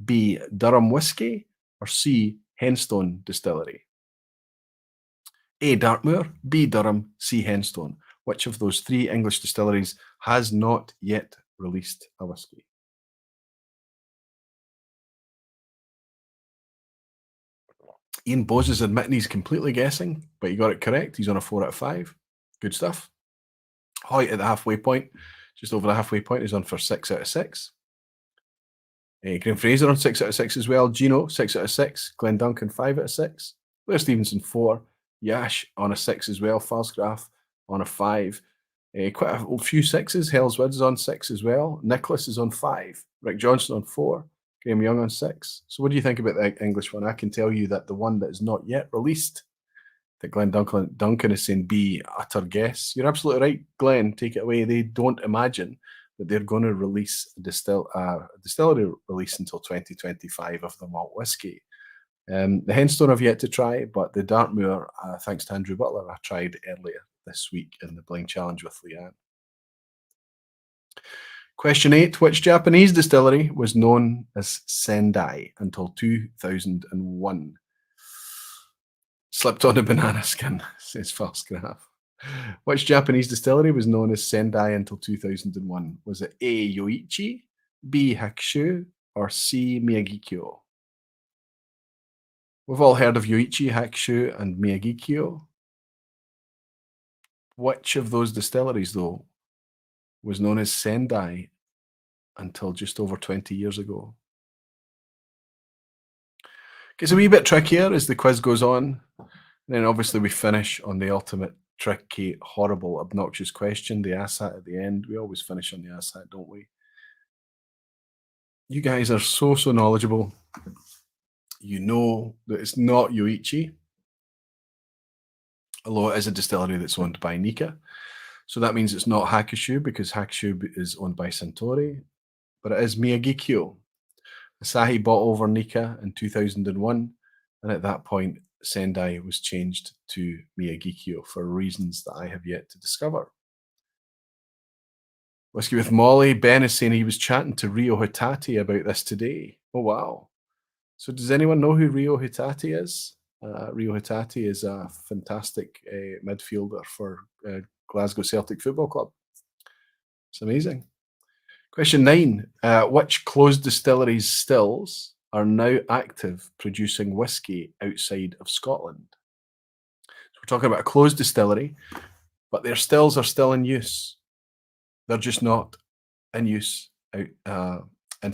B, Durham Whiskey, or C, Henstone Distillery? A, Dartmoor, B, Durham, C, Henstone. Which of those three English distilleries has not yet released a whiskey? Ian Bose is admitting he's completely guessing, but he got it correct. He's on a 4 out of 5. Good stuff. Hoyt at the halfway point, just over the halfway point, is on for 6 out of 6. Graham Fraser on 6 out of 6 as well. Gino, 6 out of 6. Glenn Duncan, 5 out of 6. Blair Stevenson, 4. Yash on a 6 as well. Falsgraf on a 5. Quite a few 6s. Hell's Woods is on 6 as well. Nicholas is on 5. Rick Johnson on 4. Graham Young on 6. So what do you think about the English one? I can tell you that the one that is not yet released, that Glenn Duncan is saying B, utter guess. You're absolutely right, Glenn. Take it away. They don't imagine that they're going to release a distillery release until 2025 of the malt whiskey. The Henstone I've yet to try, but the Dartmoor, thanks to Andrew Butler, I tried earlier this week in the Blind Challenge with Leanne. Question 8. Which Japanese distillery was known as Sendai until 2001? Slipped on a banana skin, says Falsgraf. Which Japanese distillery was known as Sendai until 2001? Was it A, Yoichi, B, Hakushu, or C, Miyagikyo? We've all heard of Yoichi, Hakushu, and Miyagikyo. Which of those distilleries, though, was known as Sendai until just over 20 years ago? It's a wee bit trickier as the quiz goes on. And then obviously we finish on the ultimate tricky, horrible, obnoxious question, the asshat at the end. We always finish on the asshat, don't we? You guys are so knowledgeable. You know that it's not Yoichi, although it is a distillery that's owned by Nika. So that means it's not Hakushu because Hakushu is owned by Suntory, but it is Miyagikyo. Asahi bought over Nika in 2001, and at that point, Sendai was changed to Miyagikyo for reasons that I have yet to discover. Whiskey with Molly, Ben is saying he was chatting to Ryo Hitati about this today. Oh, wow. So does anyone know who Ryo Hitati is? Ryo Hitati is a fantastic midfielder for Glasgow Celtic Football Club. It's amazing. Question 9. Which closed distilleries stills are now active producing whiskey outside of Scotland? So we're talking about a closed distillery, but their stills are still in use. They're just not in use out in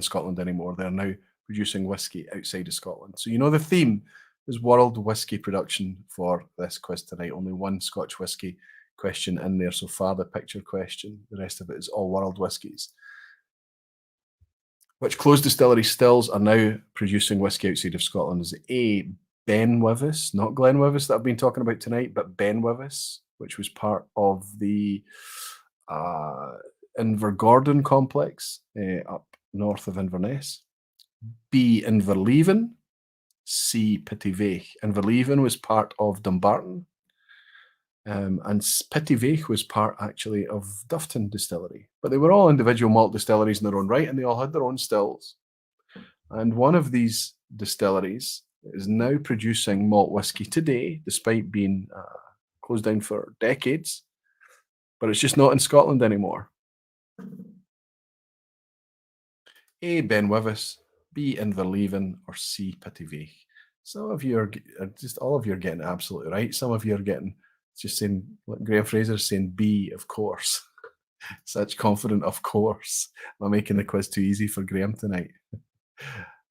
Scotland anymore. They're now producing whiskey outside of Scotland. So you know the theme is world whiskey production for this quiz tonight. Only one Scotch whiskey question in there so far, the picture question. The rest of it is all world whiskies. Which closed distillery stills are now producing whiskey outside of Scotland? Is it A, Ben Wyvis, not Glen Wyvis that I've been talking about tonight, but Ben Wyvis, which was part of the Invergordon complex up north of Inverness. B, Inverleven. C, Pittyveich. Inverleven was part of Dumbarton. And Pittyveich was part actually of Duffton Distillery. But they were all individual malt distilleries in their own right, and they all had their own stills. And one of these distilleries is now producing malt whiskey today, despite being closed down for decades. But it's just not in Scotland anymore. A, Ben Wyvis, B, Inverleven, or C, Pittyveich. Some of you are just, all of you are getting it absolutely right. Some of you are getting, just saying, like Graham Fraser is saying B, of course. Such confident, of course. I'm making the quiz too easy for Graham tonight.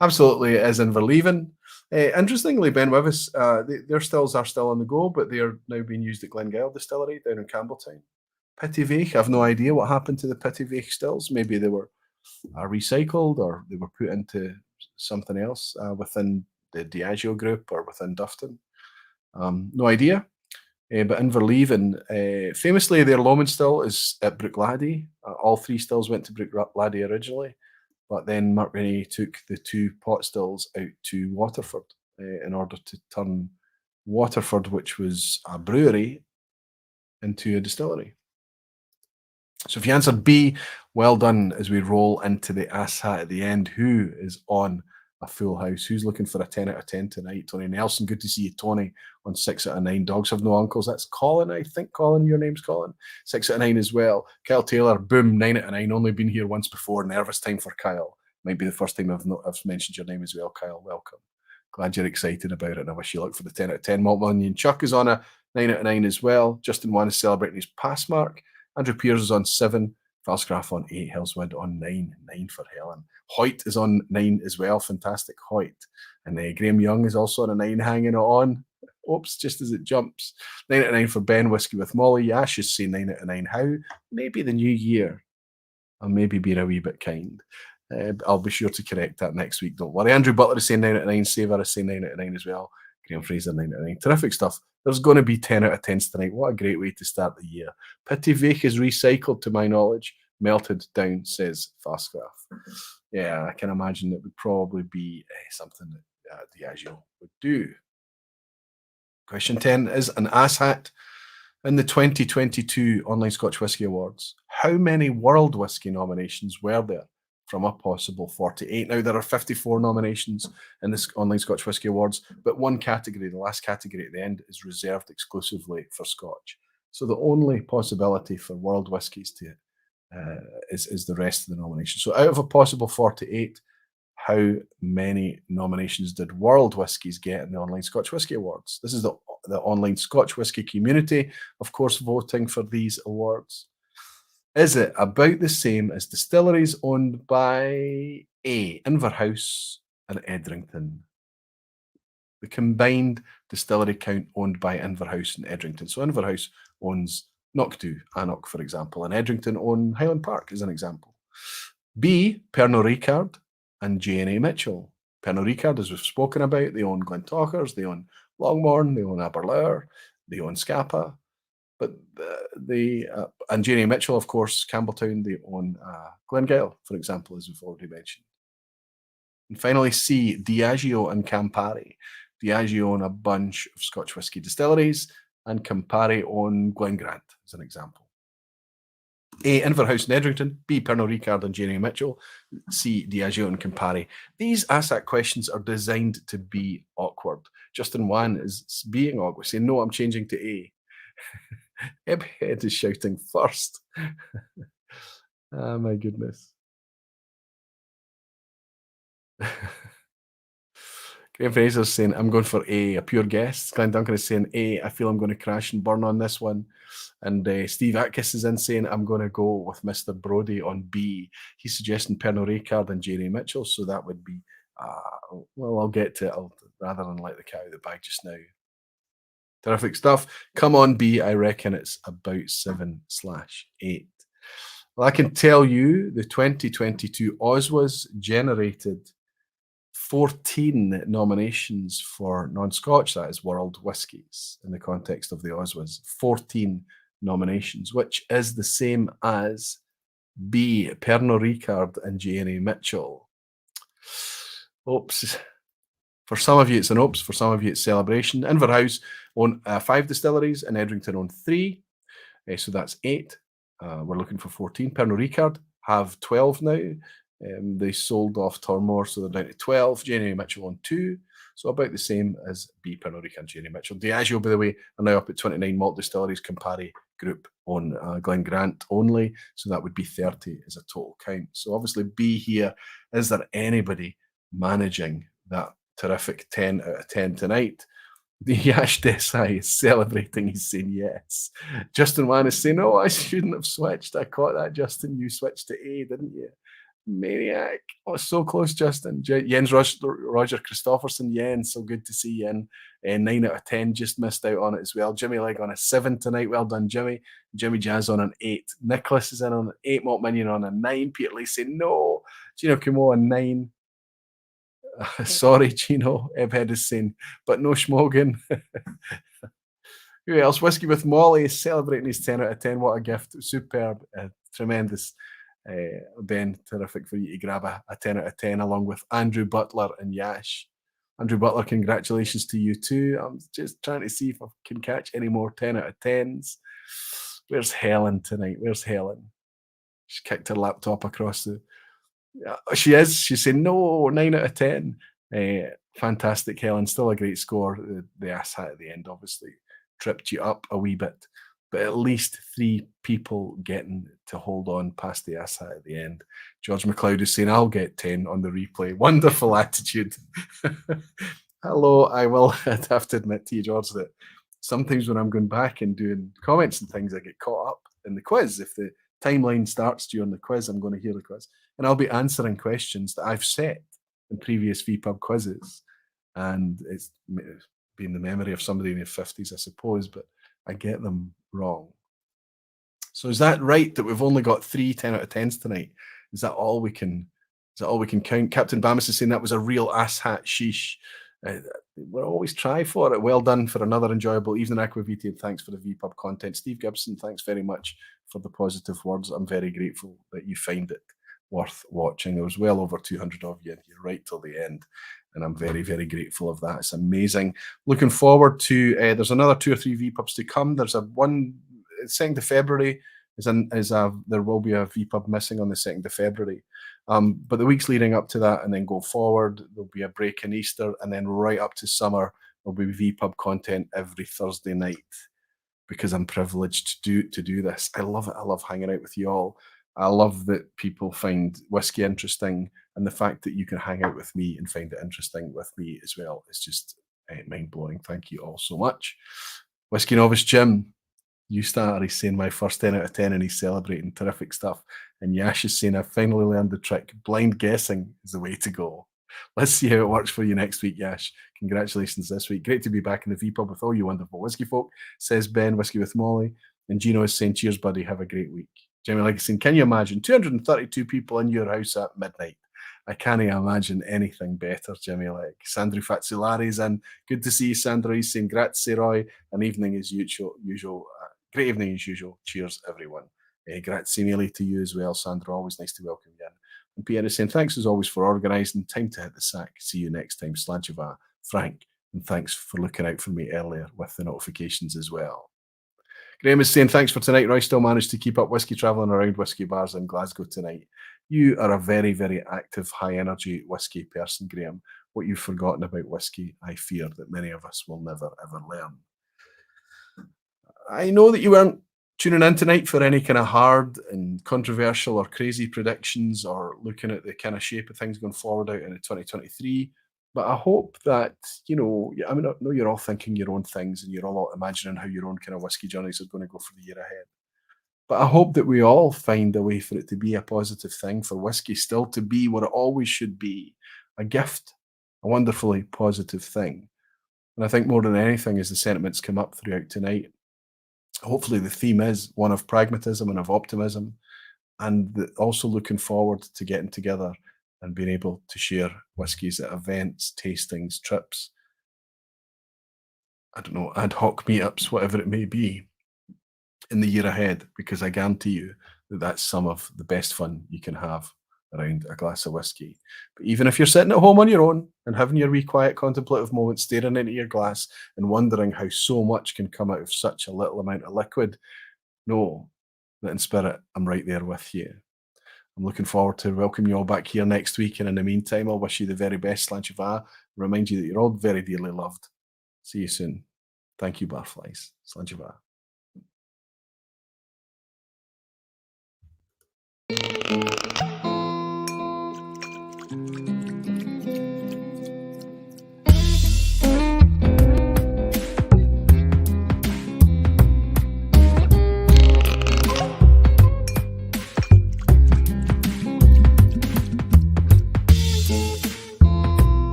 Absolutely, it is Inverleven. Interestingly, Ben Wyvis, their stills are still on the go, but they are now being used at Glengyle Distillery down in Campbelltown. Pittyveich, I have no idea what happened to the Pittyveich stills. Maybe they were recycled or they were put into something else within the Diageo group or within Duffton. No idea. But Inverleven, famously, their Lomond still is at Brookladdy. All three stills went to Brookladdy originally, but then Mark Rennie took the two pot stills out to Waterford in order to turn Waterford, which was a brewery, into a distillery. So if you answered B, well done as we roll into the ass hat at the end. Who is on a full house? Who's looking for a 10 out of 10 tonight? Tony Nelson, good to see you, Tony, on 6 out of 9. Dogs have no uncles. That's Colin, I think. Colin, your name's Colin. 6 out of 9 as well. Kyle Taylor, boom, 9 out of 9. Only been here once before. Nervous time for Kyle. Might be the first time I've mentioned your name as well, Kyle. Welcome. Glad you're excited about it, and I wish you luck for the 10 out of 10. Malt Onion Chuck is on a 9 out of 9 as well. Justin Wan is celebrating his pass mark. Andrew Piers is on 7. Falscraft on 8. Hellswood on 9. 9 for Helen. Hoyt is on 9 as well. Fantastic, Hoyt. And Graham Young is also on a 9, hanging it on. Oops, just as it jumps. 9 out of 9 for Ben, Whiskey with Molly. Ash is saying 9 out of 9. How? Maybe the new year. I'll maybe being a wee bit kind. I'll be sure to correct that next week. Don't worry. Andrew Butler is saying 9 out of 9. Saver is saying 9 out of 9 as well. Graham Fraser, 9 out of 9. Terrific stuff. There's going to be 10 out of 10s tonight. What a great way to start the year. Pittyveich is recycled, to my knowledge. Melted down, says Fastcraft. Yeah, I can imagine it would probably be something that Diageo would do. Question 10 is an asshat. In the 2022 Online Scotch Whisky Awards, how many world whisky nominations were there from a possible 48? Now, there are 54 nominations in this Online Scotch Whisky Awards, but one category, the last category at the end, is reserved exclusively for Scotch. So the only possibility for world whiskies to is the rest of the nominations. So out of a possible 48, how many nominations did world whiskies get in the Online Scotch Whisky Awards? This is the online Scotch whisky community, of course, voting for these awards. Is it about the same as distilleries owned by A, Inverhouse and Edrington? The combined distillery count owned by Inverhouse and Edrington. So Inverhouse owns Knockdhu, Annock, for example, and Edrington own Highland Park, as an example. B, Pernod Ricard and J&A Mitchell. Pernod Ricard, as we've spoken about, they own Glentalkers, they own Longmorn, they own Aberlour, they own Scapa. But and Janie Mitchell, of course, Campbelltown, they own Glengale, for example, as we've already mentioned. And finally, C, Diageo and Campari. Diageo own a bunch of Scotch whisky distilleries, and Campari own Glengrant, as an example. A, Inverhouse and Edrington. B, Pernod Ricard and Janie Mitchell. C, Diageo and Campari. These ASAC questions are designed to be awkward. Justin Wan is being awkward, saying, no, I'm changing to A. Ebhead is shouting first. Oh, my goodness. Graham Fraser's saying, I'm going for A pure guess. Glenn Duncan is saying, A, I feel I'm going to crash and burn on this one. And Steve Atkins is in saying, I'm going to go with Mr. Brody on B. He's suggesting Pernod Ricard and Janie Mitchell. So that would be, well, I'll get to it rather than let the cat out of the bag just now. Terrific stuff. Come on, B. I reckon it's about 7/8. Well, I can tell you the 2022 Oswas generated 14 nominations for non-Scotch, that is world whiskies, in the context of the Oswas. 14 nominations, which is the same as B, Pernod Ricard and Janie Mitchell. Oops. For some of you, it's an oops. For some of you, it's celebration. Inverhouse own 5 distilleries, and Edrington own 3. So that's 8. We're looking for 14. Pernod Ricard have 12 now. They sold off Tormore, so they're down to 12. Janie Mitchell on 2. So about the same as B, Pernod Ricard and Janie Mitchell. Diageo, by the way, are now up at 29 malt distilleries. Campari Group on Glengrant only. So that would be 30 as a total count. So obviously B here. Is there anybody managing that terrific 10 out of 10 tonight? The Yash Desai is celebrating. He's saying yes. Justin Wan is saying, oh, I shouldn't have switched. I caught that, Justin. You switched to A, didn't you? Maniac. Oh, so close, Justin. Jens Roger Christopherson. Jens, so good to see you in. 9 out of 10, just missed out on it as well. Jimmy Legg on a 7 tonight. Well done, Jimmy. Jimmy Jazz on an 8. Nicholas is in on an 8. Malt Minion on a 9. Peter Lee saying no. Gino Kumo on 9. Sorry, Gino. Ebhead is saying, but no schmogging. Who else? Whiskey with Molly is celebrating his 10 out of 10. What a gift. Superb. Tremendous. Ben, terrific for you to grab a 10 out of 10 along with Andrew Butler and Yash. Andrew Butler, congratulations to you too. I'm just trying to see if I can catch any more 10 out of 10s. Where's Helen tonight? Where's Helen? She's kicked her laptop across the... She is. She's saying, no, 9 out of 10. Fantastic, Helen. Still a great score. The ass hat at the end obviously tripped you up a wee bit. But at least 3 people getting to hold on past the ass hat at the end. George McLeod is saying, I'll get 10 on the replay. Wonderful attitude. Hello, I will have to admit to you, George, that sometimes when I'm going back and doing comments and things, I get caught up in the quiz. If the timeline starts during the quiz, I'm going to hear the quiz. And I'll be answering questions that I've set in previous vPub quizzes. And it's been the memory of somebody in their 50s, I suppose, but I get them wrong. So is that right that we've only got 3 10 out of 10s tonight? Is that all we can count? Captain Bamis is saying that was a real ass hat, sheesh. We'll always try for it. Well done for another enjoyable evening, Aquaviti, and thanks for the vPub content. Steve Gibson, thanks very much for the positive words. I'm very grateful that you find it worth watching. There was well over 200 of you in here right till the end, and I'm very, very grateful of that. It's amazing. Looking forward to, there's another 2 or 3 vPubs to come. There's a one, 2nd of February, there will be a vPub missing on the 2nd of February. But the weeks leading up to that and then go forward, there'll be a break in Easter, and then right up to summer, there'll be vPub content every Thursday night because I'm privileged to do this. I love it. I love hanging out with you all. I love that people find whiskey interesting, and the fact that you can hang out with me and find it interesting with me as well is just mind-blowing. Thank you all so much. Whiskey Novice Jim, you start. He's saying my first 10 out of 10 and he's celebrating. Terrific stuff. And Yash is saying, I finally learned the trick. Blind guessing is the way to go. Let's see how it works for you next week, Yash. Congratulations this week. Great to be back in the vPub with all you wonderful whiskey folk, says Ben, Whiskey with Molly. And Gino is saying, cheers, buddy. Have a great week. Jamie Legg is saying, can you imagine 232 people in your house at midnight? I can't imagine anything better, Jimmy Legg. Sandro Fazzolari is in. Good to see you, Sandro. He's saying, grazie, Roy. An evening as usual. Great evening as usual. Cheers, everyone. Grazie mille to you as well, Sandra. Always nice to welcome you in. And Pierre is saying thanks as always for organising. Time to hit the sack. See you next time. Slancheva, Frank, and thanks for looking out for me earlier with the notifications as well. Graham is saying thanks for tonight. Roy still managed to keep up whiskey travelling around whiskey bars in Glasgow tonight. You are a very, very active, high energy whiskey person, Graham. What you've forgotten about whiskey, I fear that many of us will never ever learn. I know that you weren't tuning in tonight for any kind of hard and controversial or crazy predictions or looking at the kind of shape of things going forward out into 2023. But I hope that, I mean, I know you're all thinking your own things and you're all imagining how your own kind of whiskey journeys are going to go for the year ahead. But I hope that we all find a way for it to be a positive thing, for whiskey still to be what it always should be, a gift, a wonderfully positive thing. And I think more than anything, as the sentiments come up throughout tonight, hopefully the theme is one of pragmatism and of optimism, and also looking forward to getting together and being able to share whiskies at events, tastings, trips, I don't know, ad hoc meetups, whatever it may be, in the year ahead, because I guarantee you that that's some of the best fun you can have around a glass of whiskey. But even if you're sitting at home on your own and having your wee quiet contemplative moment, staring into your glass and wondering how so much can come out of such a little amount of liquid, know that in spirit, I'm right there with you. I'm looking forward to welcoming you all back here next week. And in the meantime, I'll wish you the very best, Slancheva. Remind you that you're all very dearly loved. See you soon. Thank you, Barflies. Slancheva.